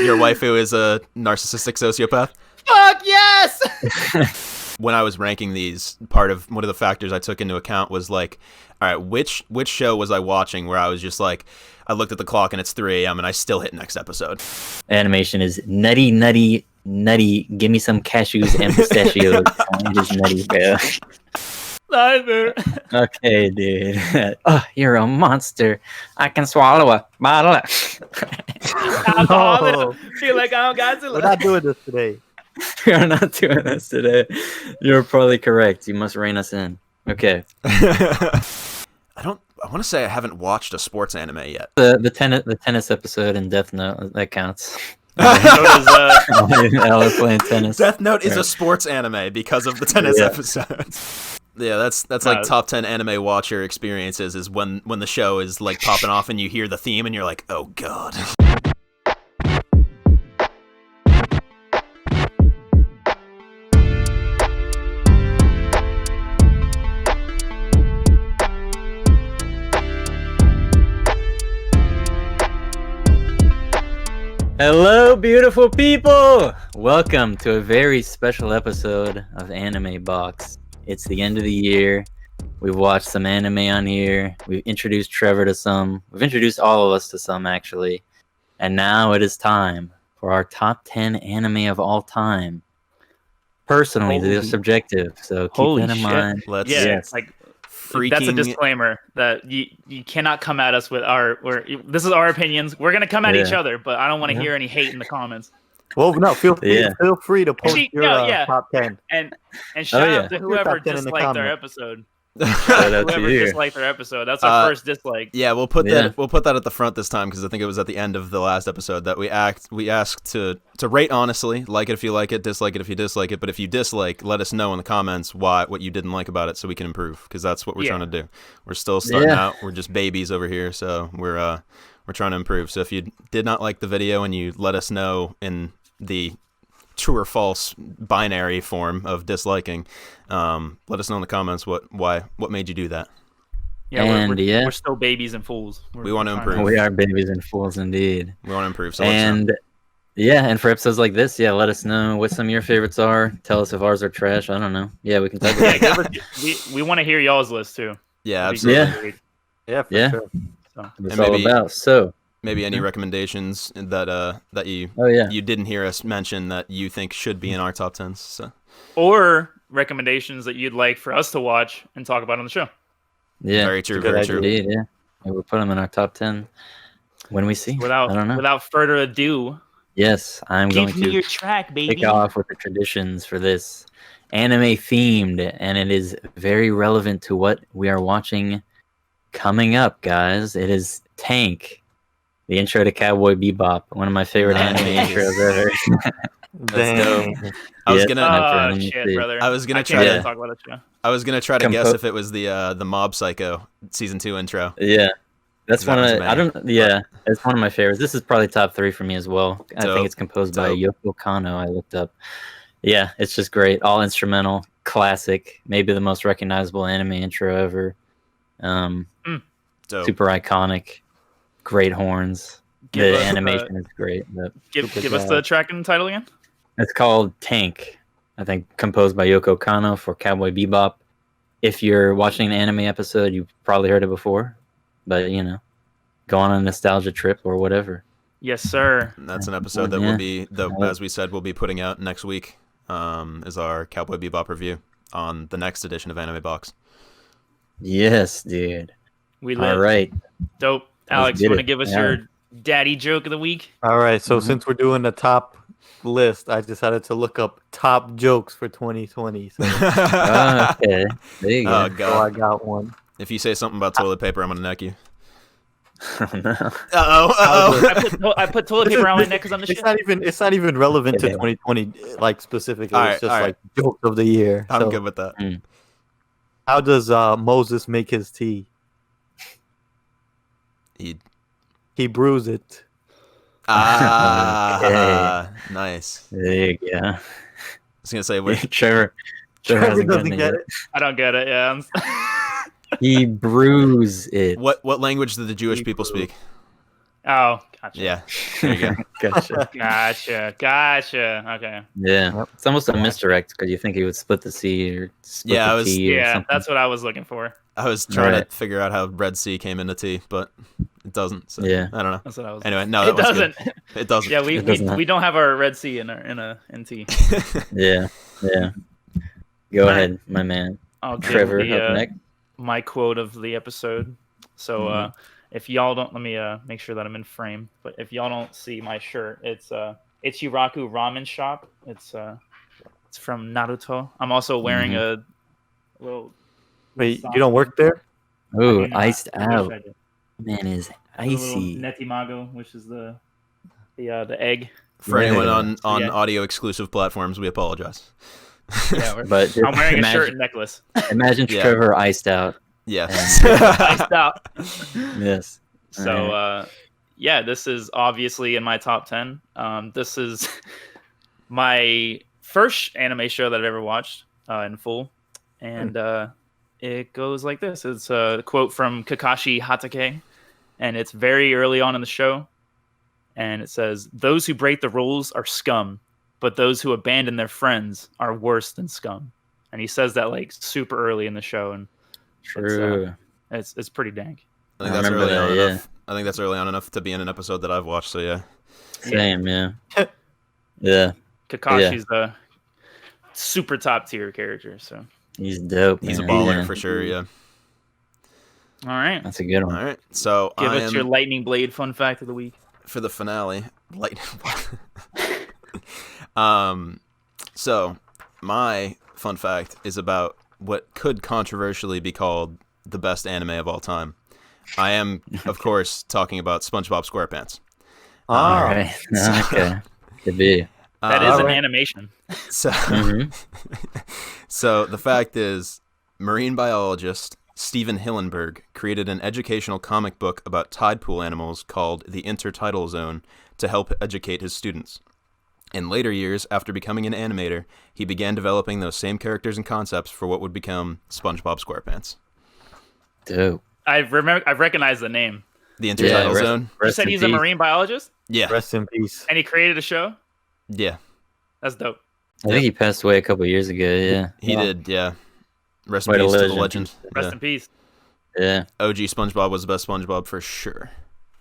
your waifu is a narcissistic sociopath? Fuck yes! When I was ranking these, one of the factors I took into account was like, all right, which show was I watching where I was just like, I looked at the clock and it's 3 a.m. and I still hit next episode. Animation is nutty, nutty, nutty. Give me some cashews and pistachios. I'm just nutty, bro. Okay, dude. Oh, you're a monster. I can swallow a bottle. No. Feel like I don't got to. We're not doing this today. You're not doing this today. You're probably correct. You must rein us in. Okay. I want to say I haven't watched a sports anime yet. The tennis episode in Death Note, that counts. Note playing tennis. Death Note is a sports anime because of the tennis episodes. Yeah, that's like top 10 anime watcher experiences is when the show is like popping off and you hear the theme and you're like, oh god. Hello, beautiful people! Welcome to a very special episode of Anime Box. It's the end of the year. We've watched some anime on here. We've introduced Trevor to some. We've introduced all of us to some, actually. And now it is time for our top 10 anime of all time. Personally, they're subjective, so keep that in mind. That's a disclaimer that you cannot come at us with this is our opinions. We're gonna come at each other, but I don't want to hear any hate in the comments. Well, no, feel free to post your top 10. And shout out to whoever disliked our episode. Disliked our episode. That's our first dislike. Yeah, we'll put that at the front this time because I think it was at the end of the last episode that we asked to rate honestly, like it if you like it, dislike it if you dislike it, but if you dislike, let us know in the comments what you didn't like about it so we can improve, because that's what we're trying to do. We're still starting out. We're just babies over here, so we're trying to improve. So if you did not like the video and you let us know in the true or false binary form of disliking, let us know in the comments what made you do that. We're still babies and fools. We want to improve. We are babies and fools indeed. We want to improve. So and for episodes like this, let us know what some of your favorites are. Tell us if ours are trash. I don't know. Yeah, we can talk about it. We want to hear y'all's list too. Yeah, absolutely. Yeah, for sure. So it's all about. So maybe any recommendations that you didn't hear us mention that you think should be in our top 10s. So. Or recommendations that you'd like for us to watch and talk about on the show. Yeah, very true. Very true. Indeed, yeah, we'll put them in our top 10 when we see. I don't know. Without further ado, yes, I'm going to your track, baby. Kick off with the traditions for this anime themed, and it is very relevant to what we are watching coming up, guys. It is Tank, the intro to Cowboy Bebop, one of my favorite anime intros ever. Dang. I was gonna try to guess if it was the Mob Psycho season 2 intro. Yeah. That's one of it's one of my favorites. This is probably top 3 for me as well. I think it's composed by Yoko Kanno. I looked up. Yeah, it's just great. All instrumental, classic, maybe the most recognizable anime intro ever. Super iconic, great horns. The animation is great. Give us the track and title again. It's called Tank. I think composed by Yoko Kanno for Cowboy Bebop. If you're watching the anime episode, you've probably heard it before. But, go on a nostalgia trip or whatever. Yes, sir. And that's an episode that will be, as we said, we'll be putting out next week, is our Cowboy Bebop review on the next edition of Anime Box. Yes, dude. We live. All right. Dope. Alex, you want to give us your daddy joke of the week? All right. So since we're doing the top list, I decided to look up top jokes for 2020. So. Okay. There you go. God. So I got one. If you say something about toilet paper, I'm going to neck you. Oh, no. I put toilet paper around my neck because I'm the shit. It's not even relevant to 2020, like specifically. It's just like jokes of the year. I'm good with that. How does Moses make his tea? He brews it. Nice. There you go. I was gonna say, Trevor doesn't get it. I don't get it. Yeah. He brews it. What language do the Jewish people speak? Oh, gotcha. Yeah, there you go. Gotcha. Okay. Yeah, Yep. it's almost a misdirect because you think he would split the sea or split Yeah, I the was- tea or Yeah, something. that's what I was looking for. I was trying Right. to figure out how Red Sea came into tea, but it doesn't. So Yeah. I don't know. That's what I was. Anyway, no, it that was doesn't. good. It doesn't. Yeah, It does not. we don't have our Red Sea in tea. Yeah. Go All ahead, my man. I'll give Trevor up next. my quote of the episode. So if y'all don't, let me make sure that I'm in frame. But if y'all don't see my shirt, it's Ichiraku Ramen Shop. It's from Naruto. I'm also wearing a little. Wait, you don't work there? Ooh, I do not. iced I wish out. I did. Man is A little icy. Netimago, which is the egg. For Yeah. anyone on Yeah. audio exclusive platforms, we apologize. Yeah, But I'm wearing a imagine, shirt and necklace. Imagine Yeah. Trevor iced out. Yeah. Iced out. Yes. So yeah, this is obviously in my top 10. This is my first anime show that I've ever watched in full, and it goes like this. It's a quote from Kakashi Hatake, and it's very early on in the show, and it says, "Those who break the rules are scum, but those who abandon their friends are worse than scum." And he says that like super early in the show, and True. it's pretty dank. I think I that's remember early on that, yeah. enough. I think that's early on enough to be in an episode that I've watched. So yeah. Same, yeah. Yeah. Kakashi's a super top tier character. So He's dope. He's a man. baller Yeah. for sure. Yeah. all right, That's a good All one. right. So give I us am your lightning blade fun fact of the week. for the finale. So my fun fact is about what could controversially be called the best anime of all time. I am, of course, talking about Spongebob Squarepants. All Ah, right. Okay. Could be. That is an alright. animation. So, Mhm. so the fact is, marine biologist Stephen Hillenberg created an educational comic book about tide pool animals called The Intertidal Zone to help educate his students. In later years, after becoming an animator, he began developing those same characters and concepts for what would become SpongeBob SquarePants. Dope. I've recognized the name. The Intertidal rest- Zone? You said he's a marine biologist, Yeah. rest in peace. and he created a show. Yeah. That's dope. I think he passed away a couple years ago. Yeah. He Wow. did, yeah. Rest in Quite a peace to the legend. legend. Rest Yeah. in peace. Yeah. OG SpongeBob was the best SpongeBob for sure.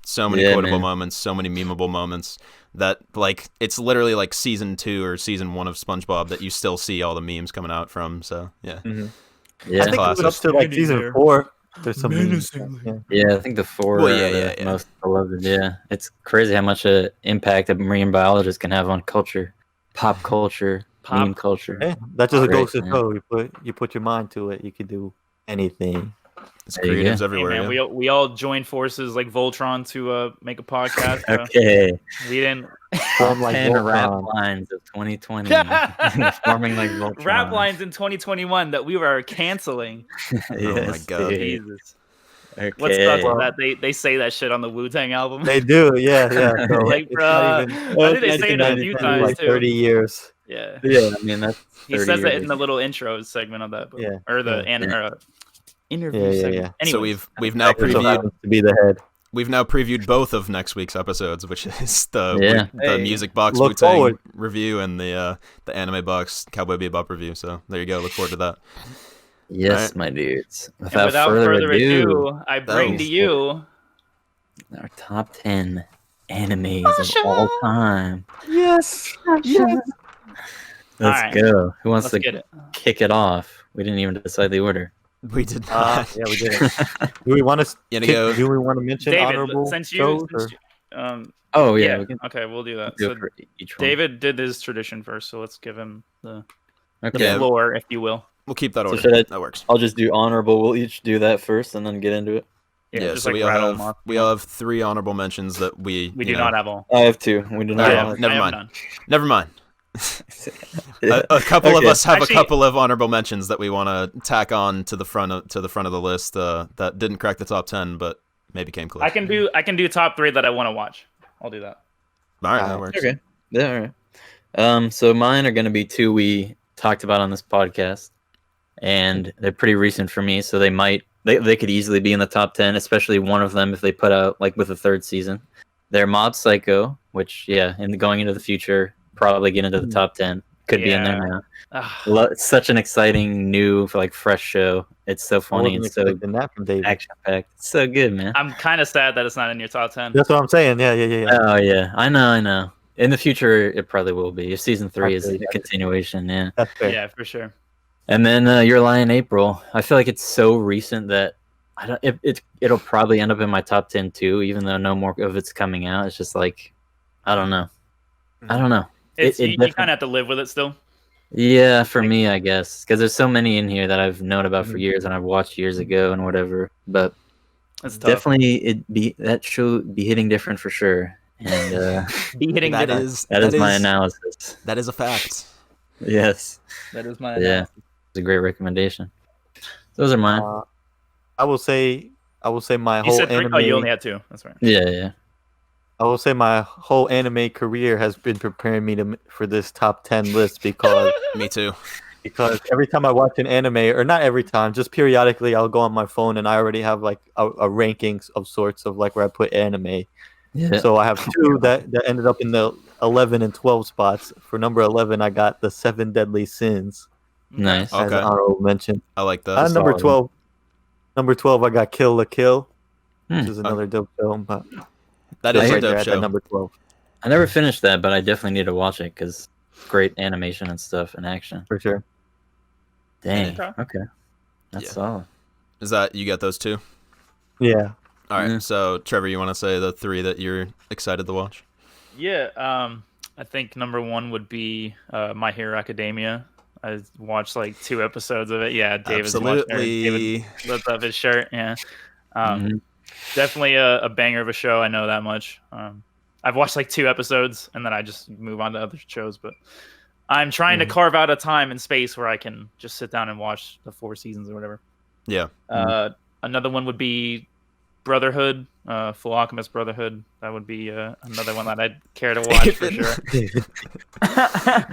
So many Yeah, quotable man. moments, so many memeable moments that like it's literally like season 2 or season 1 of SpongeBob that you still see all the memes coming out from. So yeah, Yeah. I think it went up to like season 4. There's some memes. Yeah. Yeah, I think the 4 Well, are yeah, the yeah. most beloved. Yeah, it's crazy how much impact a marine biologist can have on culture, pop culture, meme culture. Yeah, that just Great, goes to man. show you put your mind to it, you can do anything. it's There you creatives go. everywhere. Hey, man, yeah. we all joined forces like Voltron to make a podcast. Okay, We didn't Form like 10 rap Voltron. lines of 2020, forming like Voltron. rap lines in 2021 that we were canceling. Yes, God. dude. Jesus. Okay. What's sucks is that they say that shit on the Wu-Tang album. They do, yeah. So Like, it's not bruh, even- I think they say it a few 1999, times like too. 30 years. Yeah. Yeah, I mean that's. He 30 says that years. in the little intro segment of that book. Yeah, Or the yeah. interview Yeah, segment. yeah. Anyways, So we've now Just so previewed happens to be the head. both of next week's episodes, which is the Yeah. the music box look Wu-Tang forward. review and the anime box Cowboy Bebop review. So there you go. Look forward to that. Yes, Alright. my dudes. and Without, without further ado, I bring to you our top 10 animes of all time. Yes. Let's Alright. go. Who wants let's to get it. kick it off? We didn't even decide the order. We did not. Yeah, we did it. Do we want to? You gotta go. Do we want to mention David, honorable since shows? you, Or? Oh yeah, yeah, we can okay, we'll do that. do So it for each one. David did his tradition first, so let's give him the Okay. Yeah. floor, if you will. We'll keep that So order. should I- That works. I'll just do honorable. We'll each do that first and then get into it. Yeah. just So like we all rattle have them off. we all have 3 honorable mentions that we We you do know- not have all. I have 2. We do not. Okay, have I never have mind. none. Never mind. Yeah. A couple of Okay. us have Actually- a couple of honorable mentions that we want to tack on to the front of the list that didn't crack the top 10, but maybe came close. I can do top 3 that I want to watch. I'll do that. All right, that works. Okay. Yeah. All right. So mine are going to be 2 we talked about on this podcast, and they're pretty recent for me, so they could easily be in the top 10, especially one of them if they put out like with a 3rd season. They're Mob Psycho, which going into the future, probably get into the top 10. Could be in there now. It's such an exciting new, fresh show. It's so funny and so that from David. action packed. It's so good, man. I'm kind of sad that it's not in your top 10. That's what I'm saying. Yeah. Oh yeah, I know. In the future, it probably will be. If season 3 is a continuation, yeah. That's fair. Yeah, for sure. And then Your Lie in April. I feel like it's so recent that it'll probably end up in my top 10 too, even though no more of it's coming out. It's just like, I don't know. You kind of have to live with it still. Yeah, for me, I guess, because there's so many in here that I've known about for years and I've watched years ago and whatever. But definitely, that show be hitting different for sure. And be hitting that different. That is my analysis. That is a fact. Yes, that is my analysis. Yeah. It's a great recommendation. Those are mine. I will say my whole anime. Oh, you only had 2. That's right. Yeah. I will say my whole anime career has been preparing me for this top 10 list because Me too. Because every time I watch an anime, or not every time, just periodically, I'll go on my phone and I already have like a rankings of sorts of like where I put anime. Yeah. So I have 2 that ended up in the 11 and 12 spots. For number 11, I got the 7 Deadly Sins. Nice. As an honorable mention. I like that. Number 12. Number 12, I got Kill la Kill, which is Oh. another dope film. But That is a right dope there show. at number 12. I never finished that, but I definitely need to watch it because great animation and stuff and action. For sure. Dang. Okay. Okay. That's Yeah. solid. Is that you got those 2? Yeah. All right. Yeah. So Trevor, you want to say the 3 that you're excited to watch? Yeah. I think number 1 would be My Hero Academia. I watched like 2 episodes of it. Yeah, David's watching it. David lifts up his shirt. Yeah. Definitely a banger of a show. I know that much. I've watched like 2 episodes and then I just move on to other shows. But I'm trying to carve out a time and space where I can just sit down and watch the 4 seasons or whatever. Yeah. Another one would be Brotherhood, Full Alchemist Brotherhood. That would be another one that I'd care to watch for sure.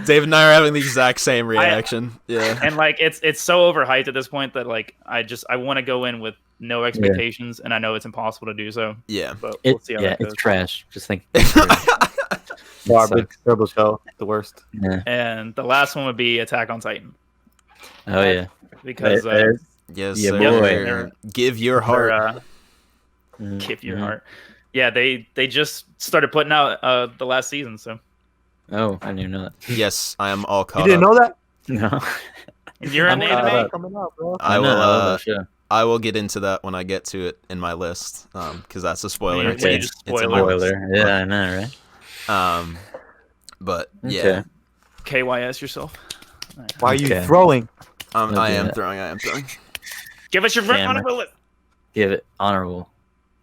David and I are having the exact same reaction. Yeah. And like it's so overhyped at this point that like I want to go in with no expectations, and I know it's impossible to do so. Yeah. But we'll see how that goes. It's trash. Just think. Garbage, terrible show, the worst. Yeah. And the last one would be Attack on Titan. Oh yeah. Because Yes, Yeah, sir. boy. Give your heart. give your heart. Yeah, they just started putting out the last season, so Oh, I didn't even know that. Yes, I am all You caught didn't up. know that? No. you're in the I'm anime. Coming up, bro. I know, will. love that show. I will get into that when I get to it in my list, because that's a spoiler. Yeah, It's, when you it's, just it's in spoiler. my list. Spoiler. Yeah, I know, right? But yeah, Okay. KYS yourself. Why are you Okay. throwing? I am Yeah. throwing. I am throwing. Give us your Damn honorable list. Give it honorable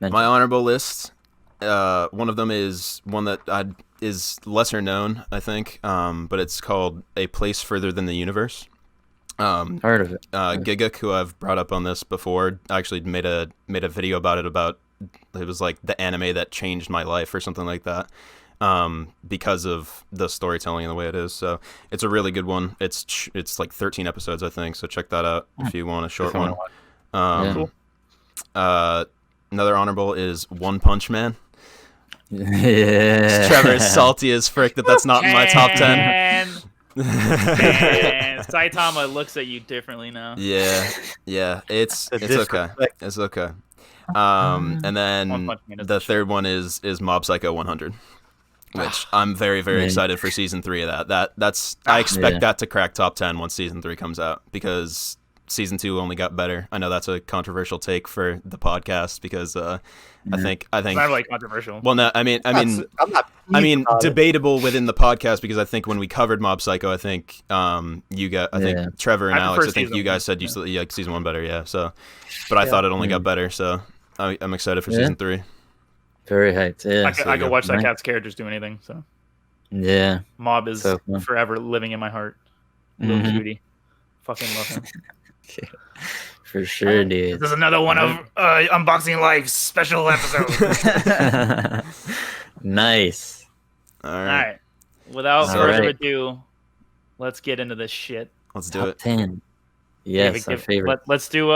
mention. My honorable list. One of them is one that is lesser known, I think. But it's called A Place Further Than the Universe. Heard of it. Giguk, who I've brought up on this before, actually made a video about it. It was like the anime that changed my life or something like that. Because of the storytelling and the way it is. So it's a really good one. It's like 13 episodes, I think. So check that out if you want a short one. Yeah. Another honorable is One Punch Man. Yeah. Trevor is salty as frick that's not in my top 10. And Saitama looks at you differently now. Yeah, it's okay. disrespect. It's okay. And One then Punch Man is the the third one is Mob Psycho 100, which I'm very, very Man. excited for season 3 of that. I expect Yeah. that to crack top 10 once season 3 comes out, because season 2 only got better. I know that's a controversial take for the podcast because I think It's not like controversial. well, no, I mean I'm not. debatable within the podcast, because I think when we covered Mob Psycho, I think Yeah. Trevor and I Alex, prefer I think season you guys one, said you like season 1 better, yeah. So, but I thought it only got better, so I'm excited for Yeah. season 3. Very hyped. Yeah. I could watch that Right. cat's characters do anything. So Yeah. Mob is So fun. forever living in my heart. Little Mhm. cutie, fucking love him. For sure, dude. This is another one of Unboxing Life's special episode. Nice. All All right, right. Without All further right. ado, let's get into this shit. let's do Top it. 10. Yes, David, our favorite. Let's do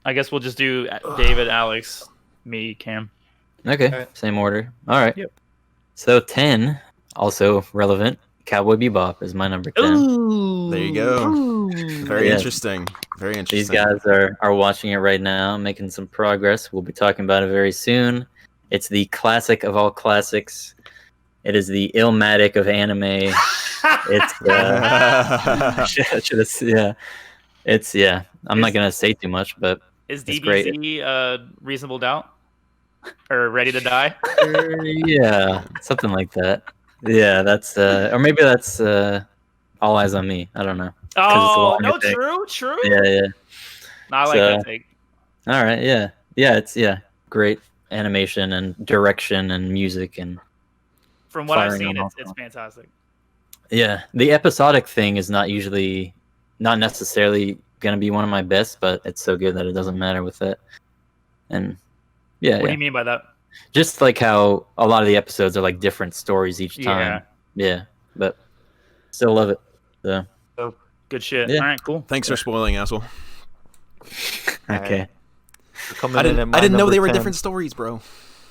I guess we'll just do David, Alex, me, Cam. Okay, Alright. same order. All right. Yep. So 10, also relevant. Cowboy Bebop is my number 10. Ooh. There you go. Ooh. Very Yeah. interesting. Very interesting. These guys are watching it right now, making some progress. We'll be talking about it very soon. It's the classic of all classics. It is the Illmatic of anime. It's yeah. I'm not gonna say too much, but Is it's great. DBZ Reasonable Doubt? Or Ready to Die? Yeah, something like that. Yeah, that's or maybe that's All Eyes on Me. I don't know. Oh, long, no, I think. true. Yeah. No, I like So- that take. All right. Yeah. It's great animation and direction and music and From what I've firing seen, on all it's fantastic. yeah. The episodic thing is not necessarily gonna be one of my best, but it's so good that it doesn't matter with it. And yeah, What do you mean by that? just like how a lot of the episodes are like different stories each time. Yeah, but still love it. So Good shit. Yeah. All right, cool. Thanks for spoiling, asshole. okay. Coming I in at didn't. my I didn't know number they were 10. different stories, bro.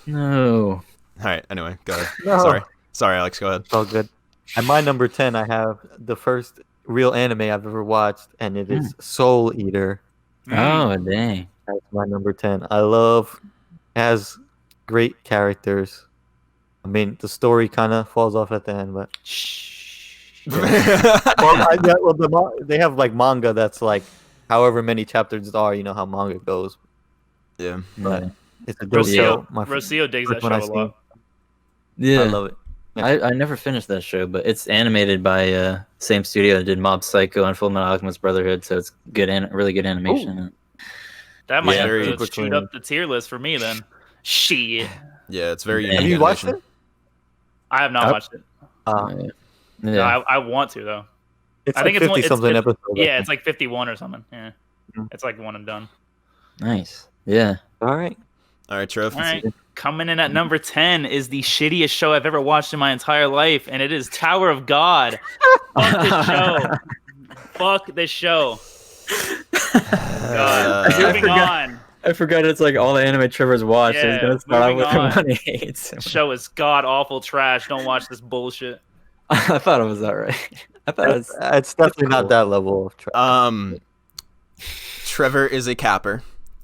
No. All right. Anyway, go ahead. No. Sorry, Alex. Go ahead. It's all good. At my number 10, I have the first real anime I've ever watched, and it is Soul Eater. Oh dang. That's my number 10. I love, has great characters. I mean, the story kind of falls off at the end, but they have like manga that's like however many chapters are. You know how manga goes. Yeah. But Yeah. it's a good show. Rocio digs that first show one a I lot. Yeah. I love it. I never finished that show, but it's animated by same studio that did Mob Psycho and Full Metal Alchemist Brotherhood, so it's good really good animation. That might Yeah, have very to super shoot clean. up the tier list for me then. Shit. Yeah. It's very. Have unique Have you watched animation. it? I have not Yep. watched it. Yeah. No, I want to though. It's I like think it's 50 something episodes. I Yeah, think. it's like 51 or something. Yeah. Mhm. It's like one and done. Nice. Yeah. All right. All right, Trev. All right. Coming in at number 10 is the shittiest show I've ever watched in my entire life, and it is Tower of God. Fuck this show. Fuck this show. God. I Moving forgot. on. I forgot it's like all the anime Trevor's watched. so he's Yeah, gonna start moving out with on. the one he hates. This show is god awful trash. Don't watch this bullshit. I thought it was alright. I thought it was It's definitely cool. not that level of trash. Trevor is a capper.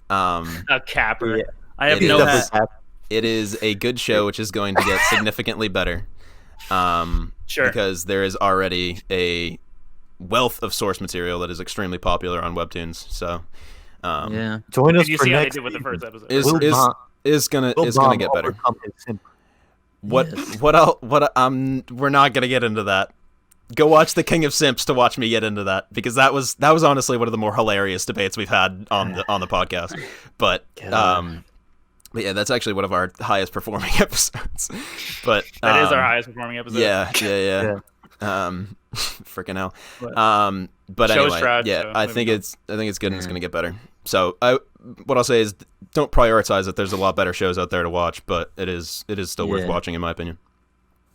A capper. Yeah. I have It no is. hat. Definitely It is a good show, which is going to get significantly better. Sure. Because there is already a wealth of source material that is extremely popular on webtoons. So, yeah. Join us Did you for see how they next did with the season. first episode? is Will is Bond- is gonna Will is gonna Bond get better. overcome his simp. What Yes. what else? We're not gonna get into that. Go watch The King of Simps to watch me get into that, because that was honestly one of the more hilarious debates we've had on the podcast. But but yeah, that's actually one of our highest performing episodes. But That is our highest performing episode. Yeah. Yeah. Freaking hell. But- But Show's anyway, trash, yeah, so I moving think on. it's good and it's gonna get better. So what I'll say is, don't prioritize it. There's a lot better shows out there to watch, but it is still worth Yeah. watching in my opinion.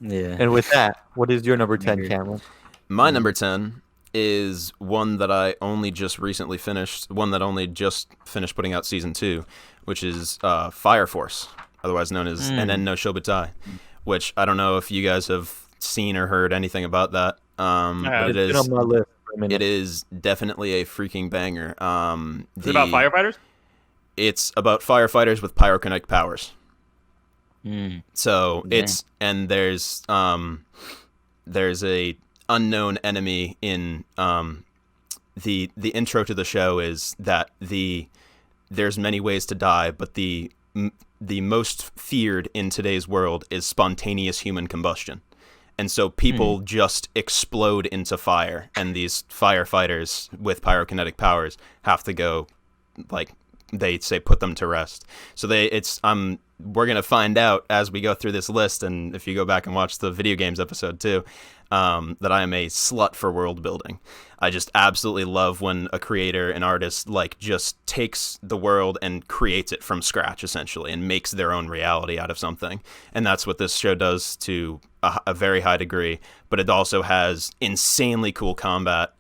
Yeah. And with that, what is your number 10, Agree. Cameron? My number 10 is one that I only just recently finished, putting out season 2, which is Fire Force, otherwise known as Enen no Shobutai, which I don't know if you guys have seen or heard anything about that. But it It's been on my list for a minute. It is definitely a freaking banger. Is it about firefighters? It's about firefighters with pyrokinetic powers. Mm. So Yeah. there's a unknown enemy in the intro to the show is that there's many ways to die, but the most feared in today's world is spontaneous human combustion. And so people just explode into fire, and these firefighters with pyrokinetic powers have to go, like they say, put them to rest. So we're gonna find out as we go through this list, and if you go back and watch the video games episode too, that I am a slut for world building. I just absolutely love when a creator, an artist, like just takes the world and creates it from scratch, essentially, and makes their own reality out of something. And that's what this show does to a very high degree. But it also has insanely cool combat,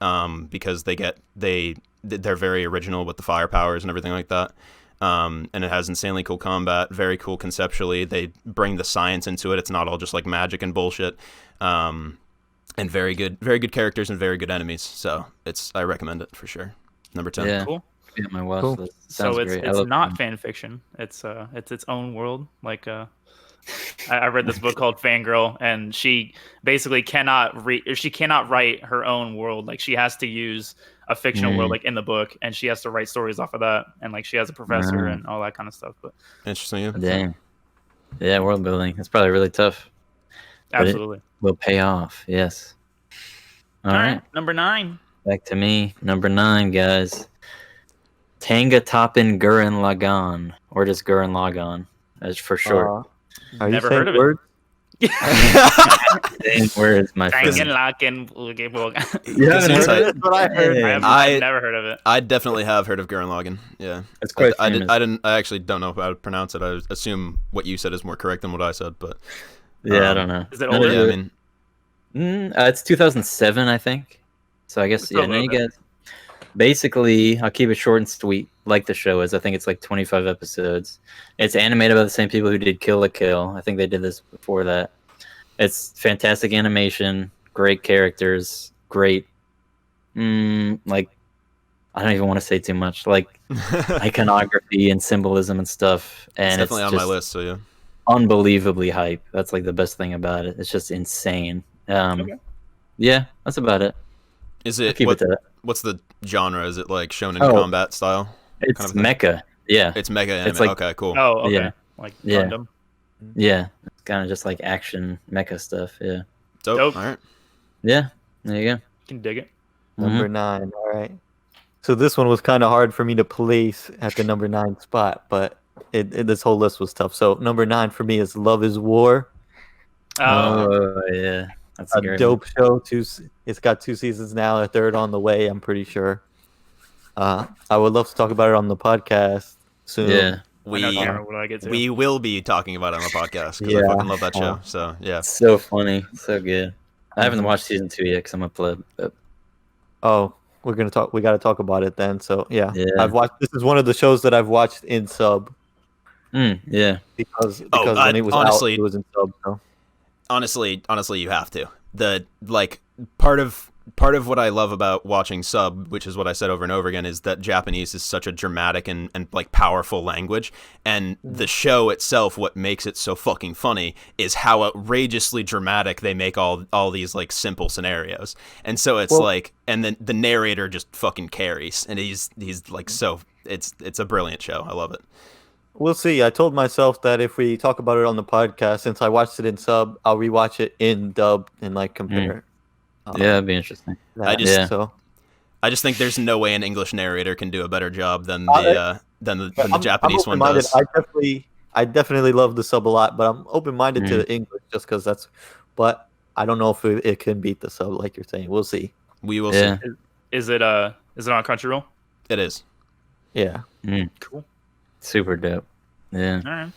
because they're very original with the fire powers and everything like that. And it has insanely cool combat, very cool conceptually. They bring the science into it. It's not all just like magic and bullshit. And very good characters and very good enemies. So I recommend it for sure. Number 10. Yeah. Cool. Yeah, my watch Cool. list. Sounds So it's great. I love not them. fan fiction. It's its own world. Like I read this book called Fangirl, and she basically cannot write her own world. Like she has to use a fictional world like in the book, and she has to write stories off of that. And like she has a professor and all that kind of stuff. But Interesting. Yeah. Dang. Yeah, world building. It's probably really tough. But it absolutely. will pay off. Yes. All right. Number 9. Back to me. Number 9, guys. Tanga Toppin Gurren Lagann. Or just Gurren Lagann, as for short. Are you Never saying heard of it. words? Same words, my friend. Dang lock and You haven't Since heard I- of it? That's what I heard. Hey, I've never heard of it. I definitely have heard of Gurren Lagann. Yeah. It's quite I famous. I actually don't know how to pronounce it. I assume what you said is more correct than what I said, but Yeah, I don't know. Is it None of older? yeah, I you- mean, it's 2007, I think. So I guess Still a yeah. Now little you guys. Basically, I'll keep it short and sweet, like the show is. I think it's like 25 episodes. It's animated by the same people who did Kill la Kill. I think they did this before that. It's fantastic animation, great characters, great. Like I don't even want to say too much. Like iconography and symbolism and stuff, it's and definitely on my just list. So yeah. unbelievably hype. That's like the best thing about it. It's just insane. Okay. Yeah, that's about it. Is I'll it keep it to that. what's the genre? Is it like shonen Oh. combat style? It's kind of thing. mecha. Yeah, It's mega anime. It's like- Okay, cool. Oh, okay. Yeah. Like Yeah. Gundam. yeah. It's kind of just like action mecha stuff. Yeah, Dope. All right. yeah. There you go. Can dig it. Number 9. All right. So this one was kind of hard for me to place at the number 9 spot, but this whole list was tough. So number 9 for me is Love is War. Oh yeah, that's A great. dope show. It's got 2 seasons now. A third on the way, I'm pretty sure. I would love to talk about it on the podcast soon. Yeah, We I know Tanner would like it too. we will be talking about it on the podcast because I Yeah. fucking love that show. So yeah. so funny, so good. I haven't watched season 2 yet because I'm a pleb. But Oh, we got to talk about it then. So yeah, Yeah. I've watched. This is one of the shows that I've watched in sub yeah, because I- when it was honestly- out, it was in sub. So. Honestly, you have to. The like part of what I love about watching sub, which is what I said over and over again, is that Japanese is such a dramatic and like powerful language, and the show itself, what makes it so fucking funny is how outrageously dramatic they make all these like simple scenarios. And so it's Well- like, and then the narrator just fucking carries, and he's like so it's a brilliant show. I love it. We'll see. I told myself that if we talk about it on the podcast, since I watched it in sub, I'll rewatch it in dub and like compare. yeah, that'd be interesting. that. I just- Yeah. So I just think there's no way an English narrator can do a better job than But the Japanese one open-minded. does. I definitely love the sub a lot, but I'm open-minded to Mm. the English just because that's. But I don't know if it can beat the sub, like you're saying. We'll see. We will Yeah, see. Is it on Crunchyroll? It is. Yeah. Cool. super dope. Yeah, All right.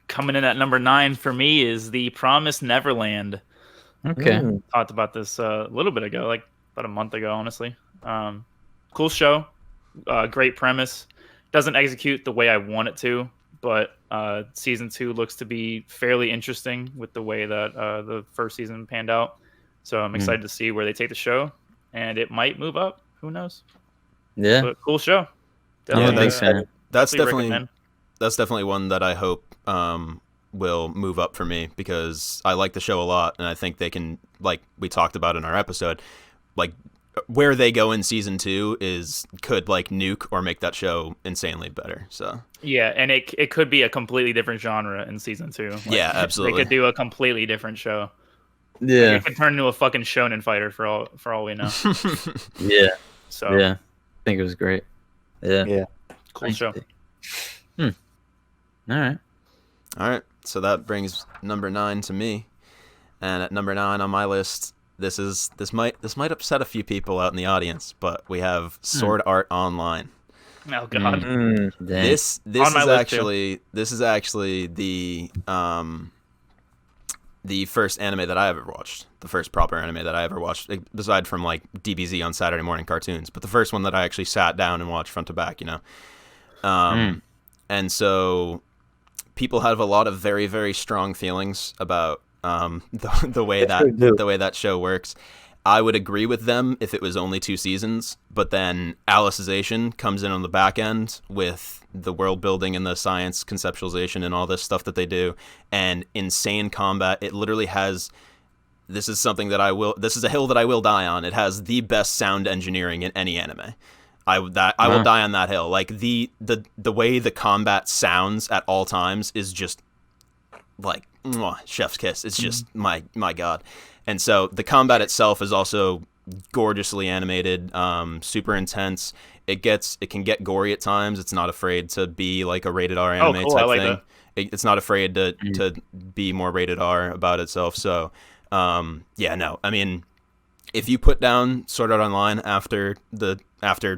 Coming in at number 9 for me is The Promised Neverland. okay. Mm. Talked about this a little bit ago, like about a month ago, honestly. Cool show. Great premise. Doesn't execute the way I want it to, but season 2 looks to be fairly interesting with the way that the first season panned out. So I'm excited to see where they take the show, and it might move up. Who knows? Yeah, But cool show. yeah, that's- big fan. That's definitely definitely recommend. that's definitely one that I hope will move up for me because I like the show a lot, and I think they can, like we talked about in our episode, like where they go in season 2 could like nuke or make that show insanely better. So Yeah, and it could be a completely different genre in season 2. Like, yeah, absolutely. They could do a completely different show. Yeah, It could turn into a fucking shonen fighter for all we know. yeah, So yeah. I think it was great. Yeah, Yeah. cool show. All right. All right, so that brings number 9 to me, and at number 9 on my list, this might upset a few people out in the audience, but we have Sword Art Online. Oh god. Mm. Dang. This On my list, too. is actually the first anime that I ever watched, the first proper anime that I ever watched, aside from like DBZ on Saturday morning cartoons, but the first one that I actually sat down and watched front to back, you know. and so people have a lot of very, very strong feelings about the way that show works. I would agree with them if it was only 2 seasons, but then Alicization comes in on the back end with the world building and the science conceptualization and all this stuff that they do, and insane combat. It literally has. This is something that This is a hill that I will die on. It has the best sound engineering in any anime. I will die on that hill. Like the way the combat sounds at all times is just like chef's kiss. It's just my god. And so the combat itself is also gorgeously animated, super intense. It can get gory at times. It's not afraid to be like a rated R anime type thing. It's not afraid to be more rated R about itself. So I mean, if you put down Sword Art Online after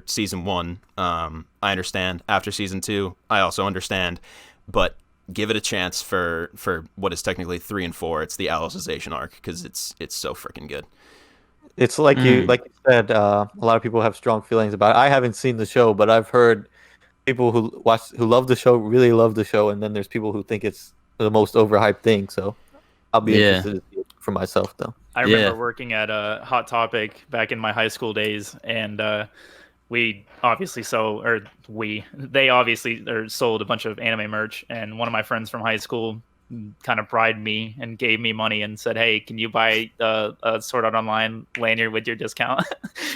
season 1, I understand. After season 2, I also understand. But give it a chance for what is technically 3 and 4. It's the Alicization arc because it's so freaking good. It's like you said. A lot of people have strong feelings about it. I haven't seen the show, but I've heard people who love the show really love the show, and then there's people who think it's the most overhyped thing. So I'll be interested to see it for myself, though. I remember working at Hot Topic back in my high school days, and they obviously sold a bunch of anime merch, and one of my friends from high school kind of bribed me and gave me money and said, "Hey, can you buy a Sword Art Online lanyard with your discount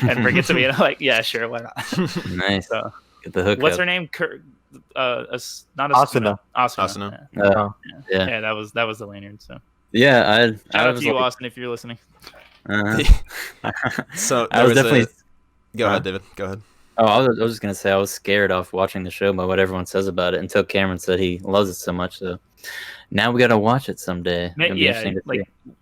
and bring it to me?" And I'm like, "Yeah, sure, why not?" Nice. So, get the hook. What's her name? Not Asuna. Asuna. Yeah, that was the lanyard. So yeah, shout out to you, Austin, if you're listening. So I was definitely. Go ahead, David. Go ahead. Oh, I was just gonna say I was scared off watching the show by what everyone says about it until Cameron said he loves it so much. So now we gotta watch it someday.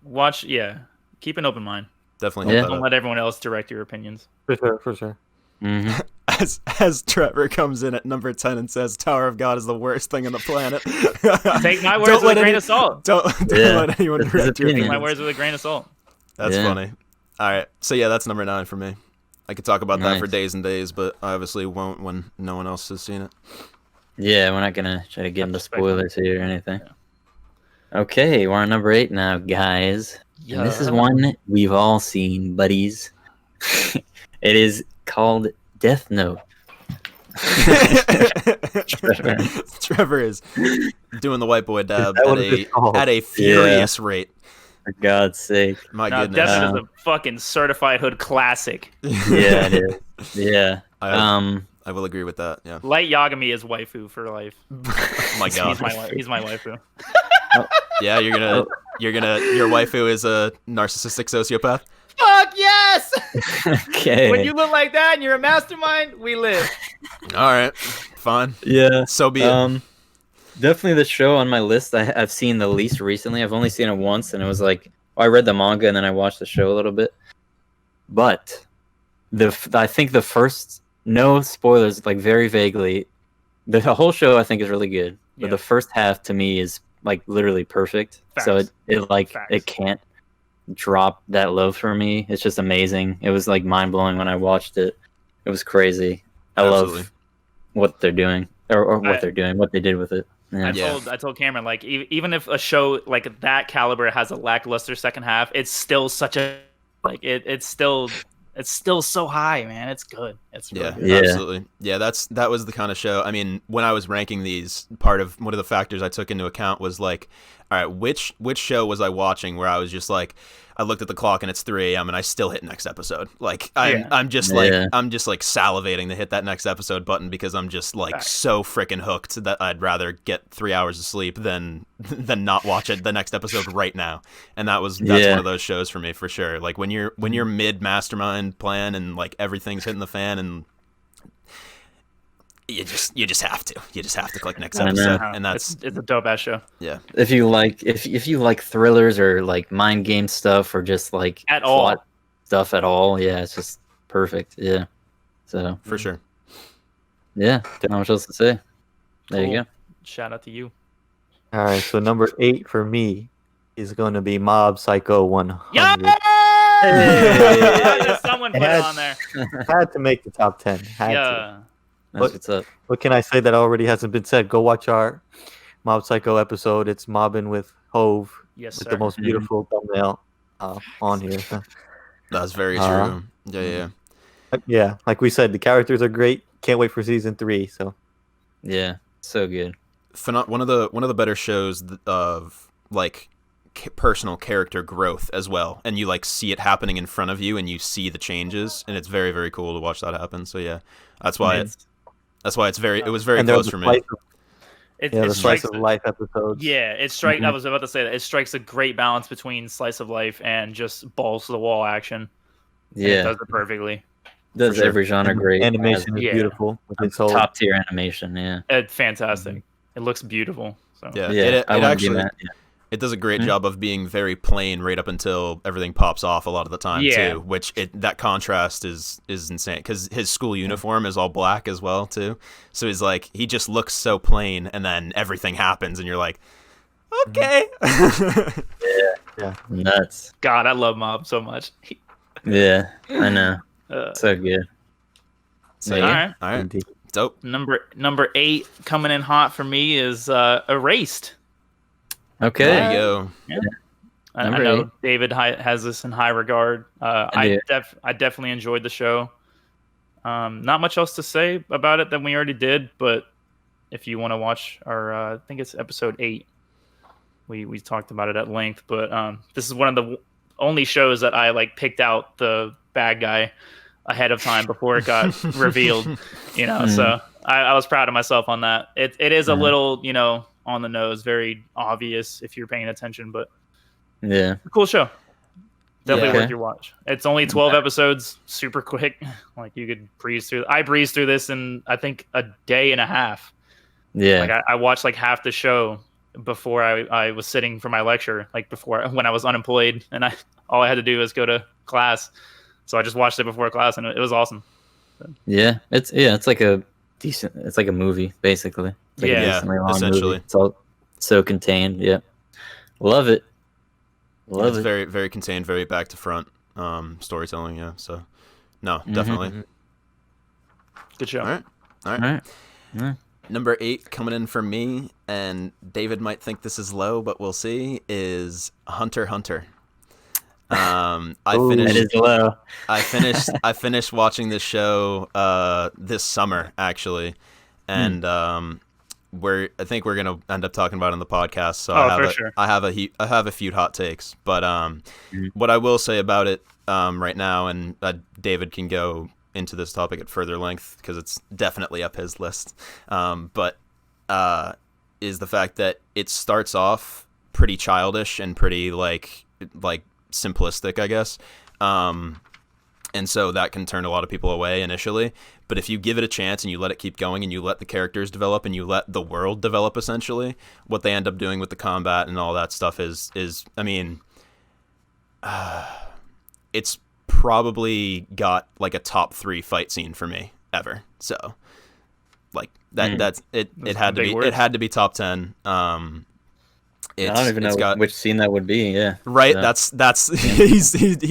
Watch. Yeah, keep an open mind. Definitely. Don't let everyone else direct your opinions. For sure. Mm-hmm. As Trevor comes in at number 10 and says Tower of God is the worst thing on the planet. Take my words with a grain of salt. Don't let anyone direct your opinions. Take my words with a grain of salt. That's funny. All right. So yeah, that's number 9 for me. I could talk about that for days and days, but I obviously won't when no one else has seen it. Yeah, we're not gonna try to get into spoilers here or anything. Yeah. Okay, we're on number 8 now, guys. Yeah. And this is one we've all seen, buddies. It is called Death Note. Trevor is doing the white boy dab at a furious rate. For God's sake. My goodness. Death Note is a fucking certified hood classic. Yeah, it is. Yeah. I will agree with that. Yeah. Light Yagami is waifu for life. Oh my God. He's my waifu. Yeah, your waifu is a narcissistic sociopath. Fuck yes! Okay. When you look like that and you're a mastermind, we live. All right. Fine. Yeah. So be it. Definitely the show on my list I've seen the least recently. I've only seen it once, and it was like I read the manga and then I watched the show a little bit. But I think the first, no spoilers, like very vaguely, the whole show I think is really good. But the first half to me is like literally perfect. Facts. So it can't drop that low for me. It's just amazing. It was like mind blowing when I watched it. It was crazy. I love what they're doing or what they're doing, what they did with it. Yeah. I told Cameron, like, even if a show like that caliber has a lackluster second half, it's still such a it's still so high, man. It's good. It's really good. Absolutely. Yeah, that was the kind of show. I mean, when I was ranking these, one of the factors I took into account was like, all right, which show was I watching where I was just like, I looked at the clock and it's 3 a.m. and I still hit next episode. Like I'm just like salivating to hit that next episode button because I'm just like so freaking hooked that I'd rather get 3 hours of sleep than not watch the next episode right now. And that's one of those shows for me for sure. Like when you're mid mastermind plan and like everything's hitting the fan and you just have to click next episode, and it's a dope ass show. Yeah, if you like thrillers or like mind game stuff or just like at all stuff at all, yeah, it's just perfect. Yeah, so for sure. Yeah, don't know what else to say. There you go. Shout out to you. All right, so number 8 for me is going to be Mob Psycho 100. Yeah! Hey! Someone put it on there. Had to make the top 10. Had to. That's what's up. What can I say that already hasn't been said? Go watch our Mob Psycho episode. It's mobbing with Hove Yes, with sir. the most beautiful thumbnail on here. That's very Uh-huh. true. Yeah. Yeah, like we said, the characters are great. Can't wait for season 3. So Yeah, so good. One of the better shows of like personal character growth as well, and you like see it happening in front of you, and you see the changes, and it's very, very cool to watch that happen. So yeah, that's why it was very and there close was for a me. slice of, It the strikes. slice of life episodes. Yeah, I was about to say that it strikes a great balance between slice of life and just balls to the wall action. And it Yeah, does it perfectly. does sure. every genre And great. animation is Yeah. beautiful with its whole. Top tier animation. Yeah, It's fantastic. It looks beautiful. So Yeah, yeah. it I wouldn't be actually mad. Yeah. it does a great Hmm? job of being very plain right up until everything pops off a lot of the time Yeah. too, which that contrast is insane because his school uniform is all black as well too. So he's like he just looks so plain, and then everything happens, and you're like, okay. Nuts. God, I love Mob so much. Yeah, I know. Uh, So good. So Yeah. yeah, Alright. all right, Indeed. dope. number 8 coming in hot for me is Erased. Okay. There you go. I Number know 8. David has this in high regard. I I definitely enjoyed the show. Not much else to say about it than we already did, but if you want to watch our, I think it's episode 8, we talked about it at length. But this is one of the only shows that I like picked out the bad guy ahead of time before it got revealed. You know, so I was proud of myself on that. It is a little, on the nose, very obvious if you're paying attention, but Yeah. cool show. Definitely Yeah. worth your watch. It's only 12 episodes, super quick. Like you could breeze through. I breezed through this in I think a day and a half. Yeah. Like I watched like half the show before I was sitting for my lecture, like before when I was unemployed, and all I had to do was go to class. So I just watched it before class, and it was awesome. Yeah. It's like a decent. It's like a movie basically. It's like a Yeah, decently long essentially. movie. It's all so contained. Yeah. Love it. Love It's it. very, very contained, very back to front storytelling. Yeah, so no, Mm-hmm. definitely. Good show. All right. All right. Yeah. Number 8 coming in for me, and David might think this is low, but we'll see, is Hunter x Hunter. I Ooh. finished. That is low. I finished watching this show this summer actually, and I think we're gonna end up talking about it on the podcast. So sure. I have a few hot takes, but what I will say about it right now, and David can go into this topic at further length because it's definitely up his list. But is the fact that it starts off pretty childish and pretty like simplistic, I guess. And so that can turn a lot of people away initially. But if you give it a chance and you let it keep going and you let the characters develop and you let the world develop, essentially, what they end up doing with the combat and all that stuff is I mean, it's probably got like a top 3 fight scene for me ever. So like that's it. Those It had to big be. words. It had to be top 10. I don't even know which scene that would be. Yeah. Right, So, that's he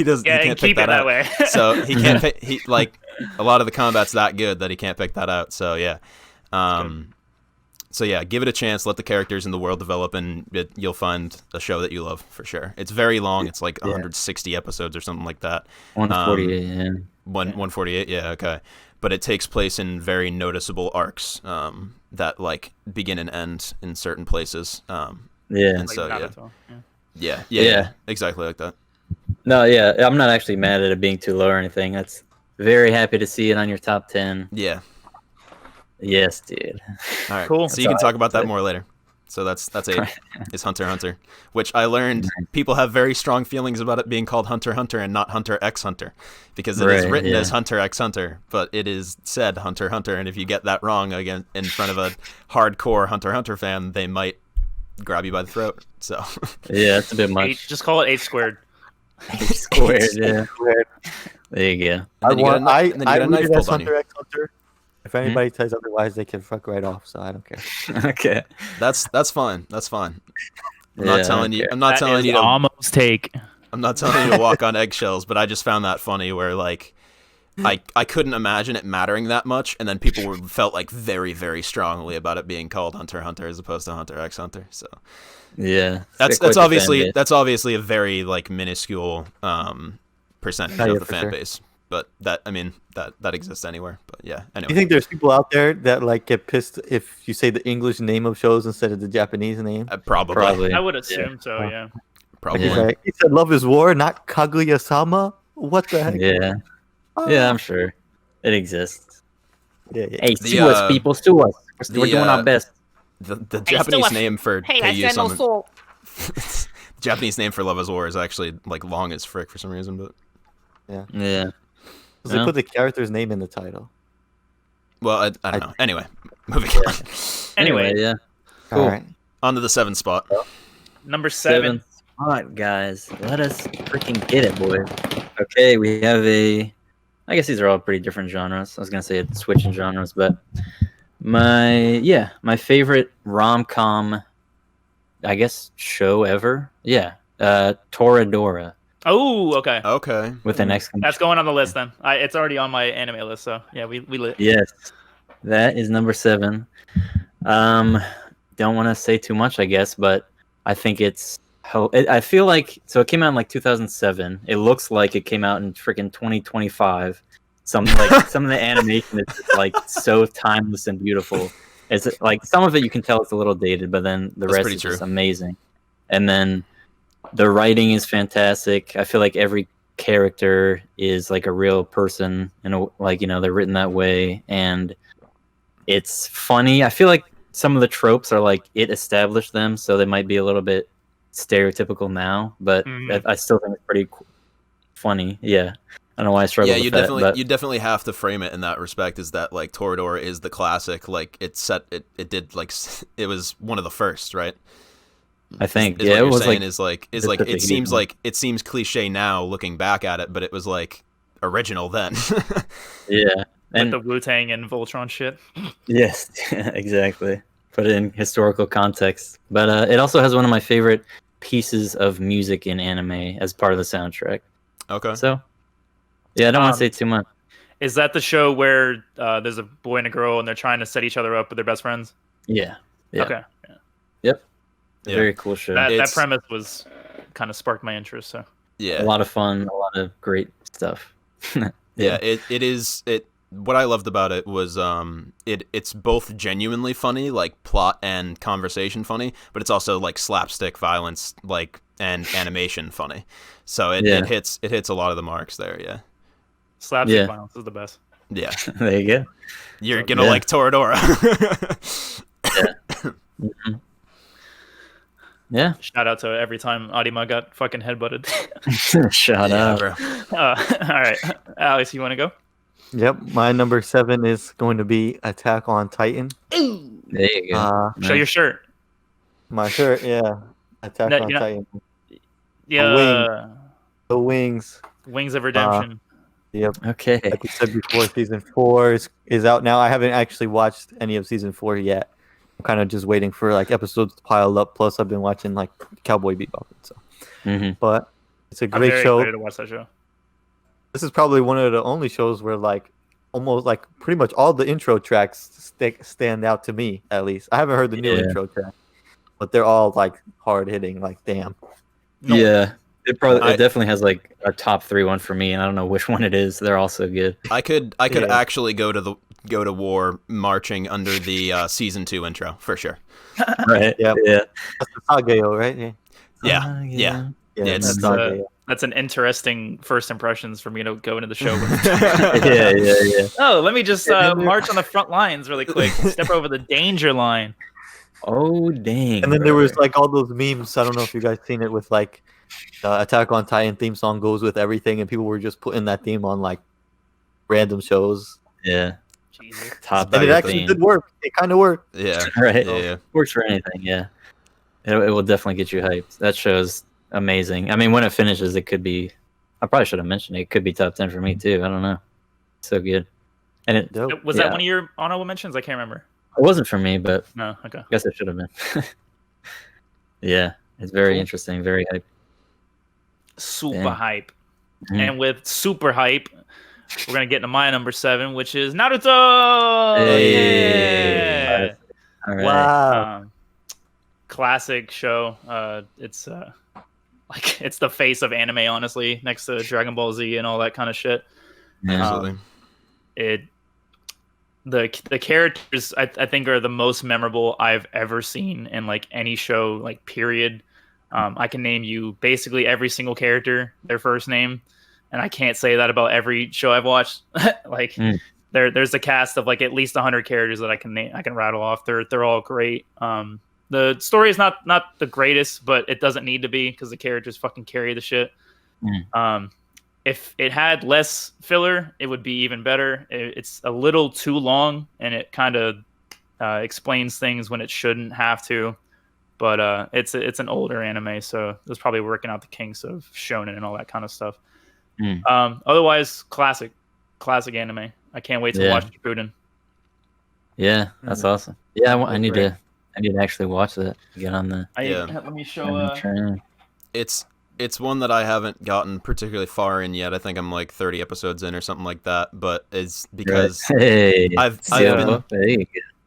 does Yeah, he and can't keep pick it that that out. way. So he can't pick, he like a lot of the combat's that good that he can't pick that out. So yeah, so yeah, give it a chance, let the characters in the world develop, and you'll find a show that you love for sure. It's very long. It's like 160 episodes or something like that. 148. Yeah. 148. Yeah, okay. But it takes place in very noticeable arcs that like begin and end in certain places. Yeah. And so Naruto. yeah, exactly like that. No, yeah, I'm not actually mad at it being too low or anything. That's very happy to see it on your top 10. Yeah. Yes, dude. All right. Cool. So you can talk about that That's more later. So that's 8 is Hunter x Hunter, which I learned people have very strong feelings about it being called Hunter x Hunter and not Hunter x Hunter, because it is Right, written yeah. as Hunter x Hunter, but it is said Hunter x Hunter, and if you get that wrong again in front of a hardcore Hunter x Hunter fan, they might grab you by the throat. So Yeah, that's a bit 8, much. just call it 8 squared. Squared, yeah. There you go. and then you get a, I and then you get a read knife it as pulled on you. Hunter x Hunter. If anybody says otherwise, they can fuck right off. So I don't care. Okay. That's fine. That's fine. I'm Yeah, not telling you. okay. I'm not telling you to. almost take. I'm not telling you to walk on eggshells, but I just found that funny where like I couldn't imagine it mattering that much, and then people felt like very, very strongly about it being called Hunter x Hunter as opposed to Hunter x Hunter. So Yeah, that's obviously a very like minuscule percentage of the for fan sure. base, but that exists anywhere. But yeah, Do anyway. you think there's people out there that like get pissed if you say the English name of shows instead of the Japanese name? Probably. I would assume so. Yeah. Probably. Yeah. Like, he said Love is War, not Kaguyasama. What the heck? Yeah, yeah, I'm sure it exists. Yeah. Hey, The, sue us, people, sue us. We're doing our best. The Japanese name for Kaguyasama. soul. The Japanese name for Love is War is actually like long as frick for some reason, but Yeah. Because they put the character's name in the title. well, I don't know. Anyway, moving on. Anyway, yeah. Cool. All right. On to the 7th spot. number 7. Seventh spot, guys. Let us freaking get it, boys. Okay, we have I guess these are all pretty different genres. I was gonna say it's switching genres, but my favorite rom-com, I guess, show ever. Yeah, Toradora Oh, okay. Okay. with an exclamation. That's going on the list then. It's already on my anime list, so yeah, we lit. Yes, that is number 7. Don't want to say too much, I guess, but I think I feel like it came out in like 2007. It looks like it came out in freaking 2025. Some of the animation is just, like so timeless and beautiful. It's like some of it you can tell it's a little dated, but then the That's rest pretty is true. just amazing. And then the writing is fantastic. I feel like every character is like a real person, and they're written that way, and it's funny. I feel like some of the tropes are like it established them, so they might be a little bit stereotypical now, but I still think it's pretty funny. Yeah, I don't know why I struggle. Yeah, with that, you definitely have to frame it in that respect. Is that like Toradora is the classic? Like it did like it was one of the first, right? I think Is yeah, what it you're was saying like is like such a huge it seems cliche now looking back at it, but it was like original then. yeah, With and the Wu-Tang and Voltron shit. yes, exactly. Put it in historical context, but it also has one of my favorite pieces of music in anime as part of the soundtrack. Okay. So yeah, I don't want to say too much. Is that the show where there's a boy and a girl and they're trying to set each other up with their best friends? Yeah. Okay. Yeah. Yep. Yeah. Very cool show. That premise was kind of sparked my interest. So Yeah. A lot of fun, a lot of great stuff. Yeah, it is. What I loved about it was it's both genuinely funny, like plot and conversation funny, but it's also like slapstick violence, like and animation funny. So it hits a lot of the marks there. Yeah. slapstick violence is the best. Yeah. There you go. You're gonna like Toradora. Mhm. Yeah. Shout out to every time Adima got fucking headbutted. Shut Yeah, up. bro. All right, Alex, you want to go? Yep. My number 7 is going to be Attack on Titan. There you go. Show your shirt. My shirt, yeah. Attack No, on you're not- Titan. Yeah, The Wings. Wings of Redemption. Yep. Okay. Like we said before, season 4 is out now. I haven't actually watched any of season 4 yet. I'm kind of just waiting for like episodes to pile up. Plus, I've been watching like Cowboy Bebop and stuff. hmm But it's a I'm great very show. excited to watch that show. This is probably one of the only shows where like almost like pretty much all the intro tracks stand out to me, at least. I haven't heard the new Yeah. intro track, but they're all like hard hitting. Like damn. No. Yeah. It I- definitely has like a top 3 one for me, and I don't know which one it is. They're all so good. I could Yeah. actually go to war marching under the season 2 intro for sure. Right. Yep. Yeah. That's the Sageo, right? Yeah. Yeah. Yeah. Yeah, it's- that's That's, Sageo. That's an interesting first impressions for me to go into the show with. Yeah. Oh, let me just march on the front lines really quick. Step over the danger line. Oh dang. And then there was brother. like all those memes. I don't know if you guys seen it with like the Attack on Titan theme song goes with everything, and people were just putting that theme on like random shows. Yeah. Jesus. Top And And it tier actually theme. did work. It kind of worked. Yeah. Right. Yeah. Works for anything. Yeah. It will definitely get you hyped. That show's amazing. I mean, when it finishes, it could be. I probably should have mentioned it. It could be top 10 for me too. I don't know. So good. And it Dope. Was Yeah. that one of your honorable mentions? I can't remember. wasn't for me, but No. Okay. I guess it should have been. Yeah. It's very Cool. interesting. Very hype. Super Damn. hype. Mhm. And with super hype, we're gonna get into my number 7, which is Naruto. Hey. Yeah. All right. Wow. Classic show. It's like it's the face of anime, honestly, next to Dragon Ball Z and all that kind of shit. Yeah. Absolutely. The characters I think are the most memorable I've ever seen in like any show, like period. I can name you basically every single character, their first name, and I can't say that about every show I've watched. Like there's a cast of like at least 100 characters that I can rattle off. They're all great. The story is not the greatest, but it doesn't need to be because the characters fucking carry the shit. If it had less filler, it would be even better. It's a little too long, and it kind of explains things when it shouldn't have to. But it's an older anime, so it was probably working out the kinks of shonen and all that kind of stuff. Otherwise, classic anime. I can't wait to watch Shippuden. Yeah, that's awesome. Yeah, I need to actually watch that. Get on the. Let me show. It's one that I haven't gotten particularly far in yet. I think I'm like 30 episodes in or something like that. But it's because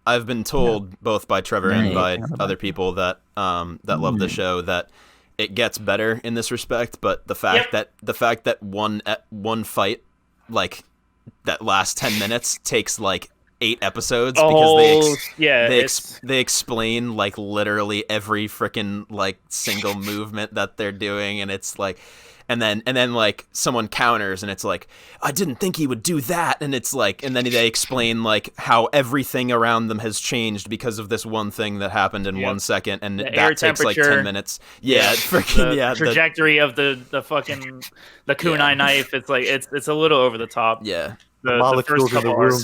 I've been told both by Trevor and by other people that love the show that it gets better in this respect. But the fact that one fight, like that last 10 minutes, takes like 8 episodes because they explain like literally every freaking like single movement that they're doing, and it's like and then like someone counters and it's like, I didn't think he would do that, and it's like, and then they explain like how everything around them has changed because of this one thing that happened in 1 second, and that takes like 10 minutes. The trajectory of the fucking the kunai knife. It's like it's a little over the top. Yeah, the first couple arcs.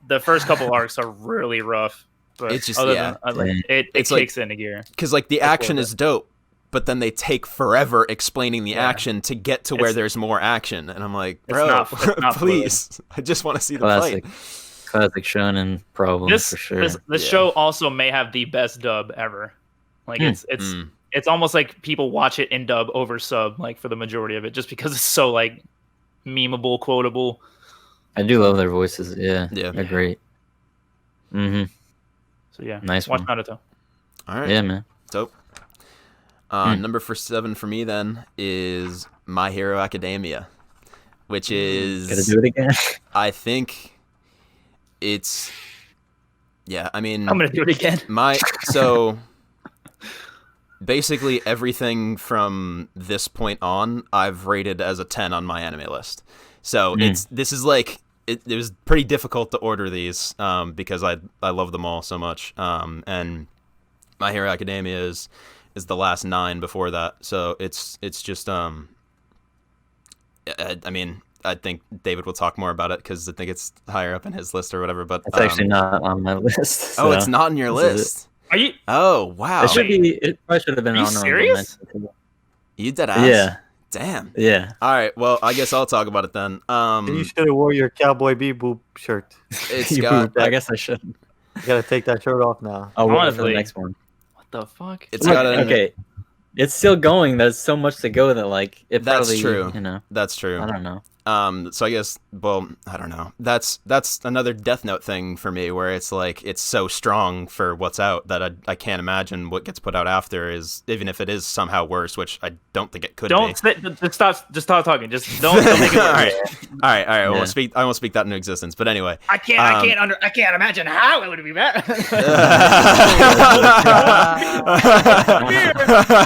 The first couple arcs are really rough, but it's just it kicks into gear because like the action is dope, but then they take forever explaining the action to get to where there's more action, and I'm like, bro, it's not please, I just want to see the fight. Classic shonen problem for sure. This show also may have the best dub ever. Like it's almost like people watch it in dub over sub, like for the majority of it, just because it's so like memeable, quotable. I do love their voices. Yeah, they're great. So yeah, nice watch one. Naruto. All right, yeah, man, dope. Number 7 for me then is My Hero Academia, which is gotta do it again. I think it's I mean, I'm gonna do it again. So basically everything from this point on I've rated as a 10 on my anime list. So this is like it was pretty difficult to order these because I love them all so much. And My Hero Academia is the last 9 before that. So it's just I mean, I think David will talk more about it because I think it's higher up in his list or whatever. But it's actually not on my list. So it's not on your list. Are you? Oh wow! It should be. It probably should have been on. Serious? You dead ass? Yeah. Damn. Yeah. All right. Well, I guess I'll talk about it then. You should have wore your Cowboy Bebop shirt. It's got. I guess I should. You gotta take that shirt off now. I'll wear it for the next one. What the fuck? It's got okay. It's still going. There's so much to go that like it. That's probably, true. You know. That's true. I don't know. So I guess, well, I don't know. That's another Death Note thing for me, where it's like it's so strong for what's out that I can't imagine what gets put out after is, even if it is somehow worse, which I don't think it could be. Just stop talking. Just don't make it worse. All right. I won't speak that into existence. But anyway, I can't imagine how it would be better.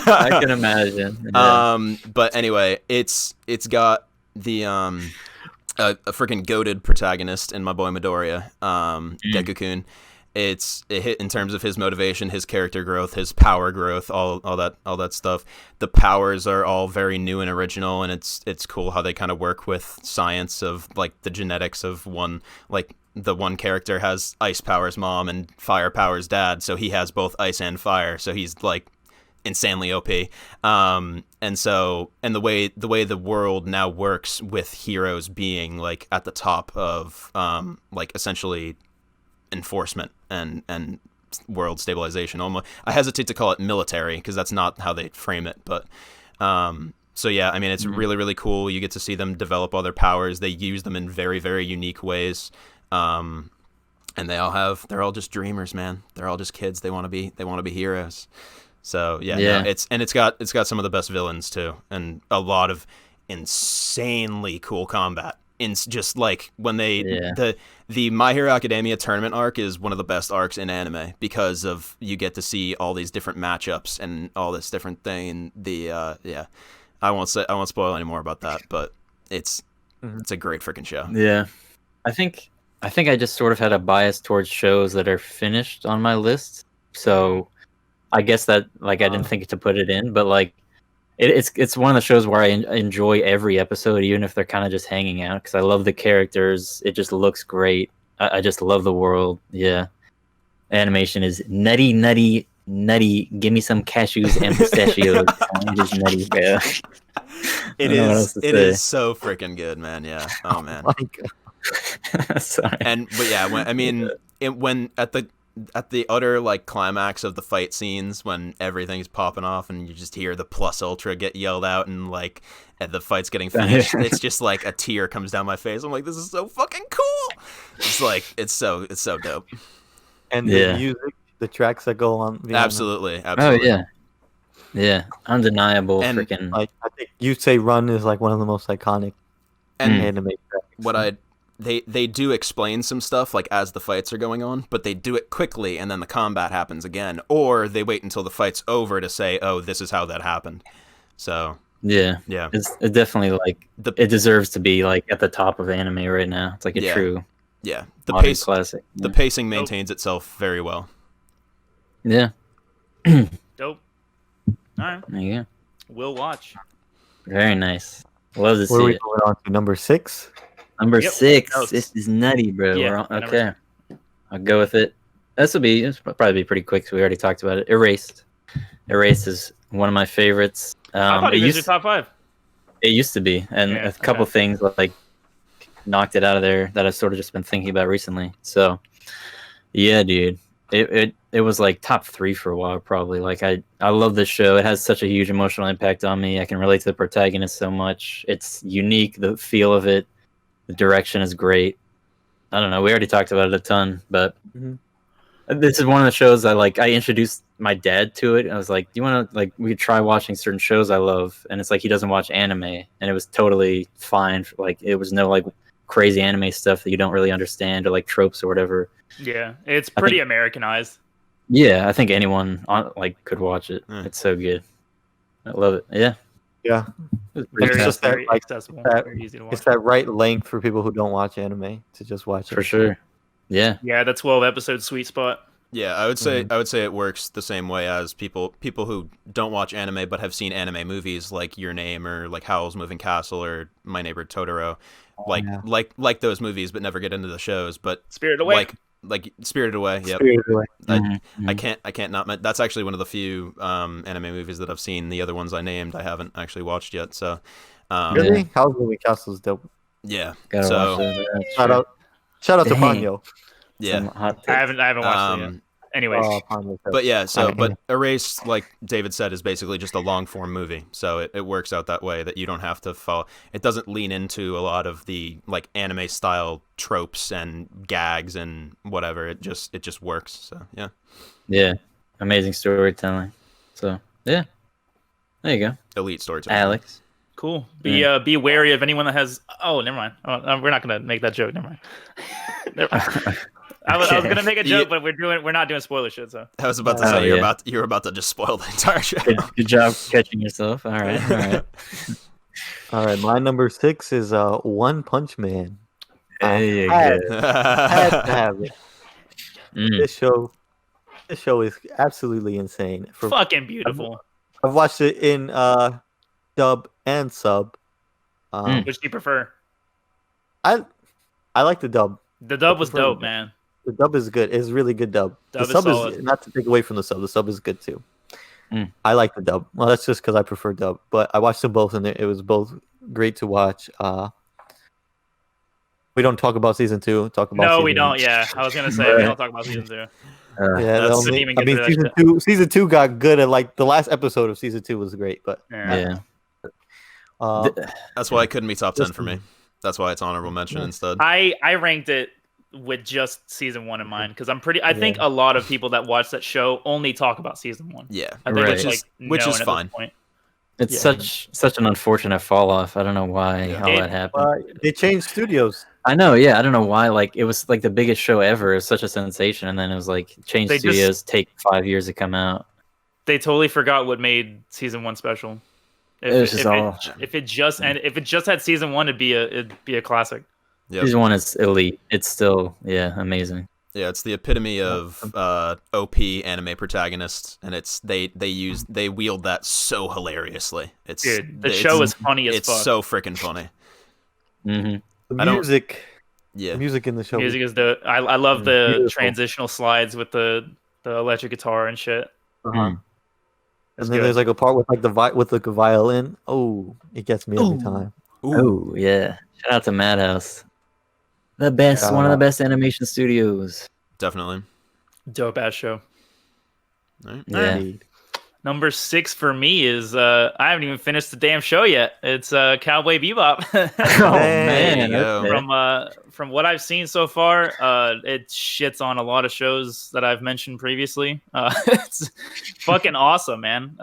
I can imagine. Yeah. But anyway, it's got the a freaking goated protagonist in my boy Midoriya, Deku-kun. It hit in terms of his motivation, his character growth, his power growth, all that stuff. The powers are all very new and original, and it's cool how they kind of work with science of like the genetics of one. Like the one character has ice powers mom and fire powers dad, so he has both ice and fire. So he's like insanely OP. And the way the world now works with heroes being like at the top of like essentially enforcement and world stabilization. Almost, I hesitate to call it military because that's not how they frame it, but So yeah, I mean, it's really, really cool. You get to see them develop all their powers. They use them in very, very unique ways. And they're all just dreamers, man. They're all just kids. They want to be heroes. So yeah. No, it's got some of the best villains too, and a lot of insanely cool combat. Just like when the My Hero Academia tournament arc is one of the best arcs in anime because of you get to see all these different matchups and all this different thing. And I won't spoil any more about that, but it's a great freaking show. Yeah, I think I just sort of had a bias towards shows that are finished on my list, so I guess that like I didn't think to put it in, but like it's one of the shows where I enjoy every episode, even if they're kind of just hanging out, because I love the characters. It just looks great. I just love the world. Yeah, animation is nutty. Give me some cashews and pistachios. It is nutty, bro. It is so freaking good, man. Yeah. Oh man. My God. Sorry. But yeah, when at the utter like climax of the fight scenes, when everything's popping off and you just hear the plus ultra get yelled out and like and the fight's getting finished, it's just like a tear comes down my face. I'm like, this is so fucking cool. It's like it's so dope. And the music, the tracks that go on. Absolutely. Oh yeah, undeniable. And freaking. Like I think You Say Run is like one of the most iconic anime tracks. They do explain some stuff like as the fights are going on, but they do it quickly and then the combat happens again, or they wait until the fight's over to say, "Oh, this is how that happened." So yeah, it's definitely like it deserves to be like at the top of anime right now. It's like a true the classic. The pacing maintains itself very well. Yeah. Dope. All right. There you go. We'll watch. Very nice. Love to Where are see we it. going on to number 6? Number Yep. 6. Oh, This is nutty, bro. yeah, Okay. I'll go with it. It's probably be pretty quick, so we already talked about it. Erased. Erased is one of my favorites. I thought it was your top 5. It used to be, and a couple things like knocked it out of there that I've sort of just been thinking about recently. So, yeah, dude, it was like top 3 for a while, probably. Like I love this show. It has such a huge emotional impact on me. I can relate to the protagonist so much. It's unique. The feel of it, the direction is great. I don't know. We already talked about it a ton, but this is one of the shows I introduced my dad to it. I was like, "Do you want to we could try watching certain shows I love?" And it's like he doesn't watch anime, and it was totally fine. Like it was no crazy anime stuff that you don't really understand or like tropes or whatever. Yeah, it's pretty Americanized. Yeah, I think anyone could watch it. It's so good. I love it. Yeah. Very, just that, very accessible, very easy to watch. It's that right length for people who don't watch anime to just watch it. For sure. Yeah. Yeah, the 12 episode sweet spot. Yeah, I would say it works the same way as people who don't watch anime but have seen anime movies like Your Name or like Howl's Moving Castle or My Neighbor Totoro, like those movies but never get into the shows. But Spirited Away, like Spirited Away. Yep. Spirited Away. I can't not. That's actually one of the few anime movies that I've seen. The other ones I named, I haven't actually watched yet. So really, Howl's Moving Castle is dope. Yeah. Gotta So watch it. Shout out to Dang. Panyo. yeah. I haven't watched it yet. Anyways, But yeah, but Erased, like David said, is basically just a long form movie. So it works out that way that you don't have to follow. It doesn't lean into a lot of the like anime style tropes and gags and whatever. It just works. So yeah. Yeah. Amazing storytelling. So yeah. There you go. Elite storytelling. Alex. cool. Be wary of anyone that has. Oh, never mind. Oh, we're not gonna make that joke. Never mind. Never mind. I was gonna make a joke, but we're not doing spoiler shit. So I was about to say you're about to just spoil the entire show. Good job catching yourself. All right. All right. My number 6 is One Punch Man. There you had go. to have it. This show is absolutely insane. fucking beautiful. I've watched it in dub and sub. Which do you prefer? I like the dub. The dub was dope, man. The dub is good. It's really good dub. Dub The sub is solid. is not to take away from the sub. The sub is good too. I like the dub. Well, that's just because I prefer dub. But I watched them both, and it was both great to watch. We don't talk about season 2. No, we don't. Yeah, I was gonna say we don't talk about season 2. Yeah, That's the demon gets rid of that season 2 got good at like the last episode of season 2 was great, but Yeah. Uh, That's why it couldn't be top 10 for me. That's why it's honorable mention instead. I ranked it with just season 1 in mind because I think a lot of people that watch that show only talk about season 1. Yeah, I think Right. it's which is known at fine. this point. It's Yeah. such an unfortunate fall off. I don't know why Yeah. how that happened. they changed studios. I know, yeah. I don't know why. Like it was like the biggest show ever. It was such a sensation, and then it was like change They just- studios, take 5 years to come out. They totally forgot what made season 1 special. It was just all. If it just had season 1, it'd be a classic. Yep. Season 1 is elite. It's still amazing. Yeah, it's the epitome of OP anime protagonists, and they wield that so hilariously. Dude, the show is funny as it's fuck. so freaking funny. Hmm The I don't- music, Yeah, the music in the show. Music is I love the Beautiful. transitional slides with the electric guitar and shit. Uh-huh. It's And then good. there's like a part with like the violin. Oh, it gets me every Ooh. time. Oh yeah! Shout out to Madhouse, the best, Shout one of the out. best animation studios. definitely. Dope ass show. All right. Yeah. Indeed. Number 6 for me is I haven't even finished the damn show yet. It's Cowboy Bebop. Oh man, okay. From what I've seen so far, it shits on a lot of shows that I've mentioned previously. It's fucking awesome, man.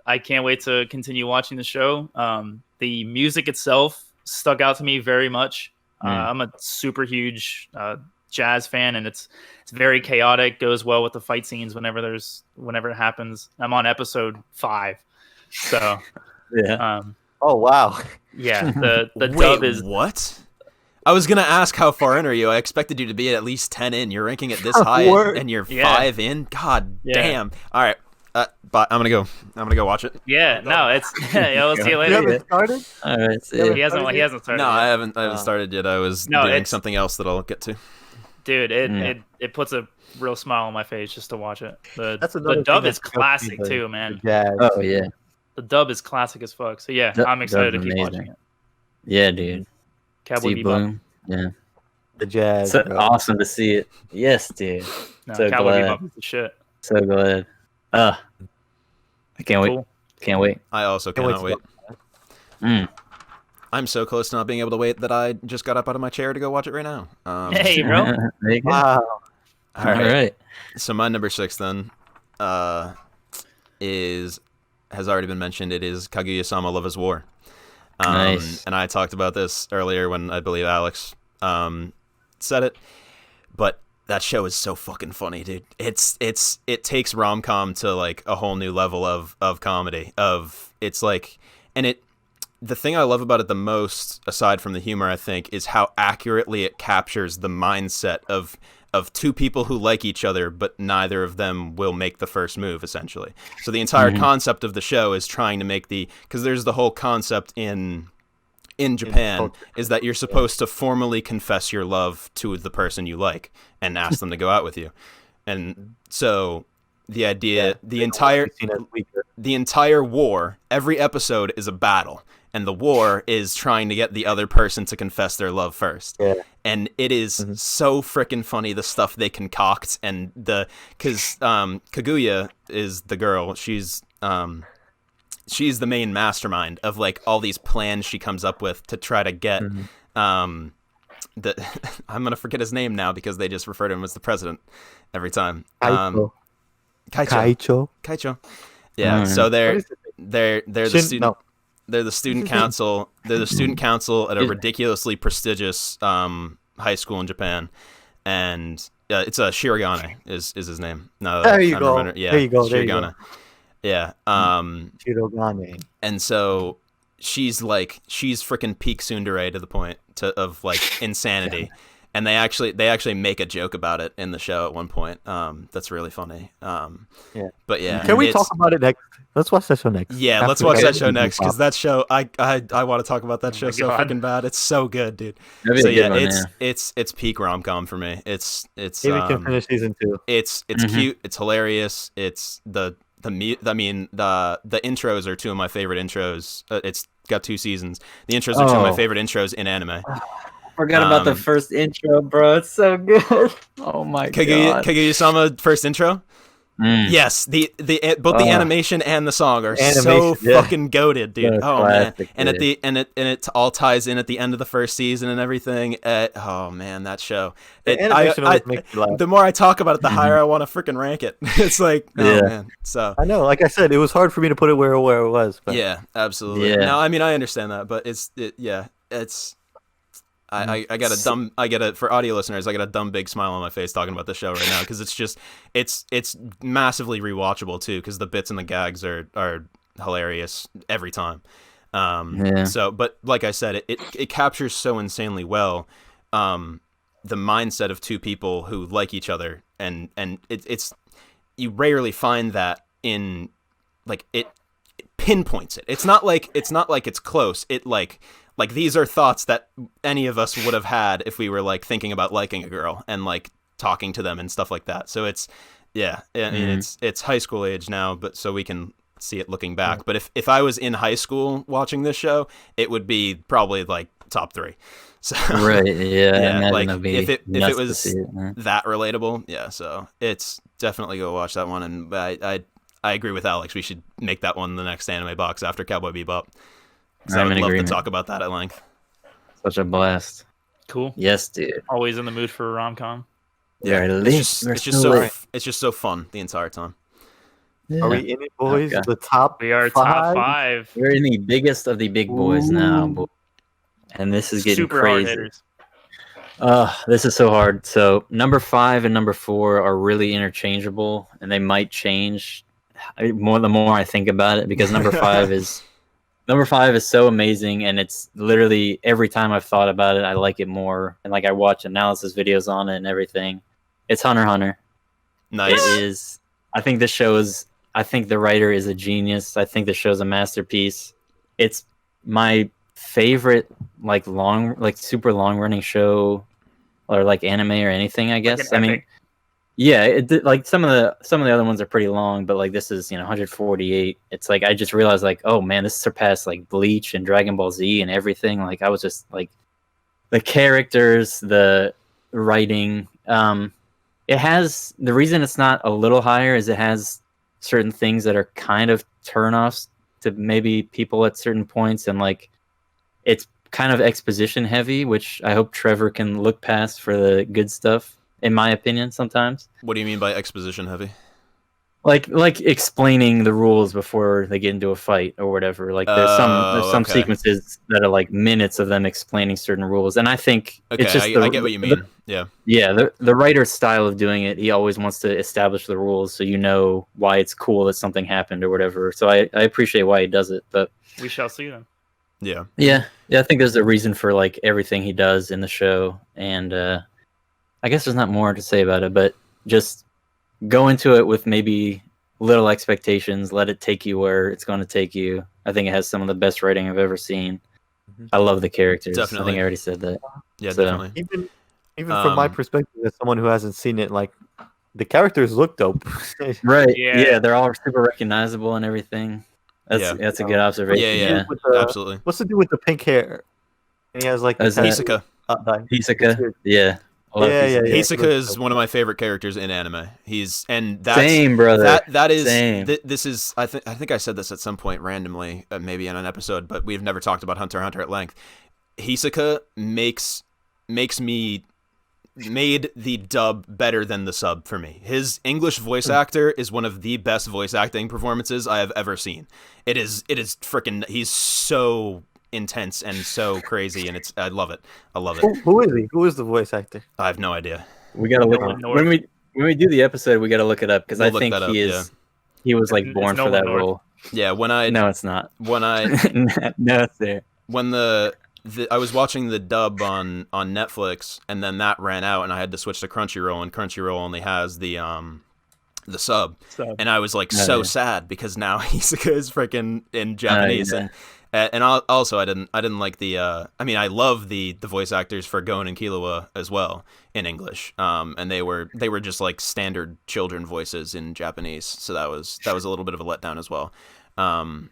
I can't wait to continue watching the show. The music itself stuck out to me very much. I'm a super huge jazz fan, and it's very chaotic. Goes well with the fight scenes whenever it happens. I'm on episode 5, so Yeah. Oh wow. yeah. The Wait, dub is what? I was gonna ask how far in are you. I expected you to be at least 10 in. You're ranking it this high, Word. and you're Yeah. 5 in. God Yeah. damn! All right, but I'm gonna go watch it. yeah. No, it's yeah. We'll see you You later. haven't started? All right. So, He hasn't started. No, yet. I haven't started yet. I was No, doing it's- something else that I'll get to. Dude, Mm. it puts a real smile on my face just to watch it. That's The another dub thing is that helps classic me, the- too, man. The jazz. Oh yeah. The dub is classic as fuck. So yeah, Dub- I'm excited to dub's keep amazing. watching it. Yeah, dude. Cowboy Steve Bebop. Bloom. Yeah. The jazz. So bro. awesome to see it. Yes, dude. No, So Cowboy glad. Bebop is the shit. So glad. I can't wait. Cool. Can't wait. I also Can't wait cannot to wait. Mm. I'm so close to not being able to wait that I just got up out of my chair to go watch it right now. Hey, bro. There you go. Wow. all right. All right. So my number 6 then has already been mentioned. It is Kaguya-sama Lova's War. Nice. And I talked about this earlier when I believe Alex said it, but that show is so fucking funny, dude. It takes rom-com to like a whole new level of comedy. The thing I love about it the most, aside from the humor, I think, is how accurately it captures the mindset of two people who like each other, but neither of them will make the first move, essentially. So the entire concept of the show is trying to make because there's the whole concept in Japan is that you're supposed to formally confess your love to the person you like and ask them to go out with you. And so the idea, the entire war, every episode is a battle. And the war is trying to get the other person to confess their love first. Yeah. And it is so freaking funny, the stuff they concoct. And because Kaguya is the girl, she's the main mastermind of like all these plans she comes up with to try to get I'm going to forget his name now because they just refer to him as the president every time. Kaicho. Kaicho. Yeah, so they're the student. No. They're the student council. They're the student council at a ridiculously prestigious high school in Japan, and it's Shirogane is his name. No, There you go. Yeah, There you go. There you Shirogane. go. Yeah. Shirogane. And so she's freaking peak tsundere to the point of like insanity. And they actually make a joke about it in the show at one point. That's really funny. Yeah. But yeah. Can we talk about it next? Let's watch that show next. Yeah, After let's watch we that get show into next because Bebop. that show I want to talk about that show my so God. freaking bad. It's so good, dude. That'd be So a good yeah, one, it's peak rom com for me. It's Maybe we can finish season 2. it's cute. It's hilarious. It's the intros are two of my favorite intros. It's got 2 seasons. The intros are 2 of my Oh. favorite intros in anime. Forgot about the Um, first intro, bro. It's so good. Oh my god. Kaguya-sama first intro. Yes, both the animation and the song are so fucking goated, dude. So oh classic, man, and dude. it all ties in at the end of the first season and everything. Oh man, that show. The animation always makes me laugh. The more I talk about it, the higher I want to freaking rank it. It's like, oh man. So I know, like I said, it was hard for me to put it where it was. But. yeah, absolutely. Yeah. No, I mean I understand that, but it's. I got for audio listeners, I got a dumb big smile on my face talking about this show right now because it's massively rewatchable too because the bits and the gags are hilarious every time. So, but like I said, it captures so insanely well the mindset of two people who like each other, and it's you rarely find that in like it pinpoints it. It's not like it's close. It like these are thoughts that any of us would have had if we were like thinking about liking a girl and like talking to them and stuff like that. So it's I mean it's high school age now, but so we can see it looking back. But if I was in high school watching this show, it would be probably like top 3. So Right, yeah. like if it was that relatable, yeah. So it's definitely go watch that one, and I agree with Alex. We should make that one the next anime box after Cowboy Bebop. So I would love to talk about that at length. Such a blast. Cool. Yes, dude. Always in the mood for a rom-com. Yeah, it's just so fun the entire time. Yeah. Are we in it, boys? Okay. The top. We are 5? top 5. We're in the biggest of the big boys now, and this is getting super crazy. hard hitters. This is so hard. So number 5 and number 4 are really interchangeable, and they might change the more I think about it, because number 5 is so amazing, and it's literally every time I've thought about it, I like it more, and like I watch analysis videos on it and everything. It's Hunter x Hunter. Nice. It is. I think the writer is a genius. I think the show's a masterpiece. It's my favorite super long running show, or like anime or anything, I guess. I mean, yeah, like some of the other ones are pretty long, but like this is 148. It's like I just realized like, oh man, this surpassed like Bleach and Dragon Ball Z and everything. Like I was just like the characters, the writing. It has, the reason it's not a little higher is it has certain things that are kind of turnoffs to maybe people at certain points, and like it's kind of exposition heavy, which I hope Trevor can look past for the good stuff. In my opinion, sometimes. What do you mean by exposition heavy? Like explaining the rules before they get into a fight or whatever. Like there's some sequences that are like minutes of them explaining certain rules, and I think it's just I get what you mean. The writer's style of doing it. He always wants to establish the rules so you know why it's cool that something happened or whatever. So I appreciate why he does it, but we shall see then. Yeah. I think there's a reason for like everything he does in the show, and I guess there's not more to say about it, but just go into it with maybe little expectations. Let it take you where it's going to take you. I think it has some of the best writing I've ever seen. I love the characters. Definitely. I think I already said that. Yeah, definitely. Even from my perspective, as someone who hasn't seen it, like the characters look dope. Right. Yeah. Yeah, they're all super recognizable and everything. That's a good observation. Yeah. Absolutely. What's the dude with the pink hair? And he has like Hisoka. Hisoka. Yeah. Hisoka is one of my favorite characters in anime. Same, brother. That is same. This is I think I said this at some point randomly, maybe in an episode, but we've never talked about Hunter x Hunter at length. Hisoka made the dub better than the sub for me. His English voice actor is one of the best voice acting performances I have ever seen. It is freaking. He's so intense and so crazy, and I love it. Who is he? Who is the voice actor? I have no idea. We gotta look when we do the episode. We gotta look it up because I think he was like born for that role. Yeah, no, it's not. When I no, it's there. When I was watching the dub on Netflix, and then that ran out, and I had to switch to Crunchyroll, and Crunchyroll only has the sub, and I was like sad because now Hisoka is freaking in Japanese, and also I didn't like the I mean I love the voice actors for Gon and Killua as well in English, and they were just like standard children voices in Japanese, so that was a little bit of a letdown as well. But I'm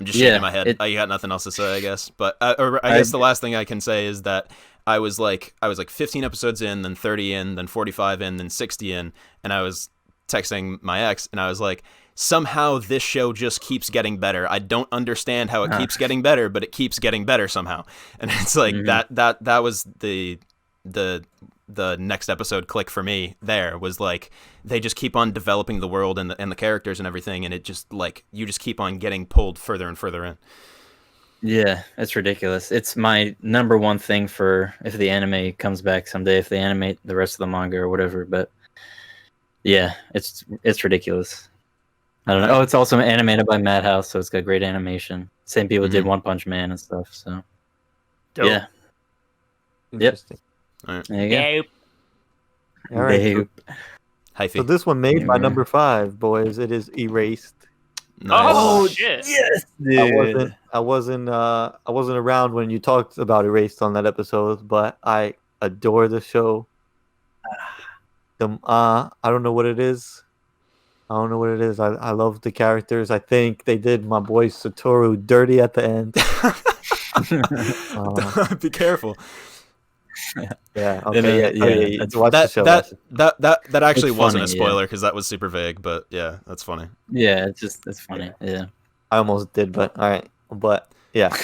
just shaking my head. I got nothing else to say, I guess. But I guess the last thing I can say is that I was like 15 episodes in, then 30 in, then 45 in, then 60 in, and I was texting my ex, and I was like, somehow this show just keeps getting better. I don't understand how it keeps getting better, but it keeps getting better somehow. And it's like that was the next episode click for me. There was like, they just keep on developing the world and the characters and everything, and it just like, you just keep on getting pulled further and further in. Yeah, it's ridiculous. It's my number one thing for if the anime comes back someday, if they animate the rest of the manga or whatever. But yeah, it's ridiculous. I don't know. Oh, it's also animated by Madhouse, so it's got great animation. Same people did One Punch Man and stuff. So Dope. yeah, Interesting. All right. there you go. All right. Dope. Hyphy. So this one made my number 5, boys. It is Erased. Nice. Oh shit! Yes, I wasn't around when you talked about Erased on that episode, but I adore the show. I don't know what it is. I love the characters. I think they did my boy Satoru dirty at the end. Be careful. Yeah. Okay. Yeah. Watch the show. That actually It's wasn't a funny, spoiler because that was super vague. But yeah, that's funny. Yeah, it's funny. Yeah. I almost did, but all right. But yeah,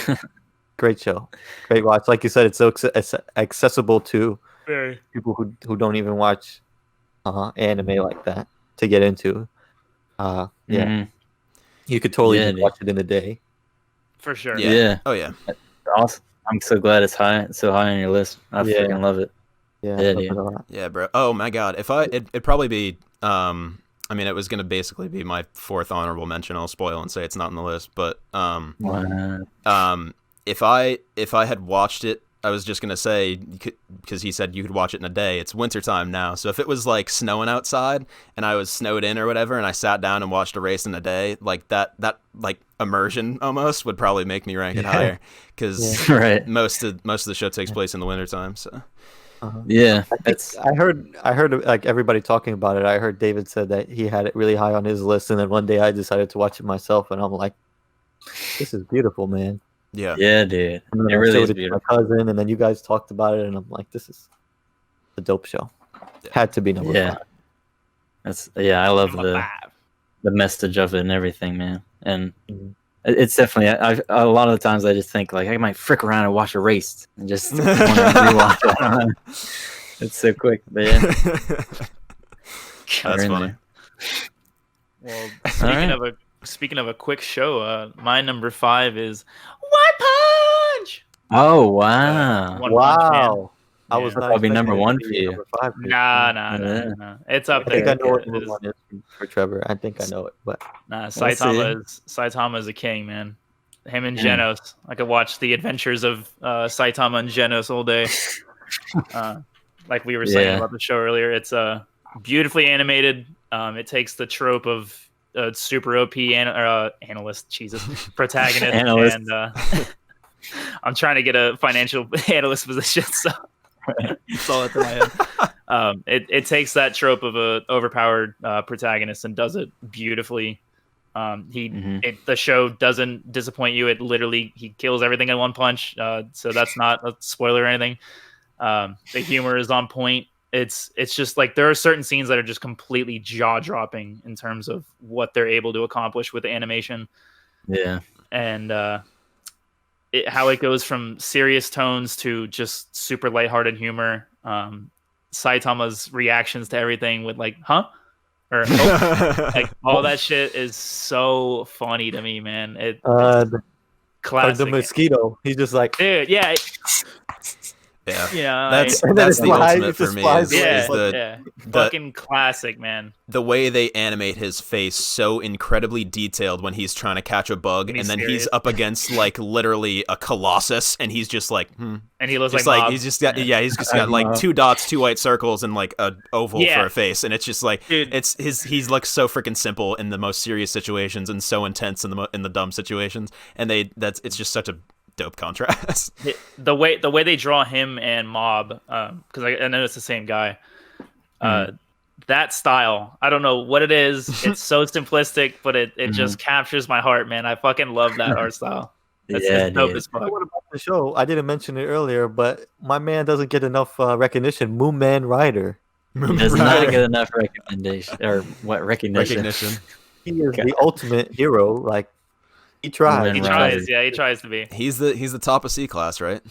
great show, great watch. Like you said, it's so accessible to people who don't even watch anime like that to get into. Yeah, you could totally just watch it in a day. For sure. Yeah. Oh yeah. Awesome. I'm so glad it's so high on your list. I freaking love it. Yeah, bro. Oh my god. It'd probably be I mean, it was gonna basically be my 4th honorable mention. I'll spoil and say it's not on the list, but if I had watched it, I was just gonna say, because he said you could watch it in a day. It's wintertime now, so if it was like snowing outside and I was snowed in or whatever, and I sat down and watched a race in a day, like that like immersion almost would probably make me rank it higher, because most of the show takes place in the wintertime. So yeah, I heard like everybody talking about it. I heard David said that he had it really high on his list, and then one day I decided to watch it myself, and I'm like, this is beautiful, man. Yeah, dude. It really is beautiful. My cousin, and then you guys talked about it, and I'm like, this is a dope show. Had to be number 5. I love the message of it and everything, man. And it's definitely a lot of the times I just think like I might frick around and watch a race and just want to rewatch it. I don't know. It's so quick, but yeah. That's funny. Well, speaking of a quick show, my number 5 is One Punch. Oh wow! One Punch Man. I was not probably number expecting 1 it to for be you. number 5 for you. Nah. It's up I there. think I know what It number is. 1 is for Trevor. I think I know it, but Saitama is a king, man. Him and Genos. I could watch the adventures of Saitama and Genos all day. Like we were saying about the show earlier, it's beautifully animated. It takes the trope of super OP analyst, protagonist, Analyst. and I'm trying to get a financial analyst position, so that's all that's in my head. It takes that trope of a overpowered protagonist and does it beautifully. The show doesn't disappoint you. He kills everything in one punch. So that's not a spoiler or anything. The humor is on point. It's just like there are certain scenes that are just completely jaw dropping in terms of what they're able to accomplish with the animation. Yeah, and how it goes from serious tones to just super lighthearted humor. Saitama's reactions to everything with like, huh? Or like all that shit is so funny to me, man. It's classic. The mosquito. He's just like, dude, yeah. Yeah, You know, that's the ultimate for me. Is the fucking classic, man. The way they animate his face so incredibly detailed when he's trying to catch a bug, and then he's up against like literally a colossus, and he's just like, and he looks just like he's just got he's just got like 2 dots, 2 white circles, and like a oval for a face, and it's just like he's like so freaking simple in the most serious situations and so intense in the dumb situations, and it's just such a dope contrast. The way they draw him and Mob, because I know it's the same guy. That style, I don't know what it is. It's so simplistic, but it just captures my heart, man. I fucking love that art style. It's dope as fuck. what about the show, I didn't mention it earlier, but my man doesn't get enough recognition. Moon Man Rider. He does not get enough recommendation or what recognition. He is the ultimate hero. Like he tries. He tries. Yeah, he tries to be. He's the top of C class, right?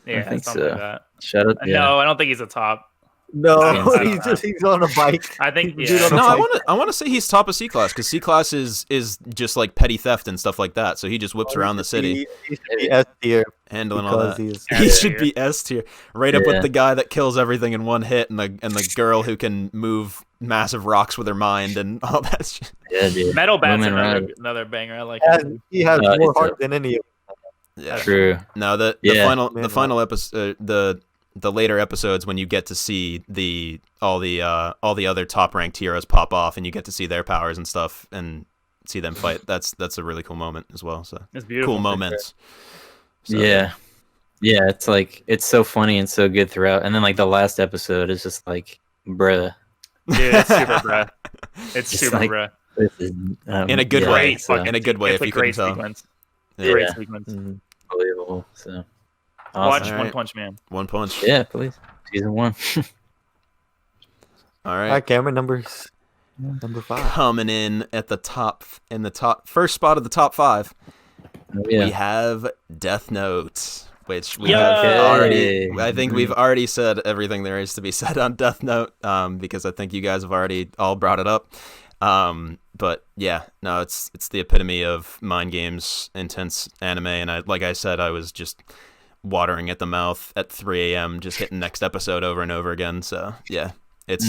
Yeah, I think something so. like that. Shut up. Yeah. No, I don't think he's a top. No, Yeah. he's on a bike. I think He's a dude on a No, bike. I want to say he's top of C class because C class is just like petty theft and stuff like that. So he just whips around the city, He should be S tier handling all because that. he's He should be S tier, right up Yeah. with the guy that kills everything in one hit, and the girl who can move massive rocks with her mind and all that shit. Yeah, dude. Metal Bat's Woman Rider. another banger. I like has, it. he has No, more it's heart than any of Yeah. True. No, the Yeah. final episode, the later episodes when you get to see all the other top ranked heroes pop off and you get to see their powers and stuff and see them fight. That's a really cool moment as well. So It's beautiful. cool moments. So, Yeah. Yeah, it's like it's so funny and so good throughout. And then like the last episode is just like, bruh. Dude, it's super bruh. It's Just super like- bruh. This is, In a good yeah, way. Great so fucking- In a good way, it's if a you couldn't great tell. sequence. Yeah. Great sequence. unbelievable. So Watch awesome. All right. One Punch Man. One Punch. Yeah, please. Season 1. All All right. right, Cameron, number 5. Coming in at the top first spot of the top 5, Yeah. we have Death Note, which we Yay! have already. Okay. I think we've already said everything there is to be said on Death Note, because I think you guys have already all brought it up. But yeah, no, it's the epitome of mind games, intense anime, and like I said, I was just watering at the mouth at 3 a.m. just hitting next episode over and over again. So yeah, it's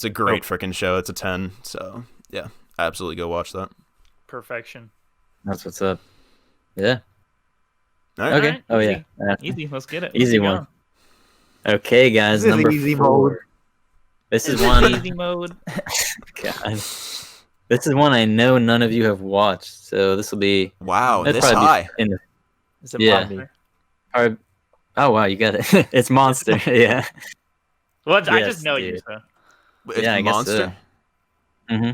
a great freaking show. It's a 10. So yeah, absolutely go watch that. Perfection. That's what's up. Yeah. All right. Okay. Alright, Oh, easy. yeah. Easy. Let's get it. Easy Let's one. Okay, guys. This is Number easy 4. mode. This is go. one. Easy mode. God. This is one I know none of you have watched, so this will be. Wow, that'd this probably be high. in the, Is it Yeah. Monster? oh wow, you got it. It's Monster. Yeah. Well, I Yes, just know you. dude. So. It's Yeah, I guess Monster. so. Mm-hmm.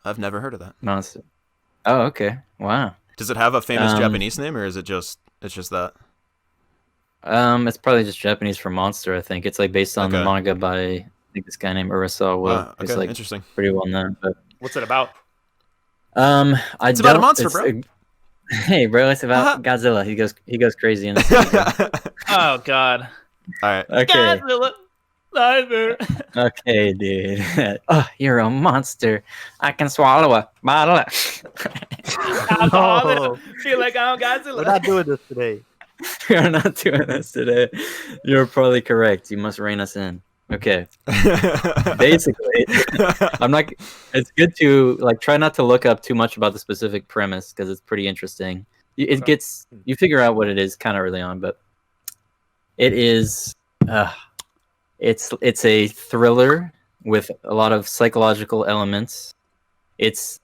I've never heard of that. Monster. Oh, okay. Wow. Does it have a famous Um, Japanese name, or is it just that? It's probably just Japanese for monster. I think it's like based on the Okay. manga by I think this guy named Urasawa. Wow, He's okay, like interesting. pretty well known. But What's it about? I It's about a don't- monster, it's bro. hey, bro, it's about Godzilla. He goes crazy in this. Oh God. All right. Okay, Godzilla. Nightmare. okay, dude. Oh, you're a monster. I can swallow a bottle. Alcohol. Feel like I'm We're Godzilla. not doing this today. We're not doing this today. You're probably correct. You must rein us in. Okay. Basically, I'm not. It's good to like try not to look up too much about the specific premise because it's pretty interesting. It gets you figure out what it is kind of early on, but it is. It's a thriller with a lot of psychological elements. It's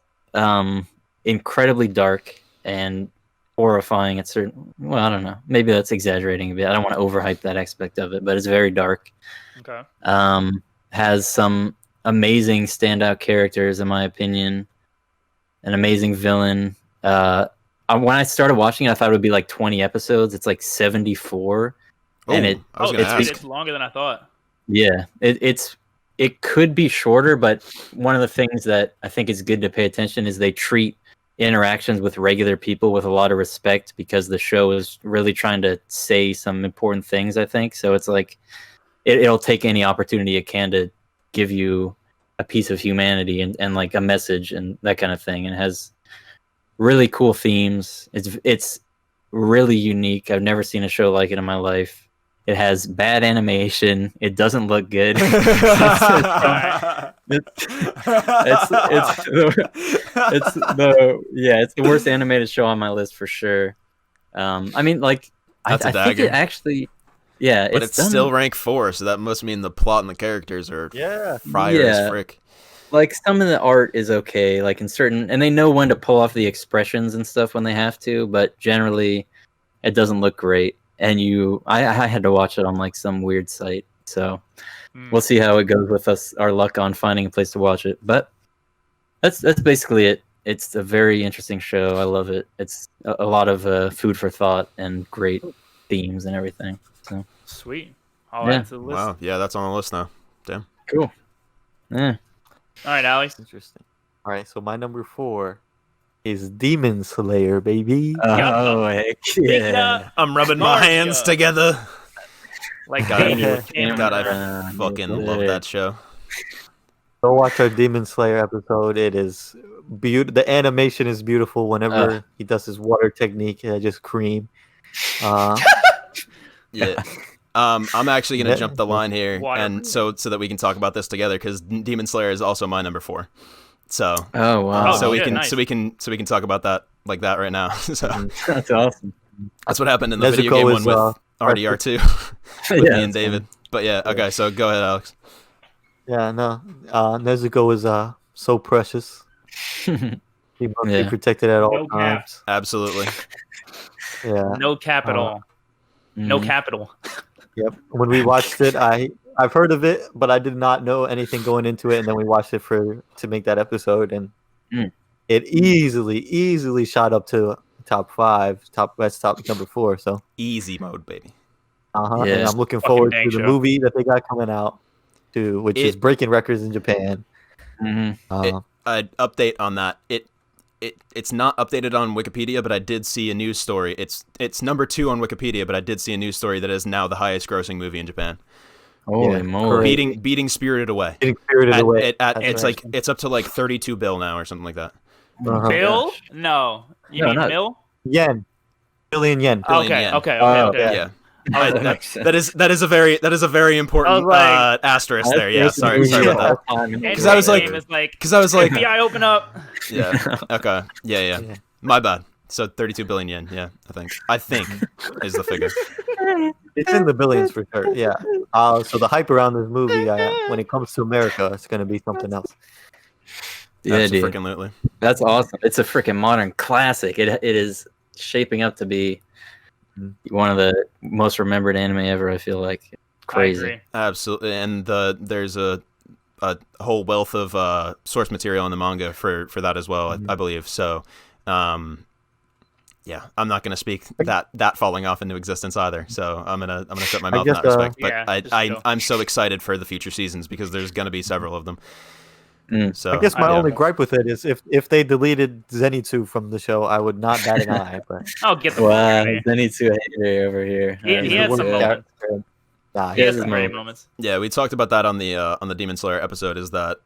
incredibly dark and horrifying at certain. Well, I don't know. Maybe that's exaggerating a bit. I don't want to overhype that aspect of it, but it's very dark. Okay. Has some amazing standout characters, in my opinion. An amazing villain. When I started watching it, I thought it would be like 20 episodes. It's like 74, and it I was Oh, gonna dude, ask. it's longer than I thought. it could be shorter, but one of the things that I think is good to pay attention is they treat interactions with regular people with a lot of respect because the show is really trying to say some important things, I think. So it's like it'll take any opportunity it can to give you a piece of humanity and like a message and that kind of thing. And it has really cool themes. It's really unique. I've never seen a show like it in my life. It has bad animation. It doesn't look good. It's the worst animated show on my list for sure. I mean, like, That's a I think dagger. it actually, yeah, But it's done- still rank 4, so that must mean the plot and the characters are Yeah. fire Yeah. as frick. like some of the art is okay, like in certain, and they know when to pull off the expressions and stuff when they have to, but generally, it doesn't look great. And I had to watch it on like some weird site, so we'll see how it goes with our luck on finding a place to watch it. But that's basically it. it's a very interesting show. I love it. It's a lot of food for thought and great themes and everything. So Sweet. I'll Yeah. add to the list. Wow, yeah, that's on the list now. Damn. cool. Yeah. All right, Alex. Interesting. All right, so my number 4 is Demon Slayer, baby. Oh, heck yeah. I'm rubbing my Mario. hands together. Like God, Daniel yeah. with Cameron. God, I fucking love that show. Go watch our Demon Slayer episode. It is beautiful. The animation is beautiful. Whenever he does his water technique, just cream. Yeah. I'm actually gonna Yeah. jump the line here, Water. and so that we can talk about this together, because Demon Slayer is also my number 4. So Oh wow. Oh, so we shit, can nice. so we can talk about that like that right now. So That's awesome. that's what happened in the video Nezuko game is, one with RDR2 with Yeah, me and David. But yeah, okay. So go ahead, Alex. Yeah, no. Nezuko is so precious. He must be Yeah. protected at all No cap. times. Absolutely. Yeah. No cap at all. No Mhm. capital. Yep. When we watched it, I've heard of it, but I did not know anything going into it, and then we watched it to make that episode, and Mm. it easily shot up to top 5, that's top number 4. So Easy mode, baby. Yeah. and I'm looking Fucking forward dang to the show. movie that they got coming out too, which is breaking records in Japan. Mhm. An update on that. It's not updated on Wikipedia, but I did see a news story. It's number 2 on Wikipedia, but I did see a news story that is now the highest grossing movie in Japan, Holy Yeah, moly. correct. beating Spirited Away. Getting spirited away. It's That's like right. it's up to like 32 bill now or something like that. Uh-huh. Bill? gosh. No. You No, mean not- Mill? Yen, billion yen. Billion Okay, yen. okay, Oh, okay. Yeah. Oh, That- makes sense. that is a very important I was like- asterisk there. Yeah, That's sorry crazy. about that. And Because I was like- game is like, Because I was like, FBI, open up. yeah, okay, yeah, Yeah. my bad. So 32 billion yen. Yeah, I think is the figure. It's in the billions for sure. Yeah. So the hype around this movie, when it comes to America, it's gonna be something else. Yeah, dude. Freaking That's awesome. It's a freaking modern classic. It is shaping up to be one of the most remembered anime ever, I feel like. I Crazy. agree. Absolutely, and there's a whole wealth of source material in the manga for that as well, I believe. So, yeah, I'm not gonna speak that falling off into existence either. So I'm gonna shut my mouth in guess, that respect. But Yeah, just chill. I'm so excited for the future seasons because there's gonna be several of them. Mm. So I guess my yeah. only gripe with it is if they deleted Zenitsu from the show, I would not bat an eye. But I'll get the Wow, fuck Zenitsu hater over here. He Alright, had so some good. moments. Nah, He Yeah, has this some is great my- moments. Yeah, we talked about that on the Demon Slayer episode. Is that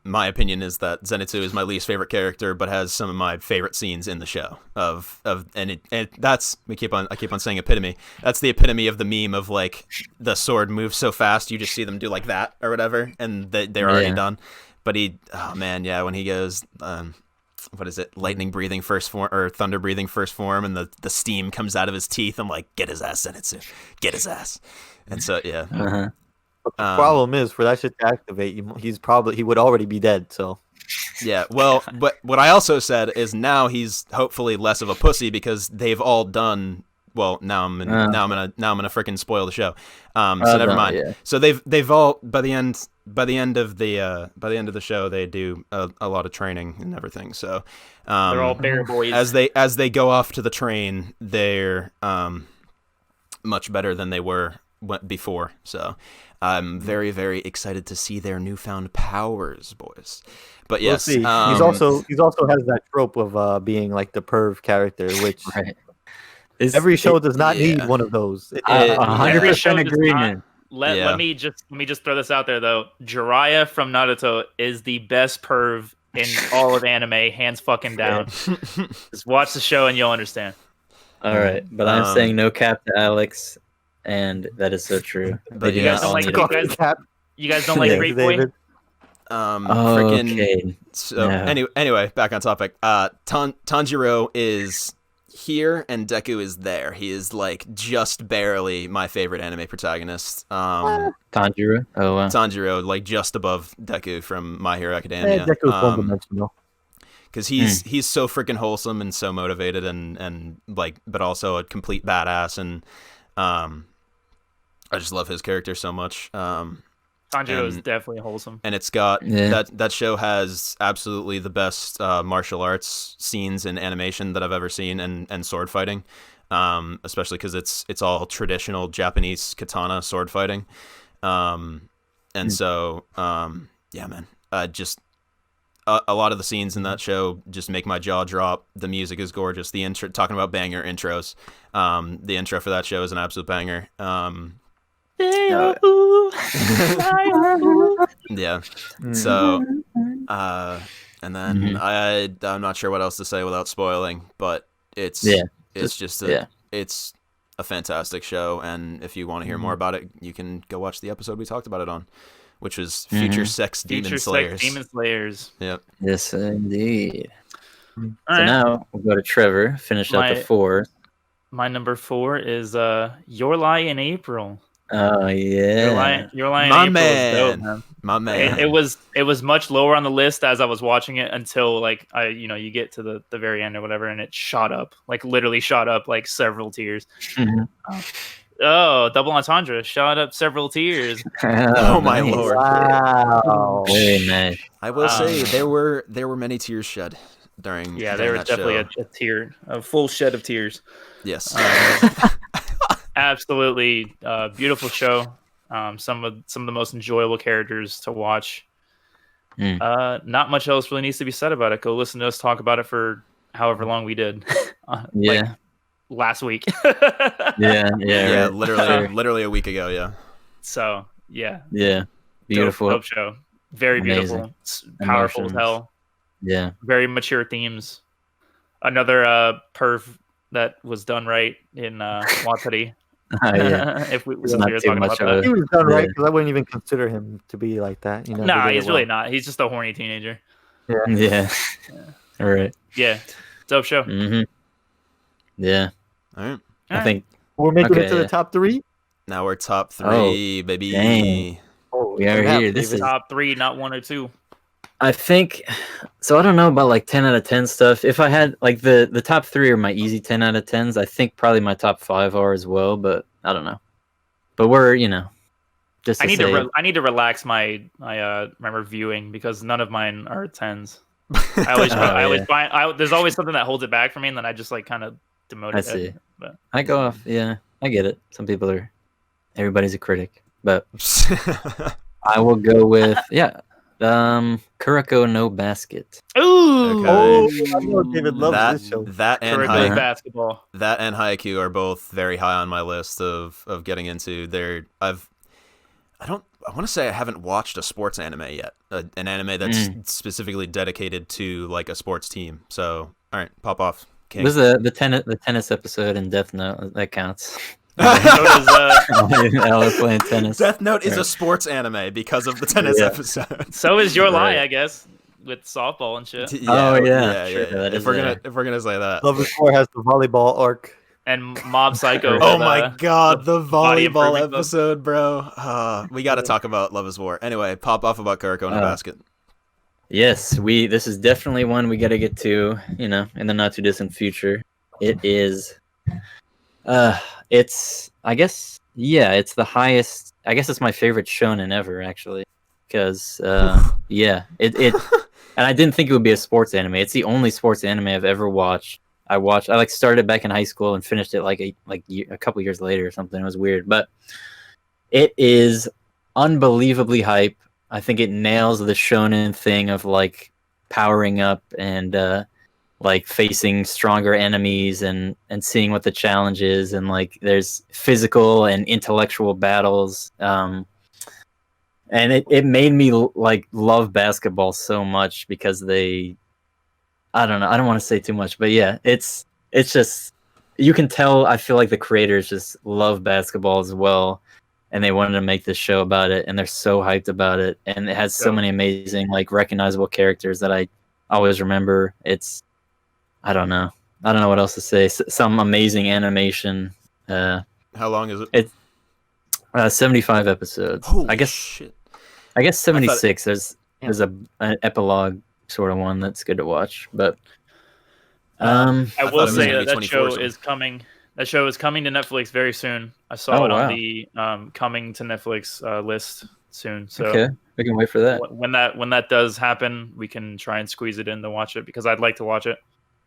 my opinion is that Zenitsu is my least favorite character, but has some of my favorite scenes in the show. And that's I keep on saying epitome. That's the epitome of the meme of like the sword moves so fast you just see them do like that or whatever, and they're already Yeah. done. But when he goes. What is it? Lightning breathing first form or thunder breathing first form, and the steam comes out of his teeth. I'm like, get his ass, Zenitsu, get his ass. And so yeah, Uh-huh. But the problem is for that shit to activate, he would already be dead. So yeah. Well, but what I also said is now he's hopefully less of a pussy because they've all done. Well, now I'm gonna freaking spoil the show. So never no, mind. yeah. So they've all by the end of the show they do a lot of training and everything. So They're all bear boys. as they go off to the train, they're much better than they were before. So I'm very, very excited to see their newfound powers, boys. But we'll yes, see. He's also has that trope of being like the perv character, which Right. every show does not yeah. need one of those. Every 100% show does agreement. Let Yeah. me just throw this out there though. Jiraiya from Naruto is the best perv in all of anime, hands fucking down. Just watch the show and you'll understand. All right, but I'm Um, saying no cap to Alex, and that is so true. But They do you guys not don't all like need it? it. You guys don't like Yeah, Great Boy? David. freaking. Okay. So No. anyway, back on topic. Tanjiro is here and Deku is there. He is like just barely my favorite anime protagonist. Tanjiro. Oh wow. Tanjiro like just above Deku from My Hero Academia. Deku's one-dimensional. Because he's so freaking wholesome and so motivated and like, but also a complete badass, and I just love his character so much. Tanjiro is definitely wholesome. And it's got that show has absolutely the best martial arts scenes in animation that I've ever seen, and sword fighting, especially because it's all traditional Japanese katana sword fighting, and so yeah, man, just a lot of the scenes in that show just make my jaw drop. The music is gorgeous. The intro, talking about banger intros, the intro for that show is an absolute banger. Yeah. So, and then I'm not sure what else to say without spoiling, but it's just a fantastic show. And if you want to hear more about it, you can go watch the episode we talked about it on, which was Future Sex Demon Slayers. Yep. Yes, indeed. So now we'll go to Trevor. Finish out the 4. My number 4 is Your Lie in April. Oh yeah, Your Lie in My April man. is dope, man. My man. It was much lower on the list as I was watching it until like you get to the very end or whatever, and it shot up, like literally shot up like several tiers. Oh, double entendre, shot up several tiers. Oh my lord! Wow, very nice. I will say there were many tears shed during. Yeah, there was definitely a tear, a full shed of tears. Yes. Absolutely beautiful show. Some of the most enjoyable characters to watch. Not much else really needs to be said about it. Go listen to us talk about it for however long we did. Like last week. Yeah, literally a week ago. Yeah. So yeah, beautiful dope show. Very beautiful, powerful as hell. Yeah, very mature themes. Another perv that was done right in Watari. If we were talking about that, he was done right because I wouldn't even consider him to be like that. You know, nah, he's really not. He's just a horny teenager. Yeah. All right. Yeah, dope show. Yeah. All right. I think we're making it to the top 3. Now we're top 3, baby. Dang. We are here. This is top 3, not 1 or 2. I think so. I don't know about like 10 out of 10 stuff. If I had like the top 3 are my easy 10 out of 10s. I think probably my top 5 are as well, but I don't know. But we're just I need to relax my reviewing because none of mine are 10s. I always find there's always something that holds it back for me, and then I just like kind of demote it. I see. But I go off. Yeah, I get it. Some people are. Everybody's a critic, but I will go with Kuroko no Basket. Ooh, okay. I know David loves this show. That and Kuroko basketball. That and Haikyuu are both very high on my list of getting into. I want to say I haven't watched a sports anime yet. An anime that's specifically dedicated to like a sports team. So, all right, pop off. King. This is the tennis episode in Death Note. That counts. I was playing tennis. Death Note is a sports anime because of the tennis episode. So is Your Lie, I guess, with softball and shit. Yeah. If we're gonna say that. Love is War has the volleyball arc. And Mob Psycho. Oh my god, the volleyball episode, bro. We got to talk about Love is War. Anyway, pop off about Kuroko no Basket. Yes, this is definitely one we got to get to, in the not too distant future. It is it's it's the highest. I guess it's my favorite shonen ever actually because it and I didn't think it would be a sports anime. It's the only sports anime I've ever watched. I started back in high school and finished it a couple years later or something. It was weird, but it is unbelievably hype. I think it nails the shonen thing of like powering up and like facing stronger enemies and seeing what the challenge is, and like there's physical and intellectual battles. And it made me like love basketball so much because I don't know. I don't want to say too much, but yeah, it's just you can tell. I feel like the creators just love basketball as well, and they wanted to make this show about it, and they're so hyped about it, and it has so many amazing, like recognizable characters that I always remember. I don't know what else to say. Some amazing animation. How long is it? It's 75 episodes. Holy I guess shit. I guess 76. There's an epilogue sort of one that's good to watch, but I will say that show is coming. That show is coming to Netflix very soon. I saw it on the coming to Netflix list. soon. So Okay, we can wait for that. when that does happen, we can try and squeeze it in to watch it because I'd like to watch it.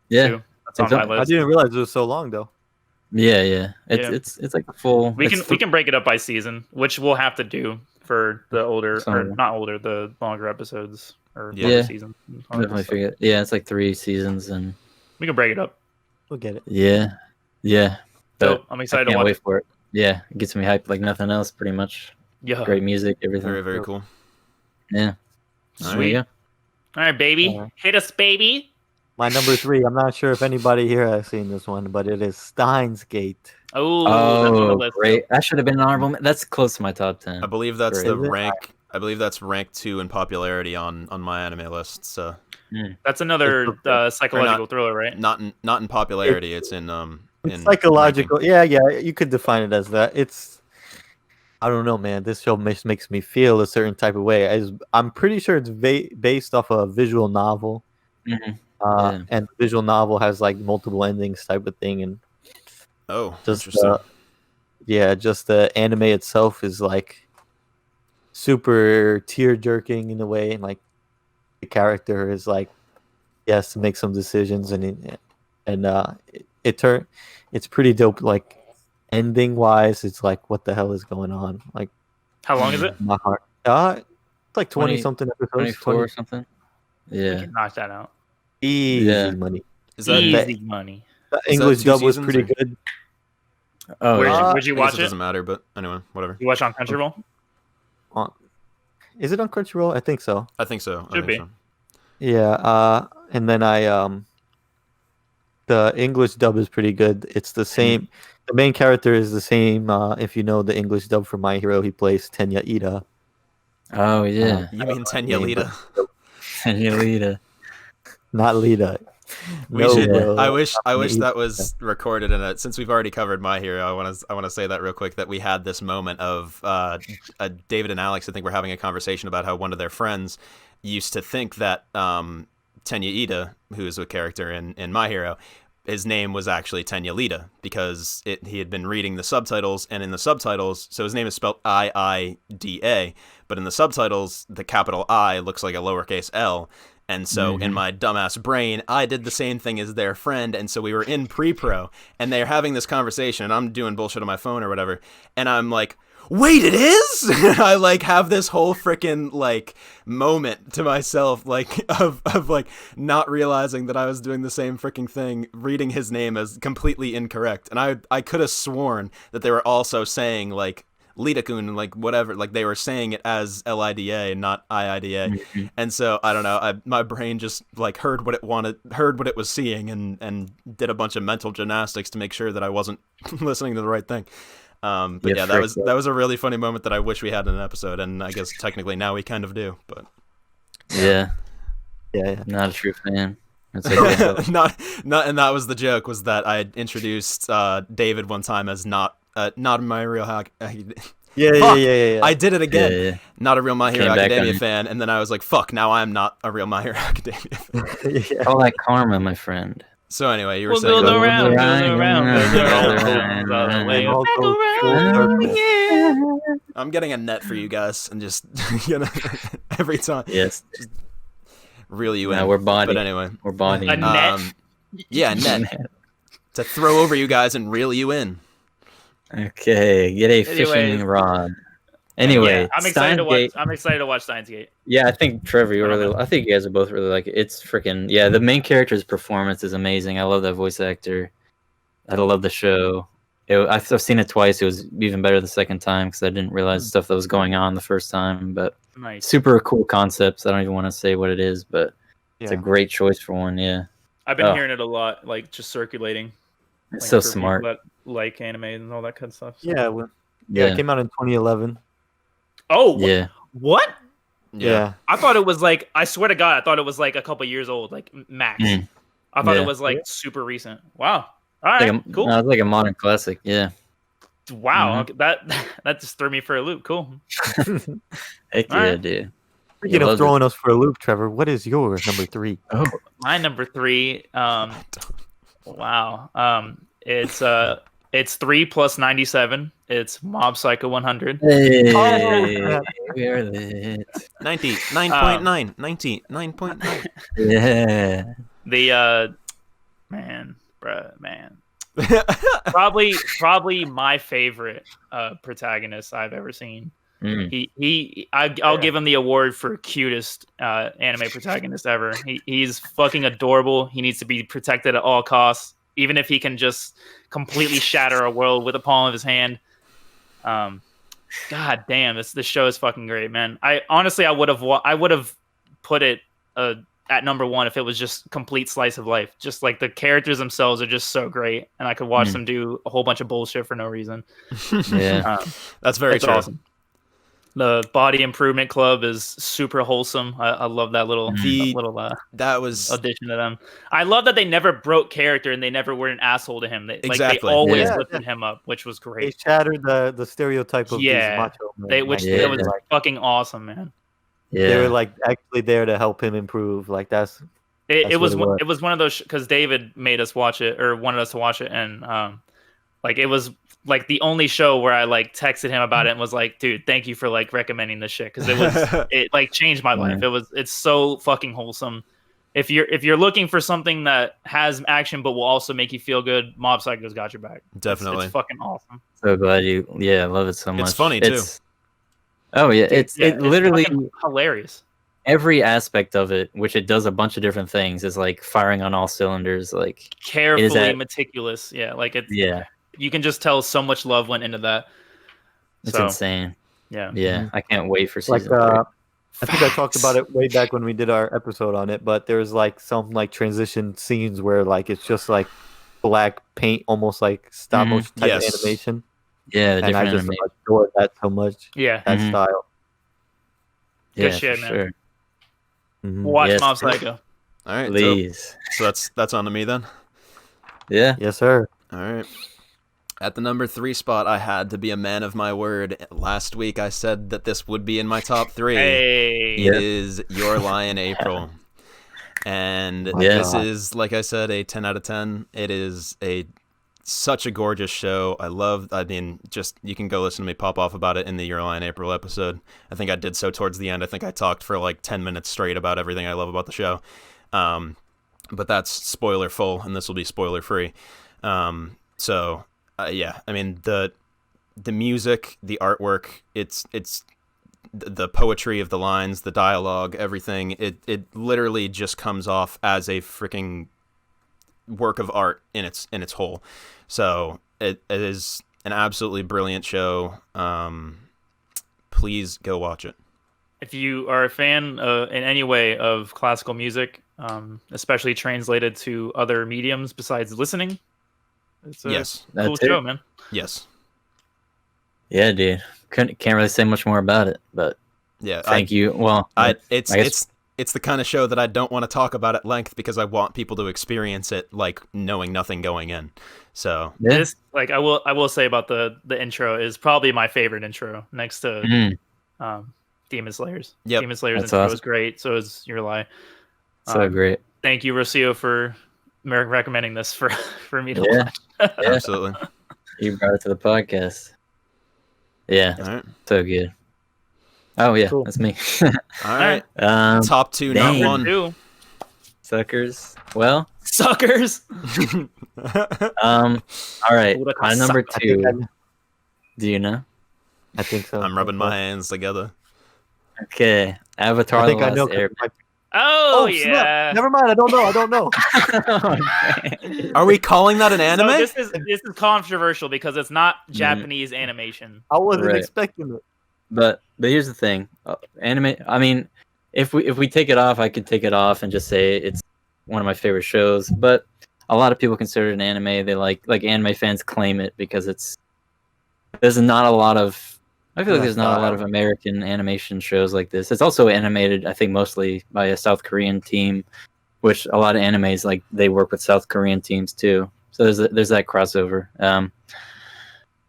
Yeah, too. That's on my I list. didn't realize it was so long though. Yeah. Yeah. It's like a full. We can break it up by season, which we'll have to do for the older or not older, the longer episodes or longer seasons. Definitely figure. Yeah, it's like 3 seasons, and we can break it up. We'll get it. Yeah. So I'm excited to can't watch wait for it. Yeah, it gets me hyped like nothing else, pretty much. Yeah, Great music, everything. Very, very cool. Yeah. Sweet. All right, baby. Hit us, baby. My number 3. I'm not sure if anybody here has seen this one, but it is Stein's Gate. Oh, that's on the list. Great! That should have been an honorable. That's close to my top 10. I believe that's Great. the rank. I believe that's rank 2 in popularity on my anime list. So that's another psychological thriller, right? not in popularity. It's in It's psychological. ranking. Yeah. You could define it as that. It's. I don't know, man. This show makes me feel a certain type of way. I'm pretty sure it's based off a visual novel. Mm-hmm. And the visual novel has like multiple endings type of thing, and interesting. Just the anime itself is like super tear jerking in a way, and like the character is like he has to make some decisions, and it's pretty dope. Like ending wise, it's like what the hell is going on? Like how long is it? My heart. It's like 20 something episodes, 24 or something. We Yeah, can knock that out. Easy money. Is that Easy money? The English 2 dub was seasons, pretty or- good. Oh, Where'd yeah. you I guess watch it it? doesn't matter, but anyway, whatever. You watch on Crunchyroll? Is it on Crunchyroll? I think so. I think so. Should be. Yeah. And then the English dub is pretty good. It's the same. The main character is the same. If you know the English dub for My Hero, he plays Tenya Ida. Oh yeah, You mean Tenya Lita? Lita. Not Lita. We No, should. bro. I wish that was recorded in it. Since we've already covered My Hero, I want to say that real quick that we had this moment of David and Alex. I think we're having a conversation about how one of their friends used to think that Tenya Ida, who is a character in My Hero, his name was actually Tenya Lita because he had been reading the subtitles, and in the subtitles, so his name is spelled I-I-D-A, but in the subtitles, the capital I looks like a lowercase L. And so in my dumbass brain, I did the same thing as their friend. And so we were in pre-pro and they're having this conversation and I'm doing bullshit on my phone or whatever. And I'm like, wait, it is? I like have this whole freaking like moment to myself, like of like not realizing that I was doing the same freaking thing, reading his name as completely incorrect. And I could have sworn that they were also saying like Lita-kun, like whatever, like they were saying it as L-I-D-A, not I-I-D-A. Mm-hmm. And so I don't know, my brain just like heard what it was seeing, and did a bunch of mental gymnastics to make sure that I wasn't listening to the right thing. But yeah, that was a really funny moment that I wish we had in an episode, and I guess technically now we kind of do. But Yeah. Not a true fan. That's okay. not, and that was the joke, was that I had introduced David one time as not My Hero Yeah. I did it again. Yeah. Not a real My Hero Came back Academia on- fan, and then I was like, "Fuck!" Now I'm not a real My Hero Academia fan. Yeah. All that karma, my friend. So anyway, you were We'll saying build about- around, build around, build Around. around. Way And also back full around, circle. yeah. I'm getting a net for you guys, and just every time Yes. reel you No, in. we're body. But anyway, We're body. A net? yeah, net to throw over you guys and reel you in. Okay, get a fishing Anyways. rod. Anyway, Yeah, I'm excited to watch. Steins Gate- I'm excited to watch Steins Gate. Yeah, I think Trevor, you I don't really. know. I think you guys are both really like it. It's freaking yeah. The main character's performance is amazing. I love that voice actor. I love the show. I've seen it twice. It was even better the second time because I didn't realize stuff that was going on the first time. But Nice. super cool concepts. I don't even want to say what it is, but it's a Yeah. great choice for one. Yeah, I've been Oh. hearing it a lot, like just circulating. it's like, so for smart. people that like anime and all that kind of stuff. So. Yeah, it came out in 2011. Oh. Yeah. What? Yeah. I thought it was like. I swear to God, I thought it was like a couple years old, like max. Mm. I thought Yeah. it was like super recent. Wow. All Like right. a, Cool. no, it's like a modern classic. Yeah. Wow. Okay, that just threw me for a loop. Cool. Heck yeah, Alright. dude. Speaking love of throwing us for a loop, Trevor, what is yours number 3? My number 3. Wow. It's It's 3 plus 97. It's Mob Psycho 100. Hey, Oh, we are lit. 99.9. 99.9. Yeah. The man, bruh, man. Probably my favorite protagonist I've ever seen. I'll give him the award for cutest anime protagonist ever. He's fucking adorable. He needs to be protected at all costs, even if he can just completely shatter a world with the palm of his hand. God damn, this show is fucking great, man. I would have put it at number one if it was just complete slice of life. Just like the characters themselves are just so great, and I could watch them do a whole bunch of bullshit for no reason. Yeah, that's very true. Awesome. The Body Improvement Club is super wholesome. I love that little that was addition to them. I love that they never broke character and they never were an asshole to him. They always lifted him up, which was great. They shattered the stereotype of these macho men. It was fucking awesome, man. Yeah, they were like actually there to help him improve. Like it was one of those because David made us watch it or wanted us to watch it, and it was like the only show where I like texted him about it and was like, dude, thank you for like recommending this shit, because it like changed my life. It's so fucking wholesome. If you're looking for something that has action but will also make you feel good, Mob Psycho's got your back. Definitely. It's fucking awesome. So glad I love it so much. It's funny too. Oh yeah, it's literally hilarious. Every aspect of it, which it does a bunch of different things, is like firing on all cylinders. Like carefully meticulous. Yeah, like it's you can just tell so much love went into that. It's insane. Yeah. I can't wait for season 3. I think I talked about it way back when we did our episode on it, but there's like some like transition scenes where like it's just like black paint, almost like stop motion type of animation. Yeah, and I just adore that so much. Yeah, that style. Good shit, man. Sure. Watch Mob Psycho. All right, please. So that's on to me then. Yeah. Yes, sir. All right. At the number 3 spot, I had to be a man of my word. Last week, I said that this would be in my top 3. Hey. It is Your Lie in April. And this is, like I said, a 10 out of 10. It is such a gorgeous show. You can go listen to me pop off about it in the Your Lie in April episode. I think I did so towards the end. I think I talked for like 10 minutes straight about everything I love about the show. But that's spoiler full, and this will be spoiler free. I mean, the music, the artwork, it's the poetry of the lines, the dialogue, everything. It literally just comes off as a freaking work of art in its whole. So it is an absolutely brilliant show. Please go watch it. If you are a fan in any way of classical music, especially translated to other mediums besides listening, it's a cool show, man. Yes. Yeah, dude. Can't really say much more about it, but thank you. Well, it's the kind of show that I don't want to talk about at length because I want people to experience it like knowing nothing going in. So this, like, I will say about the intro is probably my favorite intro next to Demon Slayers. Yep. Demon Slayers intro is great. So is Your Lie. So great. Thank you, Rocio, for recommending this for me to watch. Absolutely. You brought it to the podcast. Yeah. All right. So good. Oh yeah, cool. That's me. All right. Top 2, not 1. Suckers. Well. Suckers. All right. On number 2. Do you know? I think so. I'm rubbing my hands together. Okay. Avatar: The Last Airbender. Oh yeah. Snap. Never mind. I don't know. Are we calling that an anime? So this is controversial because it's not Japanese animation. I wasn't expecting it. But here's the thing, anime. I mean, if we take it off, I could take it off and just say it's one of my favorite shows. But a lot of people consider it an anime. They like anime fans claim it because there's not a lot of. I feel like there's not a lot of American animation shows like this. It's also animated, I think, mostly by a South Korean team, which a lot of animes, like, they work with South Korean teams too. So there's that crossover.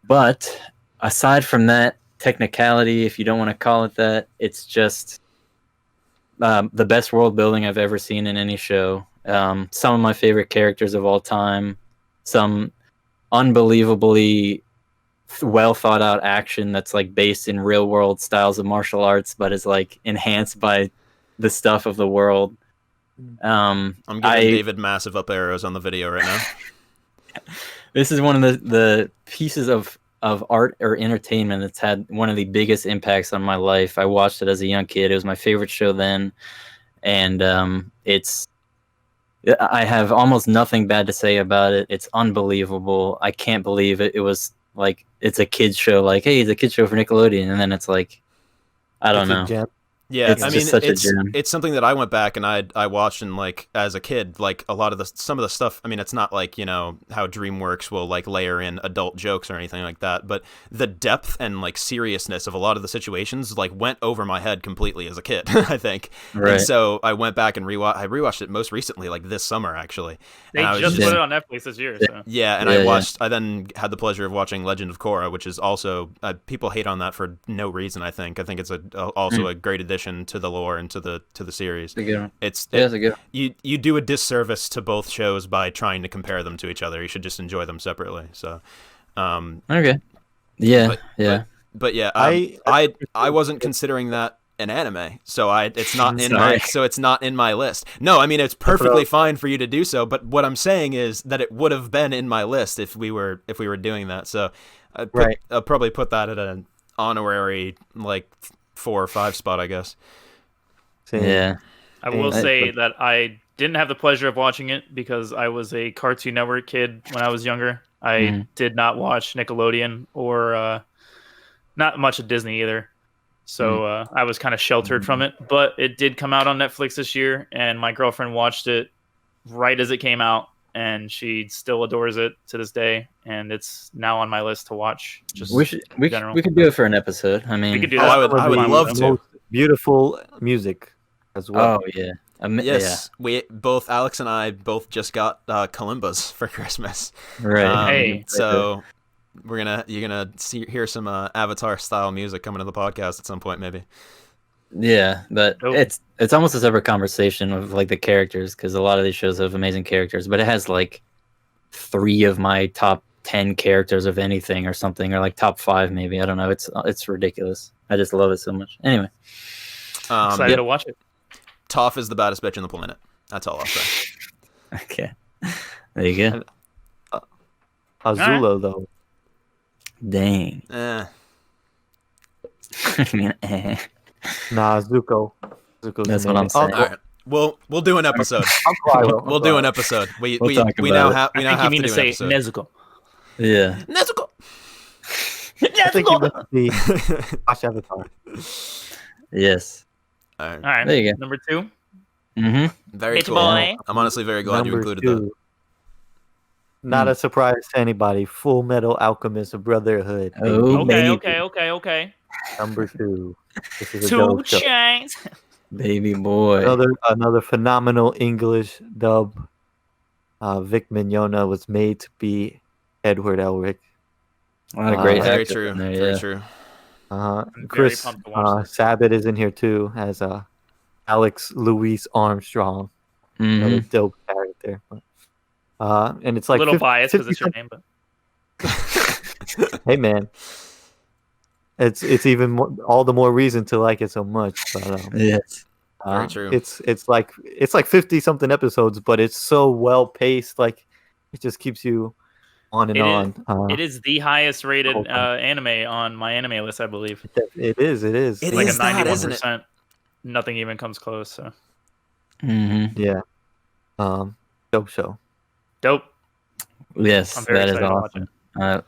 But aside from that technicality, if you don't want to call it that, it's just the best world building I've ever seen in any show. Some of my favorite characters of all time. Some unbelievably well thought out action that's like based in real world styles of martial arts, but is like enhanced by the stuff of the world. I'm giving David massive up arrows on the video right now. This is one of the pieces of art or entertainment that's had one of the biggest impacts on my life. I watched it as a young kid. It was my favorite show then, and I have almost nothing bad to say about it. It's unbelievable. I can't believe it. It was like, it's a kid's show. Like, hey, it's a kid's show for Nickelodeon, and then it's like, I don't know. Yeah, It's I just mean, such a gem. it's something that I went back and I watched, and like as a kid, like a lot of some of the stuff. I mean, it's not like, you know, how DreamWorks will like layer in adult jokes or anything like that, but the depth and like seriousness of a lot of the situations like went over my head completely as a kid. I think, Right. And so I went back and I rewatched it most recently, like this summer actually. They just put it on Netflix this year. So. Yeah, and I then had the pleasure of watching Legend of Korra, which is also people hate on that for no reason. I think it's also a great addition to the lore and to the series. It's a good. You do a disservice to both shows by trying to compare them to each other. You should just enjoy them separately. So, okay, yeah, but yeah, I wasn't considering that an anime, so it's not in my list. No, I mean, it's perfectly fine for you to do so, but what I'm saying is that it would have been in my list if we were doing that. So I'll probably put that at an honorary like 4 or 5 spot, I guess. Yeah. I will say that I didn't have the pleasure of watching it because I was a Cartoon Network kid when I was younger. I did not watch Nickelodeon or not much of Disney either. So I was kind of sheltered from it. But it did come out on Netflix this year, and my girlfriend watched it right as it came out, and she still adores it to this day. And it's now on my list to watch. Just we could do it for an episode. I mean, we could do that. I would love to. Beautiful music as well. Oh yeah. Yes, we both, Alex and I, both just got Kalimbas for Christmas. Right. Hey. So you're gonna hear some Avatar style music coming to the podcast at some point, maybe. Yeah, but it's almost a separate conversation of like the characters, because a lot of these shows have amazing characters, but it has like 3 of my top 10 characters of anything or something, or like top 5 maybe. I don't know. It's ridiculous. I just love it so much. Anyway, excited to watch it. Toph is the baddest bitch on the planet. That's all I'll say. Okay, there you go. Azula though. Dang. Eh. I mean, Nah, Zuko. Zuko's That's the what name. I'm saying. All right. We'll do an episode. We'll do an episode. We now have to do an episode. Nezuko. Yeah. Nezuko. I think you must be watch Avatar. Yes. All All right. right. There you go. Number 2. Mm-hmm. Very Bitch cool. boy. I'm honestly very glad you Number included 2. that. Not a surprise to anybody. Full Metal Alchemist Brotherhood. Oh, Okay. Number 2. This is a 2 dope show. chains. Baby boy. Another phenomenal English dub. Vic Mignogna was made to be Edward Elric. What a great Very actor true. in there, Very yeah. true. Chris pumped to watch this. Sabat is in here too as Alex Louis Armstrong. Another Mhm. dope character. And it's A like little 50 biased because 50 it's your name, but Hey man, it's even more, all the more reason to like it so much. But Yes. Very true. It's like 50 something episodes, but it's so well paced. Like it just keeps you on and on. it is the highest rated Okay. anime on my anime list, I believe. It is. It Like is a that, isn't 91%. Nothing even comes close. So Mm-hmm. Yeah. Dope show. dope. Yes, I'm very that is excited to watch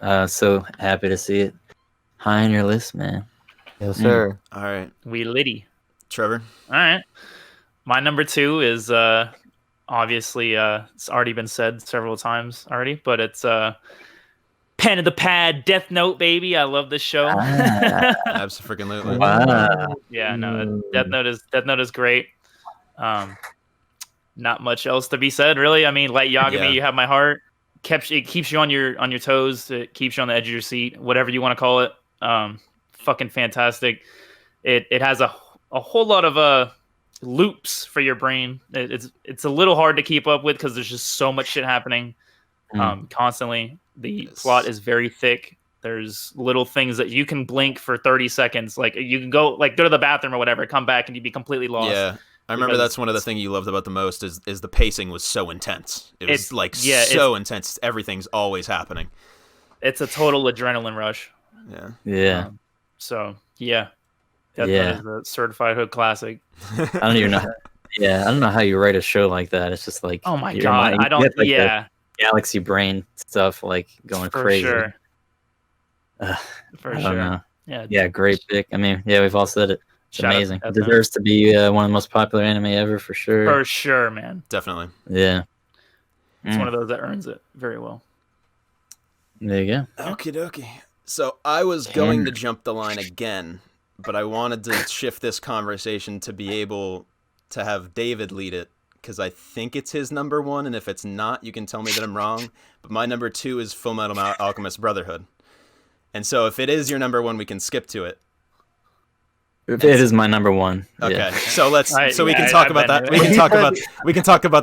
awesome. So happy to see it high on your list, man. Yes, sir. All right, We litty. Trevor. All right. My number 2 is obviously it's already been said several times already, but it's Pen of the Pad, Death Note, baby. I love this show. Absolutely. Wow. Yeah, no, Death Note is great. Not much else to be said, really. I mean, Light Yagami, Yeah. you have my heart. It keeps you on your toes. It keeps you on the edge of your seat, whatever you want to call it. Fucking fantastic. It has a whole lot of loops for your brain. It's a little hard to keep up with because there's just so much shit happening constantly. The plot is very thick. There's little things that you can blink for 30 seconds. Like you can go to the bathroom or whatever, come back and you'd be completely lost. Yeah. I remember that's one of the things you loved about the most is the pacing was so intense. It was so intense. Everything's always happening. It's a total adrenaline rush. Yeah. Yeah. So yeah. That is a certified hood classic. I don't even know. Yeah, I don't know how you write a show like that. It's just like, oh my god, I don't. Yeah, galaxy brain stuff like going for crazy. Sure. For sure. Yeah, great pick. I mean, yeah, we've all said it. It's amazing. It deserves to be one of the most popular anime ever for sure. For sure, man. Definitely. Yeah. It's one of those that earns it very well. There you go. Okie dokie. So I was going to jump the line again, but I wanted to shift this conversation to be able to have David lead it, because I think it's his number one, and if it's not, you can tell me that I'm wrong. But my number two is Fullmetal Alchemist Brotherhood. And so if it is your number one, we can skip to it. It is my number one. Okay, yeah. so we can talk about that. We can talk about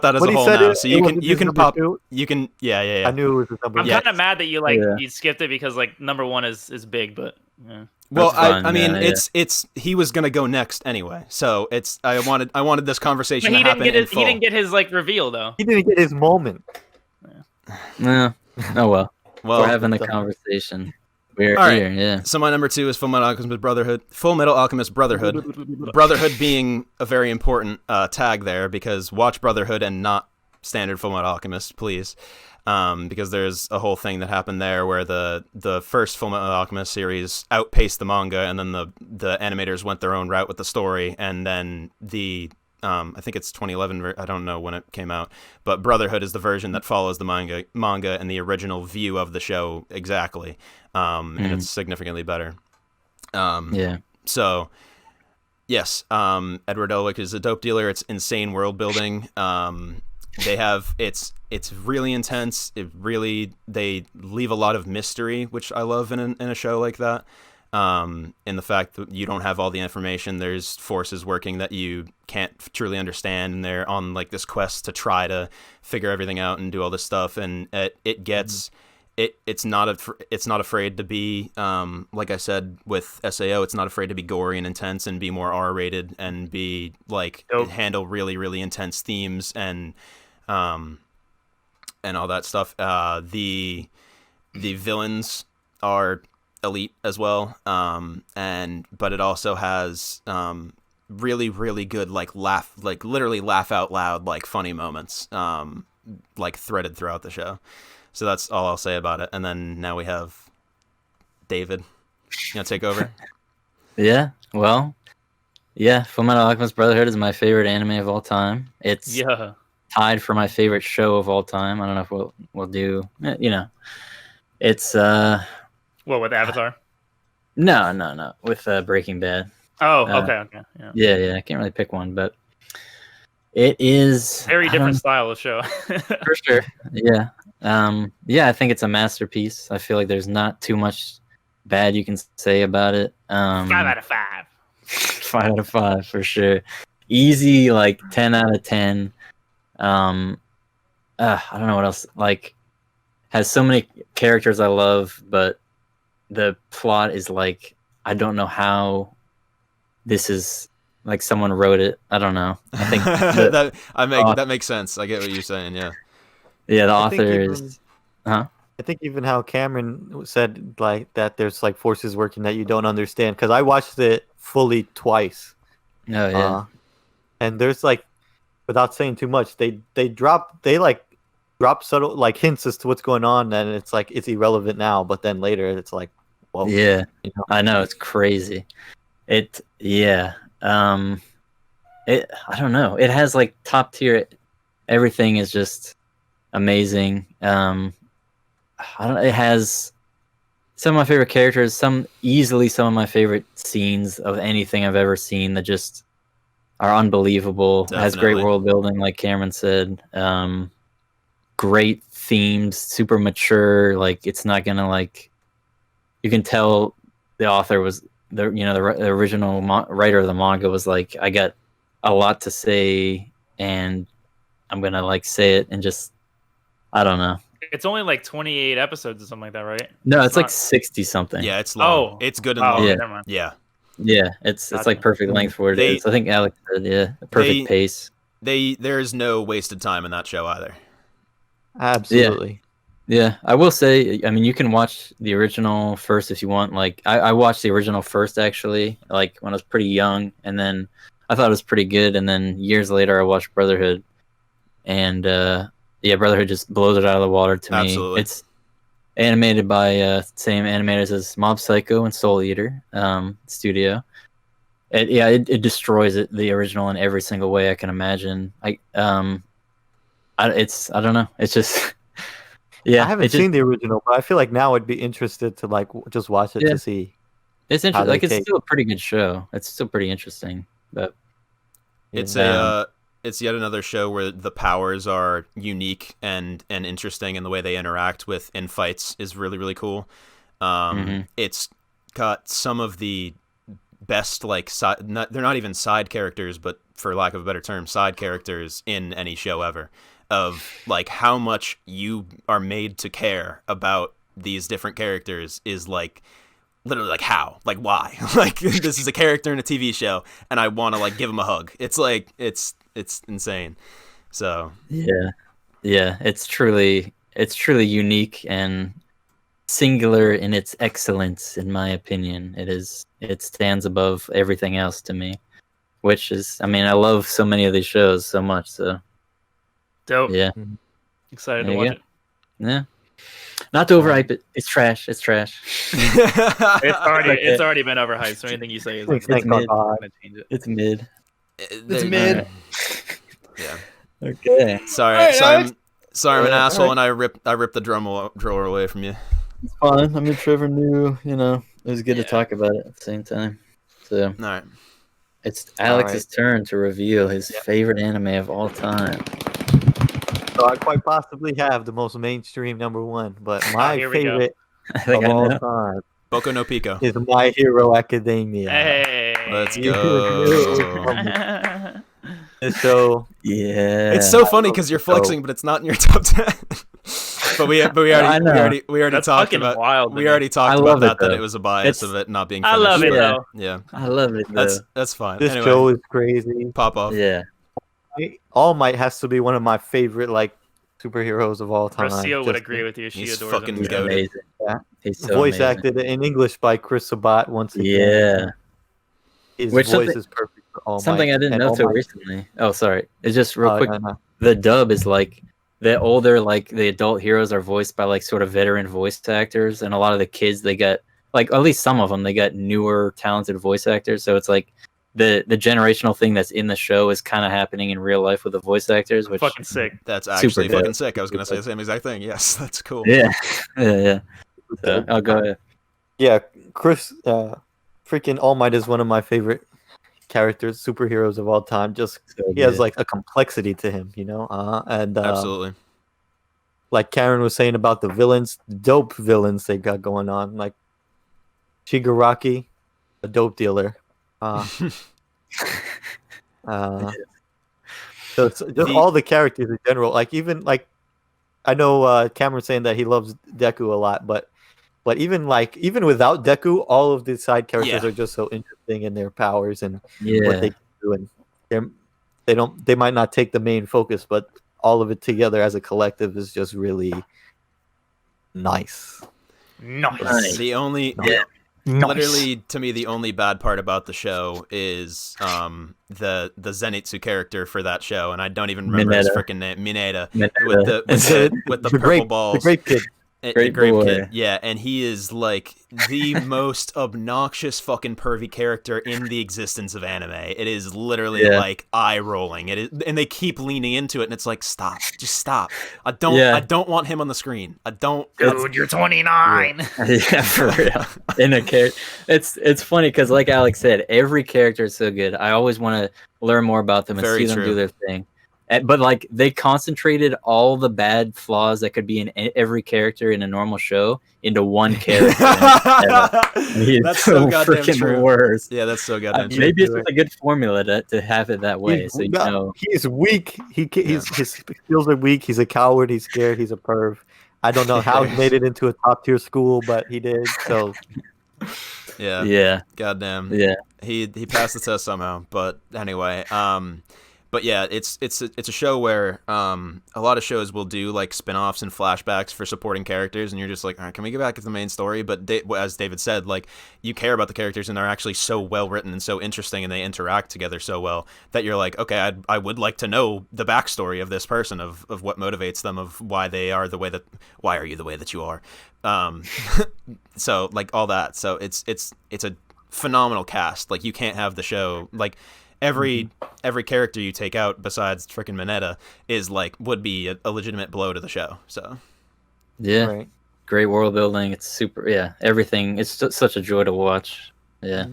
that as a whole now. So you can pop. You can. Yeah. I knew it was his number. I'm kind of mad that you skipped it because number one is big, but. Yeah. Well, I mean, it's he was gonna go next anyway, so I wanted this conversation to happen in full. He didn't get his reveal though. He didn't get his moment. No. Oh well. We're having the conversation. We're here, yeah. So my number two is Fullmetal Alchemist Brotherhood. Fullmetal Alchemist Brotherhood. Brotherhood being a very important tag there, because watch Brotherhood and not standard Fullmetal Alchemist, please. Because there's a whole thing that happened there where the first Fullmetal Alchemist series outpaced the manga, and then the animators went their own route with the story, and then I think it's 2011. I don't know when it came out, but Brotherhood is the version that follows the manga and the original view of the show exactly, and it's significantly better. So, yes, Edward Elric is a dope dealer. It's insane world building. It's really intense. They leave a lot of mystery, which I love in a show like that. In the fact that you don't have all the information, there's forces working that you can't truly understand, and they're on this quest to try to figure everything out and do all this stuff, and it's not afraid to be like I said with SAO, it's not afraid to be gory and intense and be more R-rated and be handle really, really intense themes and all that stuff. The villains are elite as well, but it also has really, really good literally laugh out loud funny moments threaded throughout the show. So that's all I'll say about it. And then now we have David. You want to take over? Yeah. Well, yeah. Fullmetal Alchemist Brotherhood is my favorite anime of all time. It's tied for my favorite show of all time. I don't know if we'll do. It's What, with Avatar? No. With Breaking Bad. Oh, okay. Yeah. I can't really pick one, but it is very different style of show. For sure. Yeah. I think it's a masterpiece. I feel like there's not too much bad you can say about it. 5 out of 5. 5 out of 5 for sure. Easy, 10 out of 10. I don't know what else. Has so many characters I love, but the plot is I don't know how this is someone wrote it. I don't know. I think that makes sense. I get what you're saying. Yeah. Yeah, the author is. I think even how Cameron said that there's forces working that you don't understand, because I watched it fully twice. Oh yeah. And there's without saying too much, they drop subtle hints as to what's going on, and it's it's irrelevant now, but then later it's whoa. Yeah, I know, it's crazy. I don't know. It has top tier. Everything is just amazing. It has some of my favorite characters, some of my favorite scenes of anything I've ever seen that just are unbelievable. Definitely. It has great world building, like Cameron said. Great themes, super mature. It's not gonna you can tell the author was the original writer of the manga was I got a lot to say, and I'm gonna say it, and just I don't know. It's only like 28 episodes or something like that, right? No, it's like not- 60 something. Yeah, it's long. Oh. It's good and Oh, long. Yeah. never mind. Yeah. Yeah, it's like Gotcha. perfect length for what it They- is. I think Alex said, yeah, perfect pace. There is no wasted time in that show either. Absolutely. Yeah, I will say, I mean, you can watch the original first if you want. Like, I watched the original first, actually, like, when I was pretty young, and then I thought it was pretty good, and then years later, I watched Brotherhood, and, yeah, Brotherhood just blows it out of the water to me. Absolutely. It's animated by same animators as Mob Psycho and Soul Eater studio. It destroys the original in every single way I can imagine. I don't know. It's just yeah. I haven't seen the original, but I feel like now I'd be interested to like just watch it Yeah. to see. It's how interesting. they Like it's take- still a pretty good show. It's still pretty interesting. But It's Yeah. it's yet another show where the powers are unique and interesting, and the way they interact in fights is really, really cool. Mhm. It's got some of the best like they're not even side characters, but for lack of a better term, side characters in any show ever. Of like how much you are made to care about these different characters is like literally like how, like why, like this is a character in a TV show and I want to like give him a hug. It's like it's insane. So yeah, it's truly unique and singular in its excellence, in my opinion. It stands above everything else to me, which is, I mean, I love so many of these shows so much. So Dope. yeah, Excited There to you watch go. yeah. Not to overhype it. It's trash. It's trash. it. It's Okay. already been overhyped, so anything you say is Thank like mid. God. gonna change it. It's mid. It's mid. Yeah. Okay. Sorry, Alright, I'm Alex. sorry, I'm an Yeah, asshole, alright. and I ripped the drawer away from you. It's fine. I mean, Trevor knew, it was good Yeah. to talk about it at the same time. So All right. it's Alex's turn to reveal his favorite anime of all time. So I quite possibly have the most mainstream number one, but my here we go. favorite I think of I all know. time Boku no Pico. is My Hero Academia. Hey. Let's You- go. This show, Yeah. It's so funny because you're So- flexing, but it's not in your top 10. but we I already know. we already That's talked fucking about wild. we already talked I about love it, that though. it was a bias It's- of it not being I finished. love it but- Yeah. though. Yeah. I love it though. That's fine. this Anyway, show is crazy. pop off. Yeah. All Might has to be one of my favorite like superheroes of all time. Rocio would Just agree with you. She He's adores fucking him. He's goated. amazing. Yeah. He's so voice amazing. acted in English by Chris Sabat once again. Yeah. His Which voice something- is perfect for All Something Might. I didn't And know All till Might- recently. Oh, sorry. It's just real Oh, quick. no. The dub is like the older, like the adult heroes are voiced by like sort of veteran voice actors, and a lot of the kids they got like at least some of them they got newer, talented voice actors. So it's like the generational thing that's in the show is kind of happening in real life with the voice actors, which Fucking sick. That's Super actually dope. fucking sick. I was gonna say the same exact thing. Yes, that's cool. yeah, yeah. So, I'll go ahead. Yeah, Chris, freaking All Might is one of my favorite characters, superheroes of all time. Just So he has good. like a complexity to him, and Absolutely. like Karen was saying about the villains, dope villains they got going on, like Shigaraki, a dope dealer. So it's just all the characters in general, like even like I know Cameron's saying that he loves Deku a lot, but even without Deku, all of the side characters Yeah. are just so interesting in their powers and what Yeah, they can do, and they might not take the main focus, but all of it together as a collective is just really nice. Nice. Nice. The only Yeah. literally to me the only bad part about the show is the Zenitsu character for that show, and I don't even remember his Mineta. freaking name. Mineta. Mineta. With the The purple grape, balls. the grape kid. The Great grape boy. kid. Yeah, and he is like the most obnoxious fucking pervy character in the existence of anime. It is literally Yeah. like eye rolling. It is, and they keep leaning into it, and it's like, stop, just stop. I Yeah. don't want him on the screen. I don't. Dude, you're 29. yeah, for real. In a character, it's funny because, like Alex said, every character is so good. I always want to learn more about them and Very see them true. do their thing. But like they concentrated all the bad flaws that could be in every character in a normal show into one character. And he is That's so goddamn freaking true. worst. Yeah, that's so goddamn true. Maybe it's just a good formula to have it that way, He's- so you yeah, know. he's weak. His skills are weak. He's a coward. He's scared. He's a perv. I don't know how he made it into a top tier school, but he did. So Yeah. Yeah. Goddamn. Yeah. He passed the test somehow. But anyway, but yeah, it's a show where a lot of shows will do like spin-offs and flashbacks for supporting characters, and you're just like, all right, can we get back to the main story? But as David said, like, you care about the characters, and they're actually so well written and so interesting, and they interact together so well that you're like, okay, I would like to know the backstory of this person, of what motivates them, of why they are the way that, why are you the way that you are, so like all that. So it's a phenomenal cast. Like, you can't have the show like. Every character you take out besides frickin' Mineta is like would be a legitimate blow to the show. So Yeah. right. Great world building. It's super. Yeah. Everything. It's such a joy to watch. Yeah.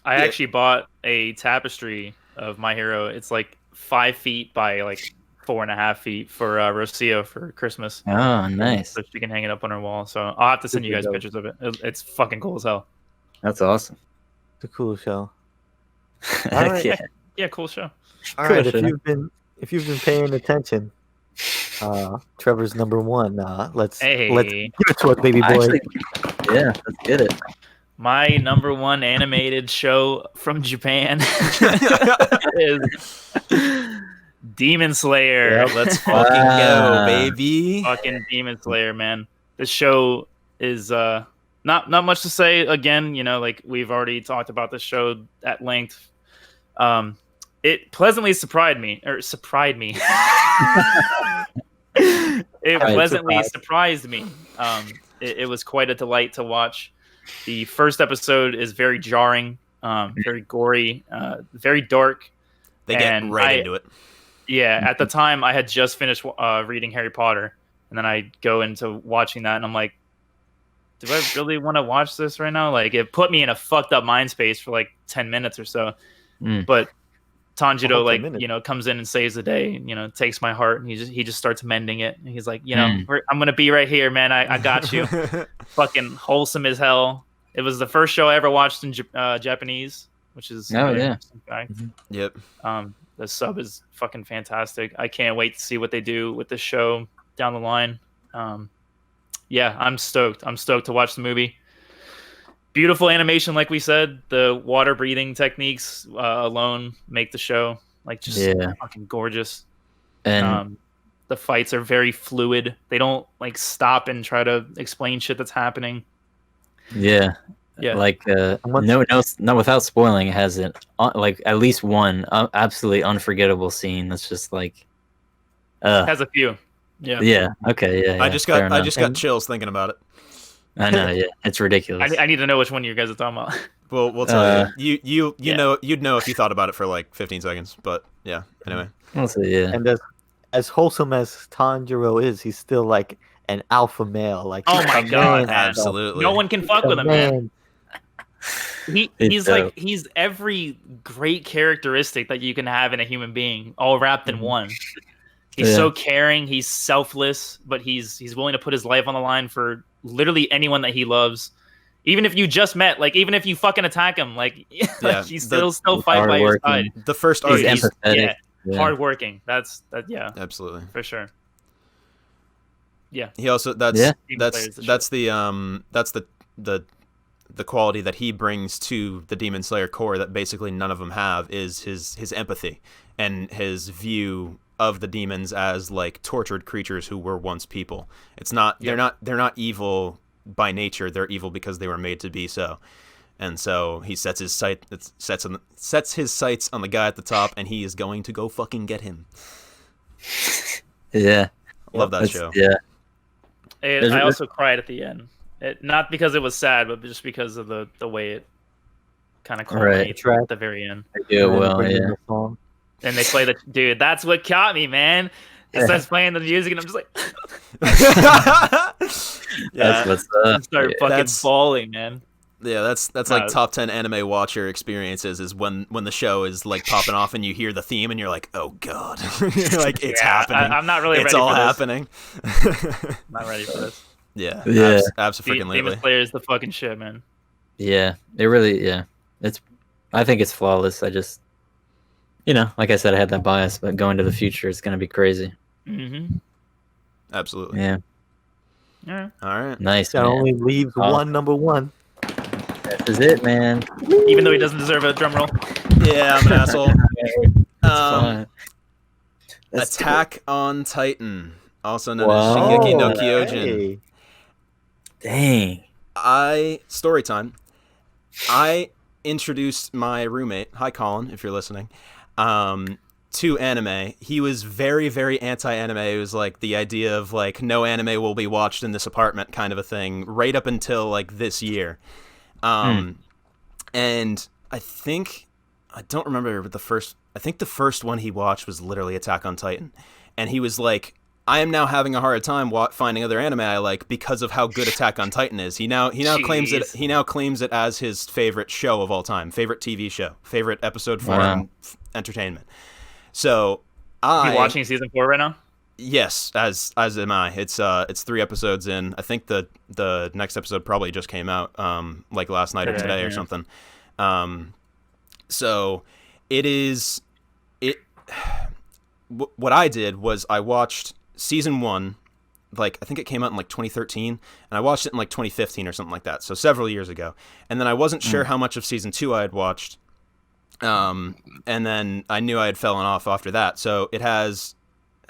I actually bought a tapestry of My Hero. It's like 5 feet by like 4.5 feet for Rocio for Christmas. Oh, nice. So she can hang it up on her wall. So I'll have to send you guys pictures of it. It's fucking cool as hell. That's awesome. It's a cool show. All right. Yeah. Yeah, cool show. All right, Cool, if you've been paying attention, Trevor's number one. Let's give it to us, baby boy. Actually, yeah, let's get it. My number one animated show from Japan is Demon Slayer. yeah, let's fucking go, baby. Fucking Demon Slayer, man. This show is not much to say. Again, you know, like we've already talked about this show at length. It pleasantly surprised me. It pleasantly surprised me. It was quite a delight to watch. The first episode is very jarring, very gory, very dark. They get right into it. Yeah, at the time I had just finished reading Harry Potter, and then I go into watching that, and I'm like, do I really want to watch this right now? Like, it put me in a fucked up mind space for like 10 minutes or so. But Tanjiro, like, you know, comes in and saves the day, you know, takes my heart, and he just starts mending it. And he's like, you know, I'm gonna be right here, man. I got you. Fucking wholesome as hell. It was the first show I ever watched in Japanese, which is Yep. The sub is fucking fantastic. I can't wait to see what they do with the show down the line. Yeah, I'm stoked. I'm stoked to watch the movie. Beautiful animation, like we said. The water breathing techniques alone make the show like just fucking gorgeous. And the fights are very fluid. They don't like stop and try to explain shit that's happening. Yeah. Like no, without spoiling, it has like at least one absolutely unforgettable scene that's just like it has a few. Yeah. Okay. Yeah. I just got chills thinking about it. I know. Yeah. It's ridiculous. I need to know which one you guys are talking about. Well, we'll tell you. You know, you'd know if you thought about it for like 15 seconds. But yeah. Anyway. We'll see, yeah. And as wholesome as Tanjiro is, he's still like an alpha male. Like, oh my god, absolutely. No one can fuck with him, man. He's every great characteristic that you can have in a human being, all wrapped in one. He's so caring, he's selfless, but he's willing to put his life on the line for literally anyone that he loves. Even if you just met, like even if you fucking attack him, like he's still fight by your side. The first arc, he's empathetic. Hardworking. That's absolutely for sure. Yeah. He also that's the quality that he brings to the Demon Slayer core that basically none of them have is his empathy and his view of the demons as like tortured creatures who were once people. It's not they're not evil by nature. They're evil because they were made to be so. And so he sets his sights on the guy at the top, and he is going to go fucking get him. Yeah, love that show. Yeah, I also cried at the end. Not because it was sad, but just because of the way it kind of culminates at the very end. They do well, yeah. And they play dude. That's what caught me, man. It starts playing the music, and I'm just like, that's what's up. Start fucking bawling, man. Yeah, that's like top 10 anime watcher experiences is when the show is like popping off and you hear the theme and you're like, oh god, you're like it's happening. I'm not really. It's ready all for happening. Not ready for this. Yeah. Absolutely. Demon Slayer is the fucking shit, man. Yeah, it really. Yeah, I think it's flawless. I just, like I said, I had that bias, but going to the future, it's gonna be crazy. Mm-hmm. Absolutely. Yeah. Yeah. All right. Nice, That man. only leaves Oh. one number one. This is it, man. Even though he doesn't deserve a drum roll. Yeah, I'm an asshole. It's fun. Let's do it. Attack on Titan, also known as Whoa. Shingeki no Oh, Kyojin. Dang. Story time. I introduced my roommate, hi Colin, if you're listening, to anime. He was very, very anti-anime. It was like the idea of like no anime will be watched in this apartment kind of a thing, right up until like this year. And I don't remember the first. I think the first one he watched was literally Attack on Titan, and he was like, I am now having a hard time finding other anime I like because of how good Attack on Titan is. He now claims it as his favorite show of all time, favorite TV show, favorite episode for entertainment. So Are you watching season 4 right now? Yes, as am I. It's 3 episodes in. I think the next episode probably just came out like last night or today or something. So it is what I did was I watched season 1, like I think it came out in like 2013, and I watched it in like 2015 or something like that, so several years ago. And then I wasn't sure how much of season 2 I had watched, and then I knew I had fallen off after that. So it has,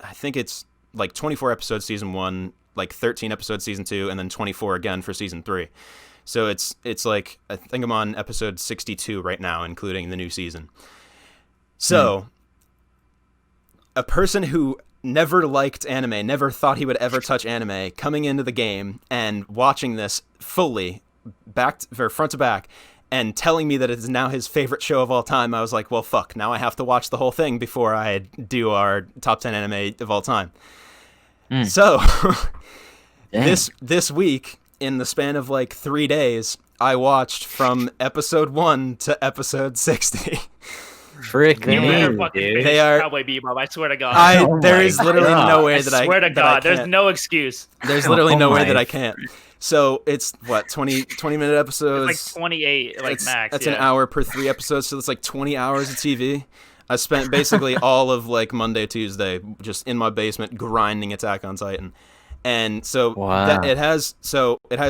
I think it's like 24 episodes season 1, like 13 episodes season 2, and then 24 again for season 3. So it's like, I think I'm on episode 62 right now, including the new season. So a person who never liked anime, never thought he would ever touch anime, coming into the game and watching this fully, front to back, and telling me that it is now his favorite show of all time, I was like, well, fuck, now I have to watch the whole thing before I do our top 10 anime of all time. So this week, in the span of like 3 days, I watched from episode 1 to episode 60. Frick You better me, fucking dude. finish They are- Cowboy Bebop. I swear to God. There is literally no way I that I swear to that I God, there's can't. no excuse. There's literally no way my that I can't. So it's what 20 minute episodes. It's like 28, like max. That's an hour per 3 episodes, so it's like 20 hours of TV. I spent basically all of like Monday, Tuesday just in my basement grinding Attack on Titan. And so it has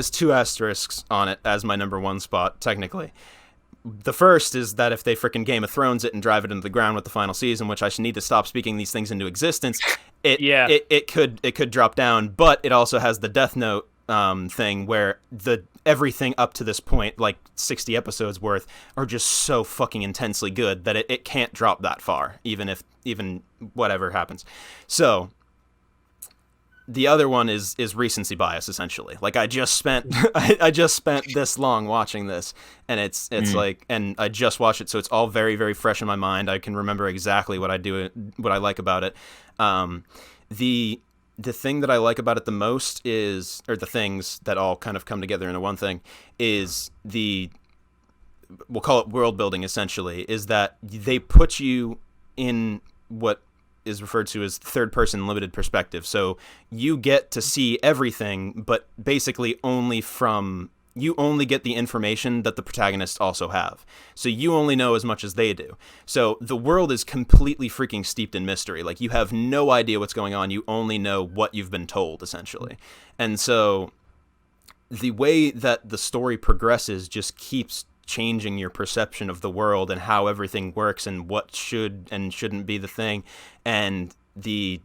2 asterisks on it as my number 1 spot technically. The first is that if they frickin' Game of Thrones it and drive it into the ground with the final season, which I should need to stop speaking these things into existence, it could drop down. But it also has the Death Note thing where everything up to this point, like 60 episodes worth, are just so fucking intensely good that it can't drop that far, even whatever happens. So the other one is recency bias, essentially. Like I just spent this long watching this, and it's like, and I just watched it, so it's all very, very fresh in my mind. I can remember exactly what I like about it. The thing that I like about it the most is, or the things that all kind of come together into one thing, is we'll call it world building, essentially, is that they put you in what is referred to as third person limited perspective. So you get to see everything, but basically you only get the information that the protagonists also have. So you only know as much as they do. So the world is completely freaking steeped in mystery. Like you have no idea what's going on. You only know what you've been told, essentially. And so the way that the story progresses just keeps changing your perception of the world and how everything works and what should and shouldn't be the thing, and the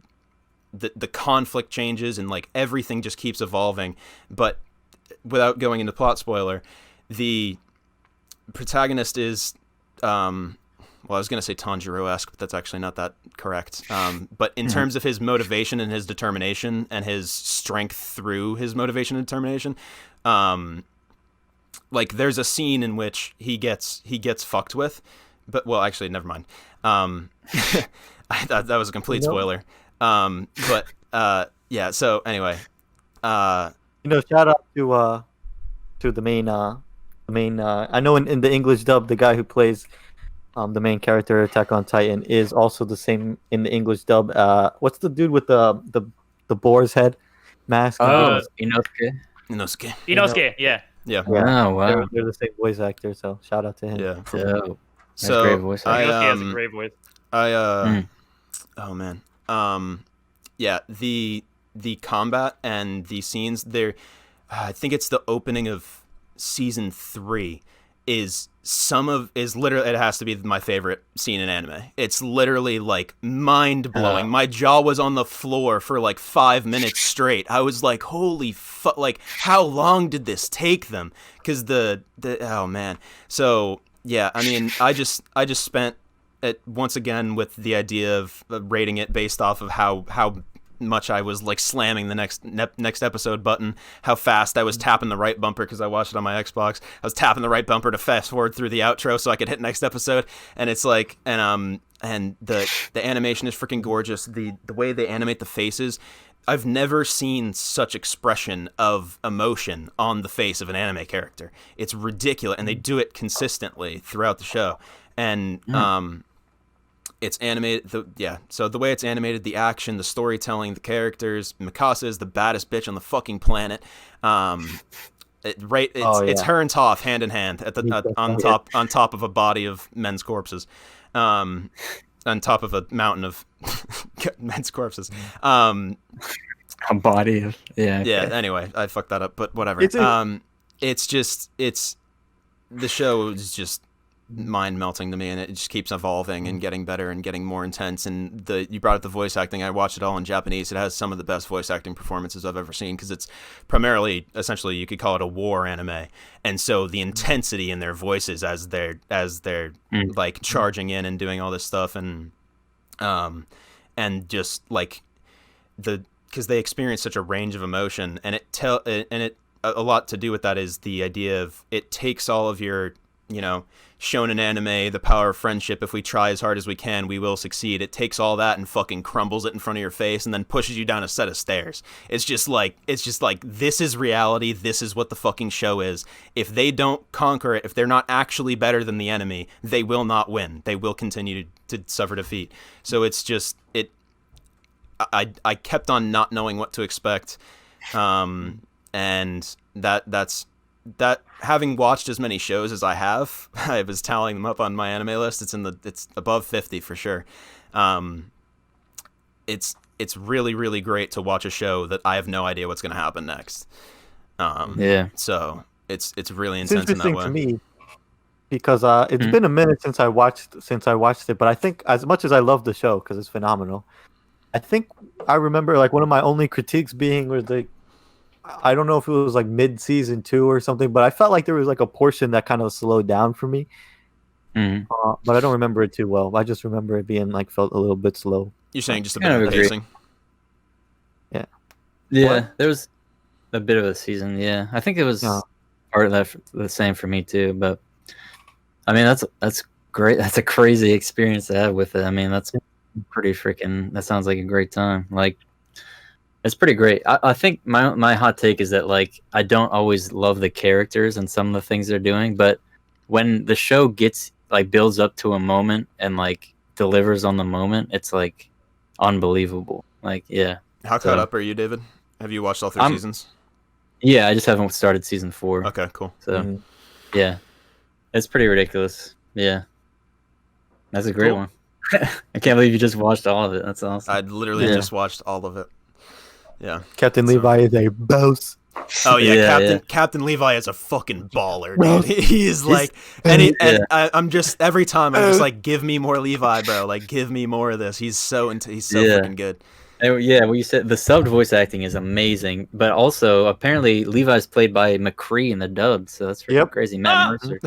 conflict changes and like everything just keeps evolving. But without going into plot spoiler, the protagonist is well, I was gonna say Tanjiro-esque, but that's actually not that correct. But in terms of his motivation and his determination and his strength through his motivation and determination, like there's a scene in which he gets fucked with, but well, actually, never mind. I thought that was a complete spoiler. But yeah. So anyway, shout out to the main. I know in the English dub, the guy who plays the main character, Attack on Titan, is also the same in the English dub. What's the dude with the boar's head mask? Inosuke, yeah. Yeah. Oh, wow. They're the same voice actor, so shout out to him. Yeah. So, So great voice actor. Inosuke has a great voice. oh man. Yeah, the the combat and the scenes there. I think it's the opening of season 3 is literally, it has to be my favorite scene in anime. It's literally like mind blowing. My jaw was on the floor for like 5 minutes straight. I was like, holy fuck, like how long did this take them? Because the oh man. So yeah, I mean, I just spent it once again with the idea of rating it based off of how much I was like slamming the next episode button, how fast I was tapping the right bumper because I watched it on my Xbox. I was tapping the right bumper to fast forward through the outro so I could hit next episode. And it's like, and the animation is freaking gorgeous. The way they animate the faces, I've never seen such expression of emotion on the face of an anime character. It's ridiculous, and they do it consistently throughout the show. And it's animated, so the way it's animated, the action, the storytelling, the characters, Mikasa is the baddest bitch on the fucking planet. It's her and Toph hand in hand on top of a body of men's corpses, on top of a mountain of men's corpses. A body of Anyway, I fucked that up, but whatever. The show is just mind melting to me, and it just keeps evolving and getting better and getting more intense. And you brought up the voice acting. I watched it all in Japanese. It has some of the best voice acting performances I've ever seen, because it's primarily, essentially, you could call it a war anime. And so the intensity in their voices as they're like charging in and doing all this stuff, and just like because they experience such a range of emotion, and a lot to do with that is the idea of it takes all of your, shonen anime, the power of friendship. If we try as hard as we can, we will succeed. It takes all that and fucking crumbles it in front of your face and then pushes you down a set of stairs. It's just like this is reality. This is what the fucking show is. If they don't conquer it, if they're not actually better than the enemy, they will not win. They will continue to suffer defeat. So it's just I kept on not knowing what to expect, and that's having watched as many shows as I have, I was tallying them up on my anime list. It's above 50 for sure. It's really, really great to watch a show that I have no idea what's going to happen next. So it's really intense in that way. To me, because it's been a minute since I watched it, but I think as much as I love the show because it's phenomenal, I think I remember like one of my only critiques being was like, I don't know if it was like mid-season 2 or something, but I felt like there was like a portion that kind of slowed down for me. But I don't remember it too well. I just remember it being like felt a little bit slow. You're saying just a bit of pacing? Yeah. What? There was a bit of a season. Yeah, I think it was part of that the same for me too. But I mean, that's great. That's a crazy experience to have with it. I mean, that's pretty freaking. That sounds like a great time. Like. It's pretty great. I think my hot take is that like I don't always love the characters and some of the things they're doing, but when the show gets like builds up to a moment and like delivers on the moment, it's like unbelievable. Like How caught up are you, David? Have you watched all 3 seasons? Yeah, I just haven't started season 4. Okay, cool. So yeah, it's pretty ridiculous. Yeah, that's a great one. I can't believe you just watched all of it. That's awesome. I literally just watched all of it. Yeah, Captain Levi is a boss. Oh yeah, Captain Levi is a fucking baller, dude. He's like, I'm just every time I'm just like, give me more Levi, bro. Like, give me more of this. He's so freaking good. And well, you said the subbed voice acting is amazing, but also apparently Levi's played by McCree in the dub, so that's freaking crazy. Matt Mercer.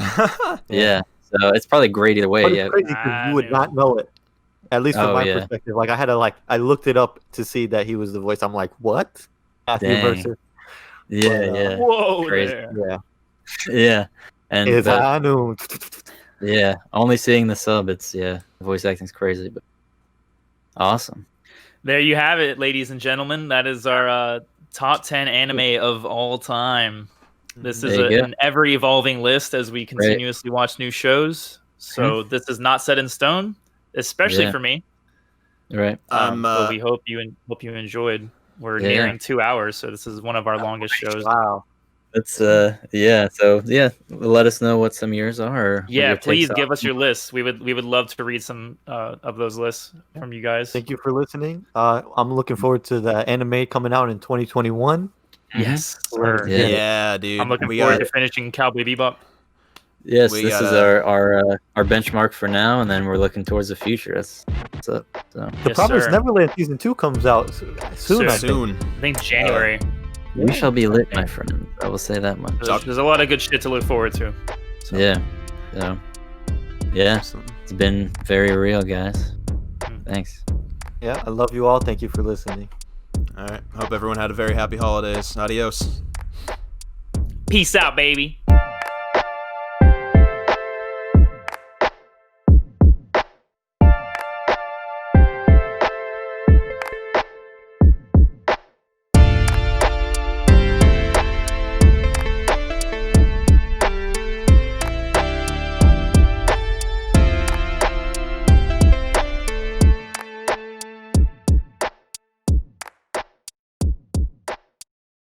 Yeah, so it's probably great either way. It's crazy because you would not know it. At least from my perspective, like I had to I looked it up to see that he was the voice. I'm like, what? Matthew Mercer. Yeah. Whoa, crazy. there. And only seeing the sub, it's the voice acting's crazy, but awesome. There you have it, ladies and gentlemen. That is our top 10 anime of all time. This is an ever evolving list as we continuously watch new shows. So this is not set in stone. Especially for me, right? But we hope you enjoyed. We're nearing 2 hours, so this is one of our longest shows. Wow, That's yeah. So yeah, let us know what some of yours are. Or what Yeah, your please takes give are. us your lists. We would love to read some of those lists from you guys. Thank you for listening. I'm looking forward to the anime coming out in 2021. Yes, Let us sir. Yeah. Yeah, dude. I'm looking we forward got to finishing Cowboy Bebop. Yes, We this is gotta- our benchmark for now, and then we're looking towards the future. That's what's up. So The Yes, Promised sir. Neverland season 2 comes out soon. I think. soon. I think January. we shall be lit, my friend. I will say that much. There's a lot of good shit to look forward to. So. Yeah. So yeah, it's been very real, guys. Thanks. Yeah, I love you all. Thank you for listening. All right. Hope everyone had a very happy holidays. Adios. Peace out, baby.